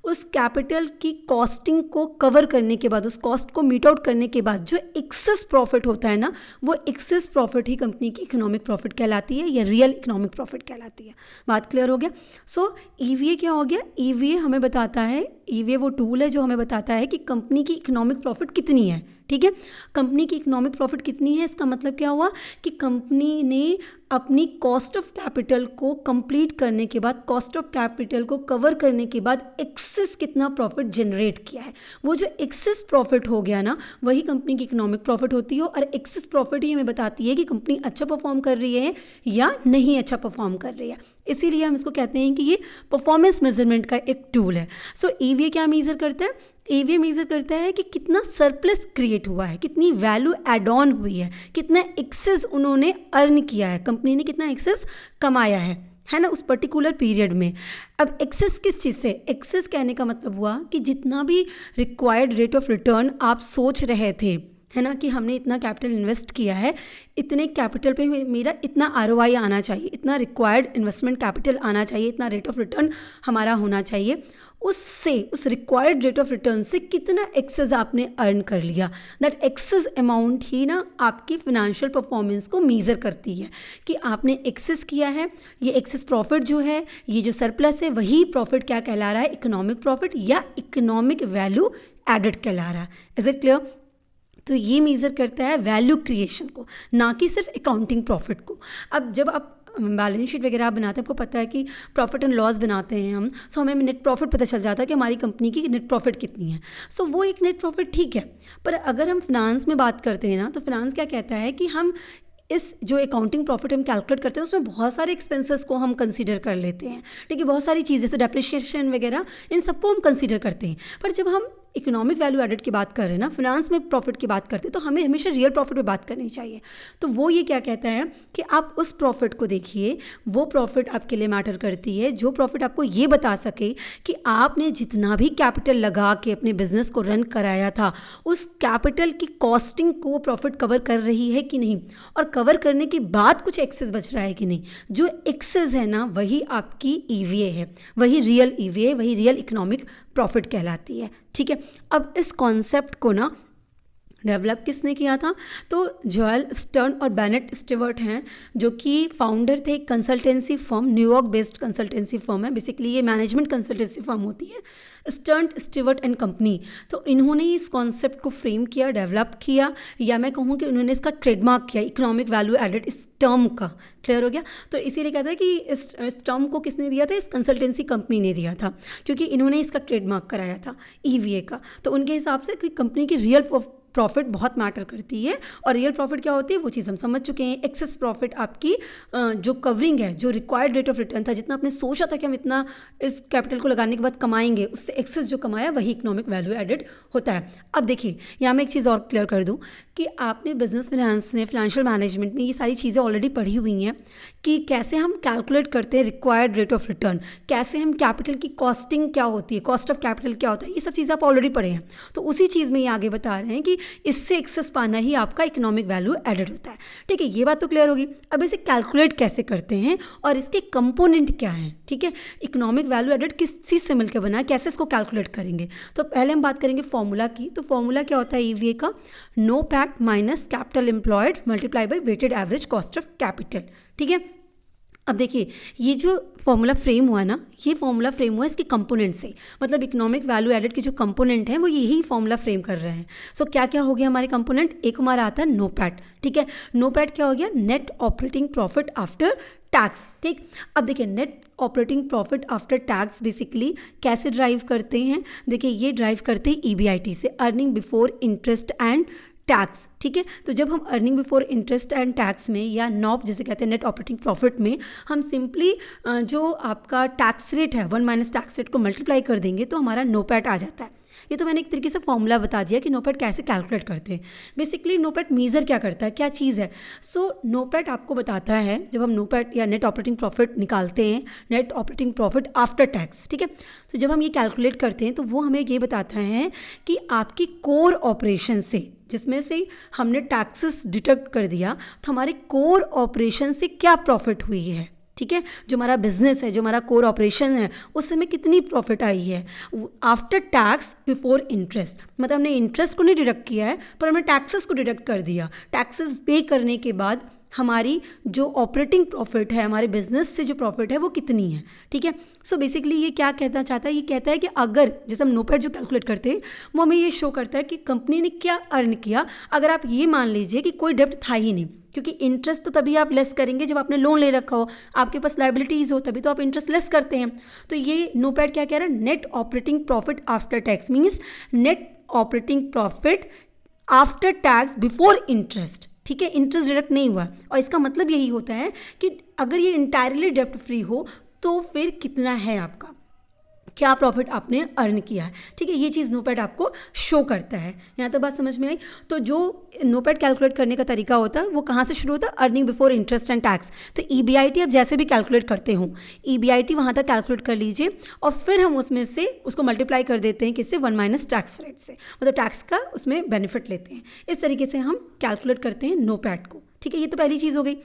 उस कैपिटल की कॉस्टिंग को कवर करने के बाद, उस कॉस्ट को मीट आउट करने के बाद जो एक्सेस प्रॉफिट होता है ना, वो एक्सेस प्रॉफिट ही कंपनी की इकोनॉमिक प्रॉफिट कहलाती है या रियल इकोनॉमिक प्रॉफिट कहलाती है। बात क्लियर हो गया। सो ईवीए क्या हो गया, ईवीए हमें बताता है, ईवीए वो टूल है जो हमें बताता है कि कंपनी की इकोनॉमिक प्रॉफिट कितनी है, ठीक है। कंपनी की इकोनॉमिक प्रॉफिट कितनी है, इसका मतलब क्या हुआ कि कंपनी ने अपनी कॉस्ट ऑफ कैपिटल को कंप्लीट करने के बाद, कॉस्ट ऑफ कैपिटल को कवर करने के बाद एक्सेस कितना प्रॉफिट जनरेट किया है, वो जो एक्सेस प्रॉफिट हो गया ना, वही कंपनी की इकोनॉमिक प्रॉफिट होती है। और एक्सेस प्रॉफिट ही हमें बताती है कि कंपनी अच्छा परफॉर्म कर रही है या नहीं अच्छा परफॉर्म कर रही है, इसीलिए हम इसको कहते हैं कि ये परफॉर्मेंस मेजरमेंट का एक टूल है। सो ईवीए क्या मेजर करता है, ईवीए मेजर करता है कि कितना सरप्लस क्रिएट हुआ है, कितनी वैल्यू एड ऑन हुई है, कितना एक्सेस उन्होंने अर्न किया है, कंपनी ने कितना एक्सेस कमाया है ना, उस पर्टिकुलर पीरियड में। अब एक्सेस किस चीज़ से, एक्सेस कहने का मतलब हुआ कि जितना भी रिक्वायर्ड रेट ऑफ रिटर्न आप सोच रहे थे, है ना, कि हमने इतना कैपिटल इन्वेस्ट किया है, इतने कैपिटल पे मेरा इतना आरओआई आना चाहिए, इतना रिक्वायर्ड इन्वेस्टमेंट कैपिटल आना चाहिए, इतना रेट ऑफ रिटर्न हमारा होना चाहिए, उससे, उस रिक्वायर्ड रेट ऑफ रिटर्न से कितना एक्सेस आपने अर्न कर लिया, दैट एक्सेस अमाउंट ही ना आपकी फिनेंशियल परफॉर्मेंस को मेज़र करती है कि आपने एक्सेस किया है। ये एक्सेस प्रॉफिट जो है, ये जो सरप्लस है, वही प्रॉफिट क्या कहला रहा है, इकोनॉमिक प्रॉफिट या इकोनॉमिक वैल्यू एडेड कहला रहा है। Is it clear. तो ये मेज़र करता है वैल्यू क्रिएशन को, ना कि सिर्फ अकाउंटिंग प्रॉफिट को। अब जब आप बैलेंस शीट वगैरह आप बनाते हैं, आपको पता है कि प्रॉफिट एंड लॉस बनाते हैं हम, सो हमें नेट प्रॉफिट पता चल जाता है कि हमारी कंपनी की नेट प्रॉफिट कितनी है। सो वो एक नेट प्रॉफिट ठीक है, पर अगर हम फिनांस में बात करते हैं ना, तो फिनांस क्या कहता है कि हम इस जो अकाउंटिंग प्रॉफिट हम कैलकुलेट करते हैं उसमें बहुत सारे एक्सपेंसेस को हम कंसीडर कर लेते हैं, ठीक है, बहुत सारी चीज़ें जैसे डेप्रिसिएशन वगैरह, इन सबको हम कंसीडर करते हैं। पर जब हम इकोनॉमिक वैल्यू एडेड की बात कर रहे हैं ना, फिनांस में प्रॉफिट की बात करते हैं, तो हमें हमेशा रियल प्रॉफिट पे बात करनी चाहिए। तो वो ये क्या कहता है कि आप उस प्रॉफिट को देखिए, वो प्रॉफिट आपके लिए मैटर करती है जो प्रॉफिट आपको ये बता सके कि आपने जितना भी कैपिटल लगा के अपने बिजनेस को रन कराया था, उस कैपिटल की कॉस्टिंग को वो प्रॉफिट कवर कर रही है कि नहीं, और कवर करने के बाद कुछ एक्सेस बच रहा है कि नहीं। जो एक्सेस है ना, वही आपकी ईवीए है, वही रियल ईवीए, वही रियल इकोनॉमिक प्रॉफिट कहलाती है, ठीक है। अब इस कॉन्सेप्ट को ना डेवलप किसने किया था? तो जोएल स्टर्न और बेनेट स्टीवर्ट हैं, जो कि फाउंडर थे एक consultancy firm, New York based consultancy firm है। बेसिकली ये मैनेजमेंट कंसल्टेंसी फर्म होती है, स्टर्न स्टीवर्ट एंड कंपनी। तो इन्होंने इस कॉन्सेप्ट को फ्रेम किया, डेवलप किया, या मैं कहूँ कि उन्होंने इसका ट्रेडमार्क किया, इकोनॉमिक वैल्यू एडेड, इस टर्म का। क्लियर हो गया? तो इसीलिए कहता है कि इस टर्म को किसने दिया था? इस कंसल्टेंसी कंपनी ने दिया था, क्योंकि इन्होंने इसका ट्रेडमार्क कराया था ईवीए का। तो उनके हिसाब से कि कंपनी की रियल प्रॉफिट बहुत मैटर करती है। और रियल प्रॉफिट क्या होती है वो चीज़ हम समझ चुके हैं। एक्सेस प्रॉफिट आपकी जो कवरिंग है, जो रिक्वायर्ड रेट ऑफ रिटर्न था, जितना आपने सोचा था कि हम इतना इस कैपिटल को लगाने के बाद कमाएंगे, उससे एक्सेस जो कमाया वही इकोनॉमिक वैल्यू एडेड होता है। अब देखिए यहाँ मैं एक चीज़ और क्लियर कर दूँ कि आपने बिजनेस फाइनेंस में, फाइनेंशियल मैनेजमेंट में ये सारी चीज़ें ऑलरेडी पढ़ी हुई हैं कि कैसे हम कैलकुलेट करते हैं रिक्वायर्ड रेट ऑफ रिटर्न, कैसे हम कैपिटल की कॉस्टिंग क्या होती है, कॉस्ट ऑफ कैपिटल क्या होता है, ये सब चीज़ें आप ऑलरेडी पढ़े हैं। तो उसी चीज़ में ये आगे बता रहे हैं कि इससे एक्सेस पाना ही आपका इकोनॉमिक वैल्यू एडेड होता है। ठीक है, ये बात तो क्लियर होगी। अब इसे कैलकुलेट कैसे करते हैं और इसके कंपोनेंट क्या हैं? ठीक है, इकोनॉमिक वैल्यू एडेड किस चीज़ से मिलकर बना है, कैसे इसको कैलकुलेट करेंगे? तो पहले हम बात करेंगे फॉर्मूला की। तो फॉर्मूला क्या होता है ईवीए का? No PAT minus capital employed multiply by weighted average cost of capital. ठीक है, अब देखिए ये जो फॉर्मूला फ्रेम हुआ ना, ये फॉर्मूला फ्रेम हुआ इसके कंपोनेंट से, मतलब इकोनॉमिक वैल्यू एडेड के जो कंपोनेंट हैं वो यही फॉर्मूला फ्रेम कर रहे हैं। सो क्या क्या हो गया हमारे कंपोनेंट? एक हमारा आता है नो पैट। ठीक है, नो पैट क्या हो गया? Net operating profit after tax. ठीक, अब देखिए net operating profit after tax basically कैसे ड्राइव करते हैं? देखिए ये ड्राइव करते हैं ईबीआईटी से, earning before interest and tax. ठीक है, तो जब हम earning before interest and tax में, या नॉप जिसे कहते हैं नेट ऑपरेटिंग प्रॉफिट में, हम सिंपली जो आपका टैक्स रेट है 1 माइनस टैक्स रेट को मल्टीप्लाई कर देंगे तो हमारा नोपैट आ जाता है। ये तो मैंने एक तरीके से फॉर्मूला बता दिया कि नोपैट कैसे कैलकुलेट करते हैं। बेसिकली नोपैट मेजर क्या करता है, क्या चीज़ है? सो नोपैट आपको बताता है, जब हम नोपैट या नेट ऑपरेटिंग प्रॉफिट निकालते हैं, net operating profit after tax, ठीक है, तो जब हम ये कैलकुलेट करते हैं तो वो हमें ये बताता है कि आपकी कोर ऑपरेशन से, जिसमें से हमने टैक्सेस डिडक्ट कर दिया, तो हमारे कोर ऑपरेशन से क्या प्रॉफिट हुई है। ठीक है, जो हमारा बिजनेस है, जो हमारा कोर ऑपरेशन है, उससे हमें कितनी प्रॉफिट आई है आफ्टर टैक्स बिफोर इंटरेस्ट। मतलब हमने इंटरेस्ट को नहीं डिडक्ट किया है, पर हमने टैक्सेस को डिडक्ट कर दिया। टैक्सेस पे करने के बाद हमारी जो ऑपरेटिंग प्रॉफिट है, हमारे बिजनेस से जो प्रॉफिट है वो कितनी है। ठीक है, सो बेसिकली ये क्या कहना चाहता है? ये कहता है कि अगर जैसे हम नोपैट जो कैलकुलेट करते हैं वो हमें ये शो करता है कि कंपनी ने क्या अर्न किया। अगर आप ये मान लीजिए कि कोई डेब्ट था ही नहीं, क्योंकि इंटरेस्ट तो तभी आप लेस करेंगे जब आपने लोन ले रखा हो, आपके पास लाइबिलिटीज़ हो, तभी तो आप इंटरेस्ट लेस करते हैं। तो ये नोपैट क्या कह रहा है? Net operating profit after tax means net operating profit after tax before interest. ठीक है, इंटरेस्ट डिडक्ट नहीं हुआ, और इसका मतलब यही होता है कि अगर ये इंटायरली डेब्ट फ्री हो तो फिर कितना है आपका, क्या प्रॉफिट आपने अर्न किया है। ठीक है, ये चीज़ नोपैट आपको शो करता है। यहाँ तक बात समझ में आई? तो जो नोपैट कैलकुलेट करने का तरीका होता है वो कहाँ से शुरू होता है? Earning before interest and tax. तो ईबीआईटी आप जैसे भी कैलकुलेट करते हो, ईबीआईटी वहाँ तक कैलकुलेट कर लीजिए, और फिर हम उसमें से उसको मल्टीप्लाई कर देते हैं किससे? 1 माइनस टैक्स रेट से, मतलब टैक्स का उसमें बेनिफिट लेते हैं। इस तरीके से हम कैलकुलेट करते हैं नोपैट को। ठीक है, ये तो पहली चीज़ हो गई।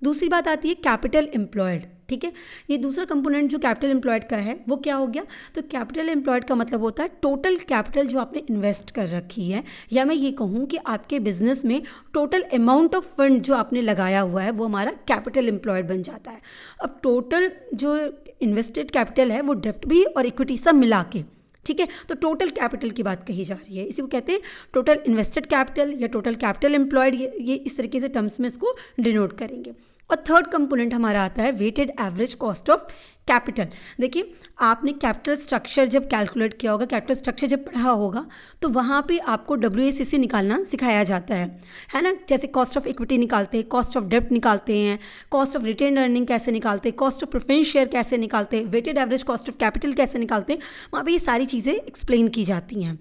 दूसरी बात आती है कैपिटल एम्प्लॉयड। ठीक है, ये दूसरा कंपोनेंट जो कैपिटल एम्प्लॉयड का है वो क्या हो गया? तो कैपिटल एम्प्लॉयड का मतलब होता है टोटल कैपिटल जो आपने इन्वेस्ट कर रखी है, या मैं ये कहूँ कि आपके बिजनेस में टोटल अमाउंट ऑफ फंड जो आपने लगाया हुआ है वो हमारा कैपिटल एम्प्लॉयड बन जाता है। अब टोटल जो इन्वेस्टेड कैपिटल है वो डेब्ट भी और इक्विटी सब मिला के, ठीक है, तो टोटल कैपिटल की बात कही जा रही है। इसी को कहते हैं टोटल इन्वेस्टेड कैपिटल या टोटल कैपिटल एम्प्लॉयड। ये इस तरीके से टर्म्स में इसको डिनोट करेंगे। और थर्ड कंपोनेंट हमारा आता है weighted average cost of capital. देखिए आपने कैपिटल स्ट्रक्चर जब कैलकुलेट किया होगा, कैपिटल स्ट्रक्चर जब पढ़ा होगा, तो वहाँ पे आपको WACC निकालना सिखाया जाता है ना। जैसे कॉस्ट ऑफ इक्विटी निकालते हैं, कॉस्ट ऑफ डेब्ट निकालते हैं, कॉस्ट ऑफ रिटेन अर्निंग कैसे निकालते हैं, कॉस्ट ऑफ प्रेफरेंस शेयर कैसे निकालते हैं, weighted average cost of capital कैसे निकालते हैं, वहाँ पर ये सारी चीज़ें एक्सप्लेन की जाती हैं।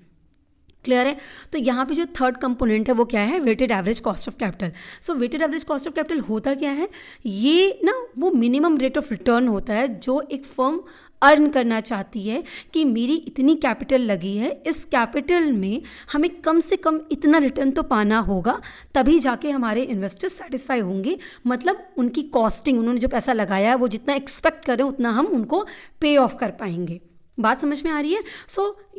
क्लियर है? तो यहाँ पे जो थर्ड कंपोनेंट है वो क्या है? Weighted average cost of capital. So weighted average cost of capital होता क्या है? ये ना वो मिनिमम रेट ऑफ रिटर्न होता है जो एक फर्म अर्न करना चाहती है कि मेरी इतनी कैपिटल लगी है, इस कैपिटल में हमें कम से कम इतना रिटर्न तो पाना होगा, तभी जाके हमारे इन्वेस्टर्स सेटिस्फाई होंगे। मतलब उनकी कॉस्टिंग, उन्होंने जो पैसा लगाया है वो जितना एक्सपेक्ट कर रहे हैं उतना हम उनको पे ऑफ कर पाएंगे। बात समझ में आ रही है?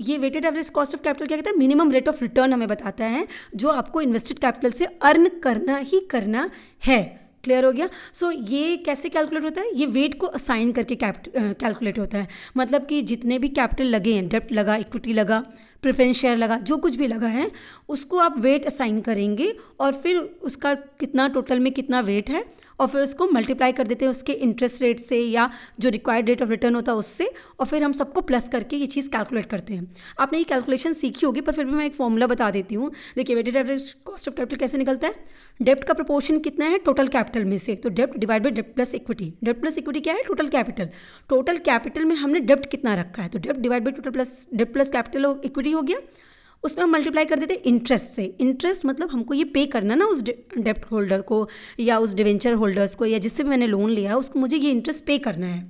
ये weighted average cost of capital क्या कहता है? मिनिमम रेट ऑफ रिटर्न हमें बताता है जो आपको इन्वेस्टेड कैपिटल से अर्न करना ही करना है। क्लियर हो गया? ये कैसे कैलकुलेट होता है? ये वेट को असाइन करके कैलकुलेट होता है। मतलब कि जितने भी कैपिटल लगे हैं, डेब्ट लगा, इक्विटी लगा, प्रेफरेंस शेयर लगा, जो कुछ भी लगा है उसको आप वेट असाइन करेंगे और फिर उसका कितना टोटल में कितना वेट है और फिर उसको मल्टीप्लाई कर देते हैं उसके इंटरेस्ट रेट से या जो रिक्वायर्ड रेट ऑफ रिटर्न होता है उससे, और फिर हम सबको प्लस करके ये चीज़ कैलकुलेट करते हैं। आपने ये कैलकुलेशन सीखी होगी पर फिर भी मैं एक फॉर्मूला बता देती हूँ। देखिए weighted average cost of capital कैसे निकलता है? डेप्ट का प्रोपोर्शन कितना है टोटल कैपिटल में से, तो डेप्ट divide by dept plus equity. Dept plus equity क्या है? Total capital. टोटल कैपिटल में हमने डेप्ट कितना रखा है, तो डेप्ट divide by total plus dept plus capital equity हो गया। उसमें हम मल्टीप्लाई कर देते हैं इंटरेस्ट से। इंटरेस्ट मतलब हमको ये पे करना ना उस डेप्ट होल्डर को या उस डिवेंचर होल्डर्स को या जिससे भी मैंने लोन लिया है उसको मुझे ये इंटरेस्ट पे करना है।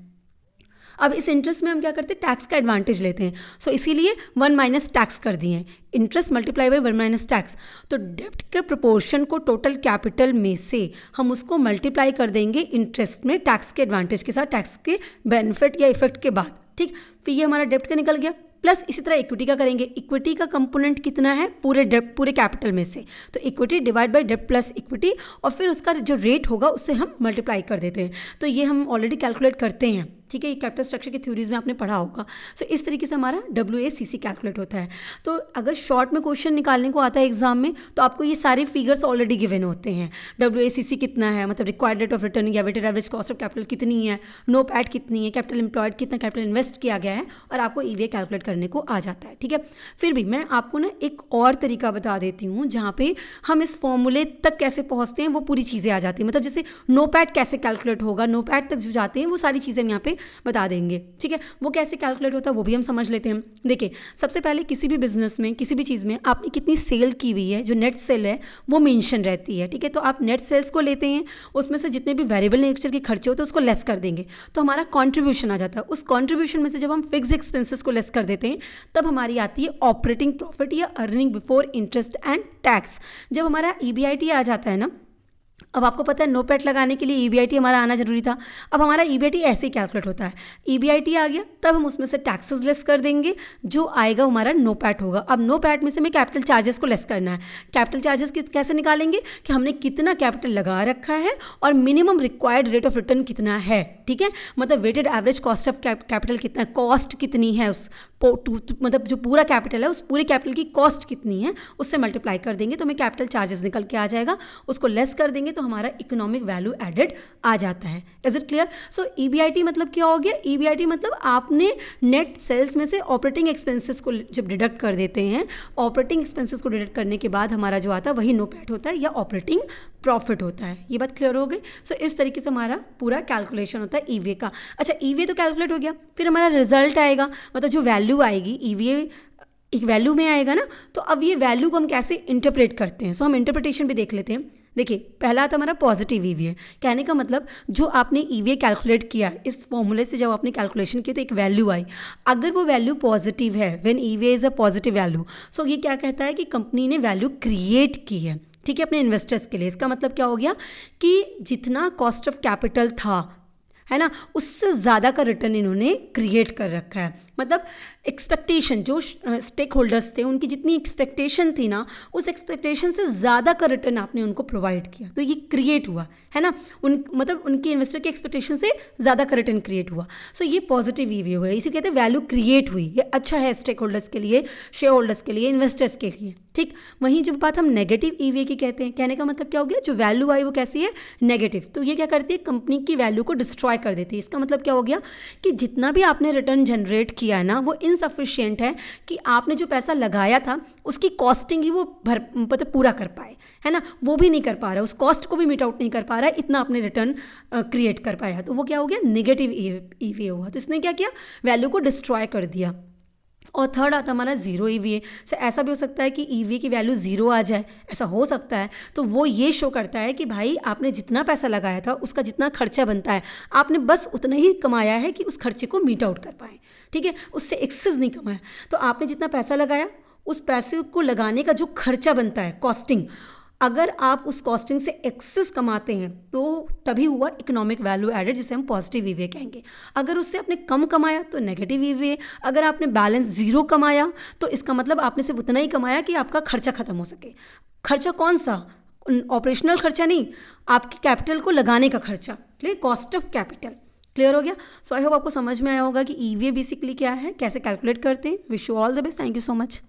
अब इस इंटरेस्ट में हम क्या करते हैं? टैक्स का एडवांटेज लेते हैं। इसीलिए 1 माइनस टैक्स कर दिए, interest multiply by 1 minus tax. तो डेप्ट के प्रोपोर्शन को टोटल कैपिटल में से हम उसको मल्टीप्लाई कर देंगे इंटरेस्ट में टैक्स के एडवांटेज के साथ, टैक्स के बेनिफिट या इफेक्ट के बाद। ठीक, फिर ये हमारा डेप्ट का निकल गया। प्लस इसी तरह इक्विटी का करेंगे। इक्विटी का कंपोनेंट कितना है पूरे डेप्ट पूरे कैपिटल में से, तो इक्विटी डिवाइड बाय डेप्ट प्लस इक्विटी, और फिर उसका जो रेट होगा उससे हम मल्टीप्लाई कर देते हैं। तो ये हम ऑलरेडी कैलकुलेट करते हैं। ठीक है, ये कैपिटल स्ट्रक्चर की थ्योरीज में आपने पढ़ा होगा। इस तरीके से हमारा WACC कैलकुलेट होता है। तो अगर शॉर्ट में क्वेश्चन निकालने को आता है एग्जाम में तो आपको ये सारे फिगर्स ऑलरेडी गिवन होते हैं। WACC कितना है, मतलब रिक्वायर्ड रेट ऑफ रिटर्न या weighted average cost of capital कितनी है, नो पैट कितनी है, कैपिटल एम्प्लॉयड कितना कैपिटल इन्वेस्ट किया गया है, और आपको EVA कैलकुलेट करने को आ जाता है। ठीक है, फिर भी मैं आपको ना एक और तरीका बता देती हूँ जहाँ पे हम इस फॉर्मूले तक कैसे पहुँचते हैं वो पूरी चीज़ें आ जाती हैं। मतलब जैसे नो पैट कैसे कैलकुलेट होगा, नो पैट तक जो जाते हैं वो सारी चीज़ें हम यहाँ पे बता देंगे। ठीक है, वो कैसे कैलकुलेट होता है वो भी हम समझ लेते हैं। देखिए सबसे पहले किसी भी बिजनेस में किसी भी चीज़ में आपने कितनी सेल की हुई है, जो नेट सेल है वो मेंशन रहती है। ठीक है, तो आप नेट सेल्स को लेते हैं, उसमें से जितने भी वेरिएबल नेचर के खर्चे होते हैं उसको लेस कर देंगे तो हमारा कॉन्ट्रीब्यूशन आ जाता है। उस कॉन्ट्रीब्यूशन में से जब हम फिक्स एक्सपेंसेस को लेस कर देते हैं तब हमारी आती है ऑपरेटिंग प्रॉफिट या earning before interest and tax. जब हमारा EBIT आ जाता है ना, अब आपको पता है नो पैट लगाने के लिए EBIT हमारा आना जरूरी था। अब हमारा EBIT ऐसे ही कैलकुलेट होता है। EBIT आ गया तब हम उसमें से टैक्सेस लेस कर देंगे, जो आएगा हमारा नो पैट होगा। अब नो पैट में से हमें कैपिटल चार्जेस को लेस करना है। कैपिटल चार्जेस कैसे निकालेंगे कि हमने कितना कैपिटल लगा रखा है और minimum required rate of return कितना है। ठीक है, मतलब weighted average cost of capital कितना है, कॉस्ट कितनी है उस मतलब जो पूरा कैपिटल है उस पूरे कैपिटल की कॉस्ट कितनी है उससे मल्टीप्लाई कर देंगे तो हमें कैपिटल चार्जेस निकल के आ जाएगा। उसको लेस कर देंगे तो हमारा इकोनॉमिक वैल्यू एडेड आ जाता है। Is it clear? EBIT मतलब क्या हो गया? EBIT मतलब आपने नेट सेल्स में से ऑपरेटिंग एक्सपेंसेस को जब डिडक्ट कर देते हैं, ऑपरेटिंग एक्सपेंसेस को डिडक्ट करने के बाद हमारा जो आता है वही नो पैट होता है या ऑपरेटिंग प्रॉफिट होता है। ये बात क्लियर हो गई? इस तरीके से हमारा पूरा कैलकुलेशन होता है EVA का। अच्छा, EVA तो कैलकुलेट हो गया, फिर हमारा रिजल्ट आएगा, मतलब जो वैल्यू आएगी EVA एक वैल्यू में आएगा ना, तो अब ये वैल्यू को हम कैसे इंटरप्रेट करते हैं। हम इंटरप्रिटेशन भी देख लेते हैं। देखिए पहला आता हमारा पॉजिटिव EVA, कहने का मतलब जो आपने EVA कैलकुलेट किया इस फॉर्मूले से, जब आपने कैलकुलेशन किया तो एक वैल्यू आई, अगर वो वैल्यू पॉजिटिव है, when EVA is a positive value, ये क्या कहता है कि कंपनी ने वैल्यू क्रिएट की है। ठीक है, अपने इन्वेस्टर्स के लिए। इसका मतलब क्या हो गया कि जितना कॉस्ट ऑफ कैपिटल था, है ना, उससे ज़्यादा का रिटर्न इन्होंने क्रिएट कर रखा है। मतलब एक्सपेक्टेशन, जो स्टेक होल्डर्स थे उनकी जितनी एक्सपेक्टेशन थी ना, उस एक्सपेक्टेशन से ज़्यादा का रिटर्न आपने उनको प्रोवाइड किया, तो ये क्रिएट हुआ, है ना, मतलब उनकी इन्वेस्टर की एक्सपेक्टेशन से ज़्यादा का रिटर्न क्रिएट हुआ। ये पॉजिटिव EVA हुआ है, इसे कहते हैं वैल्यू क्रिएट हुई। ये अच्छा है स्टेक होल्डर्स के लिए, शेयर होल्डर्स के लिए, इन्वेस्टर्स के लिए। ठीक, वहीं जब बात हम नेगेटिव EVA की कहते हैं, कहने का मतलब क्या हो गया, जो वैल्यू आई वो कैसी है, नेगेटिव। तो ये क्या करती है, कंपनी की वैल्यू को डिस्ट्रॉय कर देती है। इसका मतलब क्या हो गया कि जितना भी आपने रिटर्न जनरेट किया है ना, वो इनसफिशिएंट है कि आपने जो पैसा लगाया था उसकी कॉस्टिंग ही वो मतलब पूरा कर पाए, है ना, वो भी नहीं कर पा रहा, उस कॉस्ट को भी मीट आउट नहीं कर पा रहा है, इतना आपने रिटर्न क्रिएट कर पाया, तो वो क्या हो गया, नेगेटिव EVA हुआ। तो इसने क्या किया, वैल्यू को डिस्ट्रॉय कर दिया। और थर्ड आता हमारा जीरो EVA। ऐसा भी हो सकता है कि EVA की वैल्यू जीरो आ जाए, ऐसा हो सकता है। तो वो ये शो करता है कि भाई आपने जितना पैसा लगाया था उसका जितना खर्चा बनता है आपने बस उतना ही कमाया है कि उस खर्चे को मीट आउट कर पाए। ठीक है, उससे एक्सेस नहीं कमाया। तो आपने जितना पैसा लगाया उस पैसे को लगाने का जो खर्चा बनता है, कॉस्टिंग, अगर आप उस कॉस्टिंग से एक्सेस कमाते हैं तो तभी हुआ इकोनॉमिक वैल्यू एडेड, जिसे हम पॉजिटिव ईवीए कहेंगे। अगर उससे आपने कम कमाया तो नेगेटिव ईवीए। अगर आपने बैलेंस जीरो कमाया तो इसका मतलब आपने सिर्फ उतना ही कमाया कि आपका खर्चा खत्म हो सके। खर्चा कौन सा? ऑपरेशनल खर्चा नहीं, आपके कैपिटल को लगाने का खर्चा। Clear? Cost of capital. Clear हो गया? सो आई होप आपको समझ में आया होगा कि ईवीए बेसिकली क्या है, कैसे कैलकुलेट करते हैं। Wish you all the best. Thank you so much.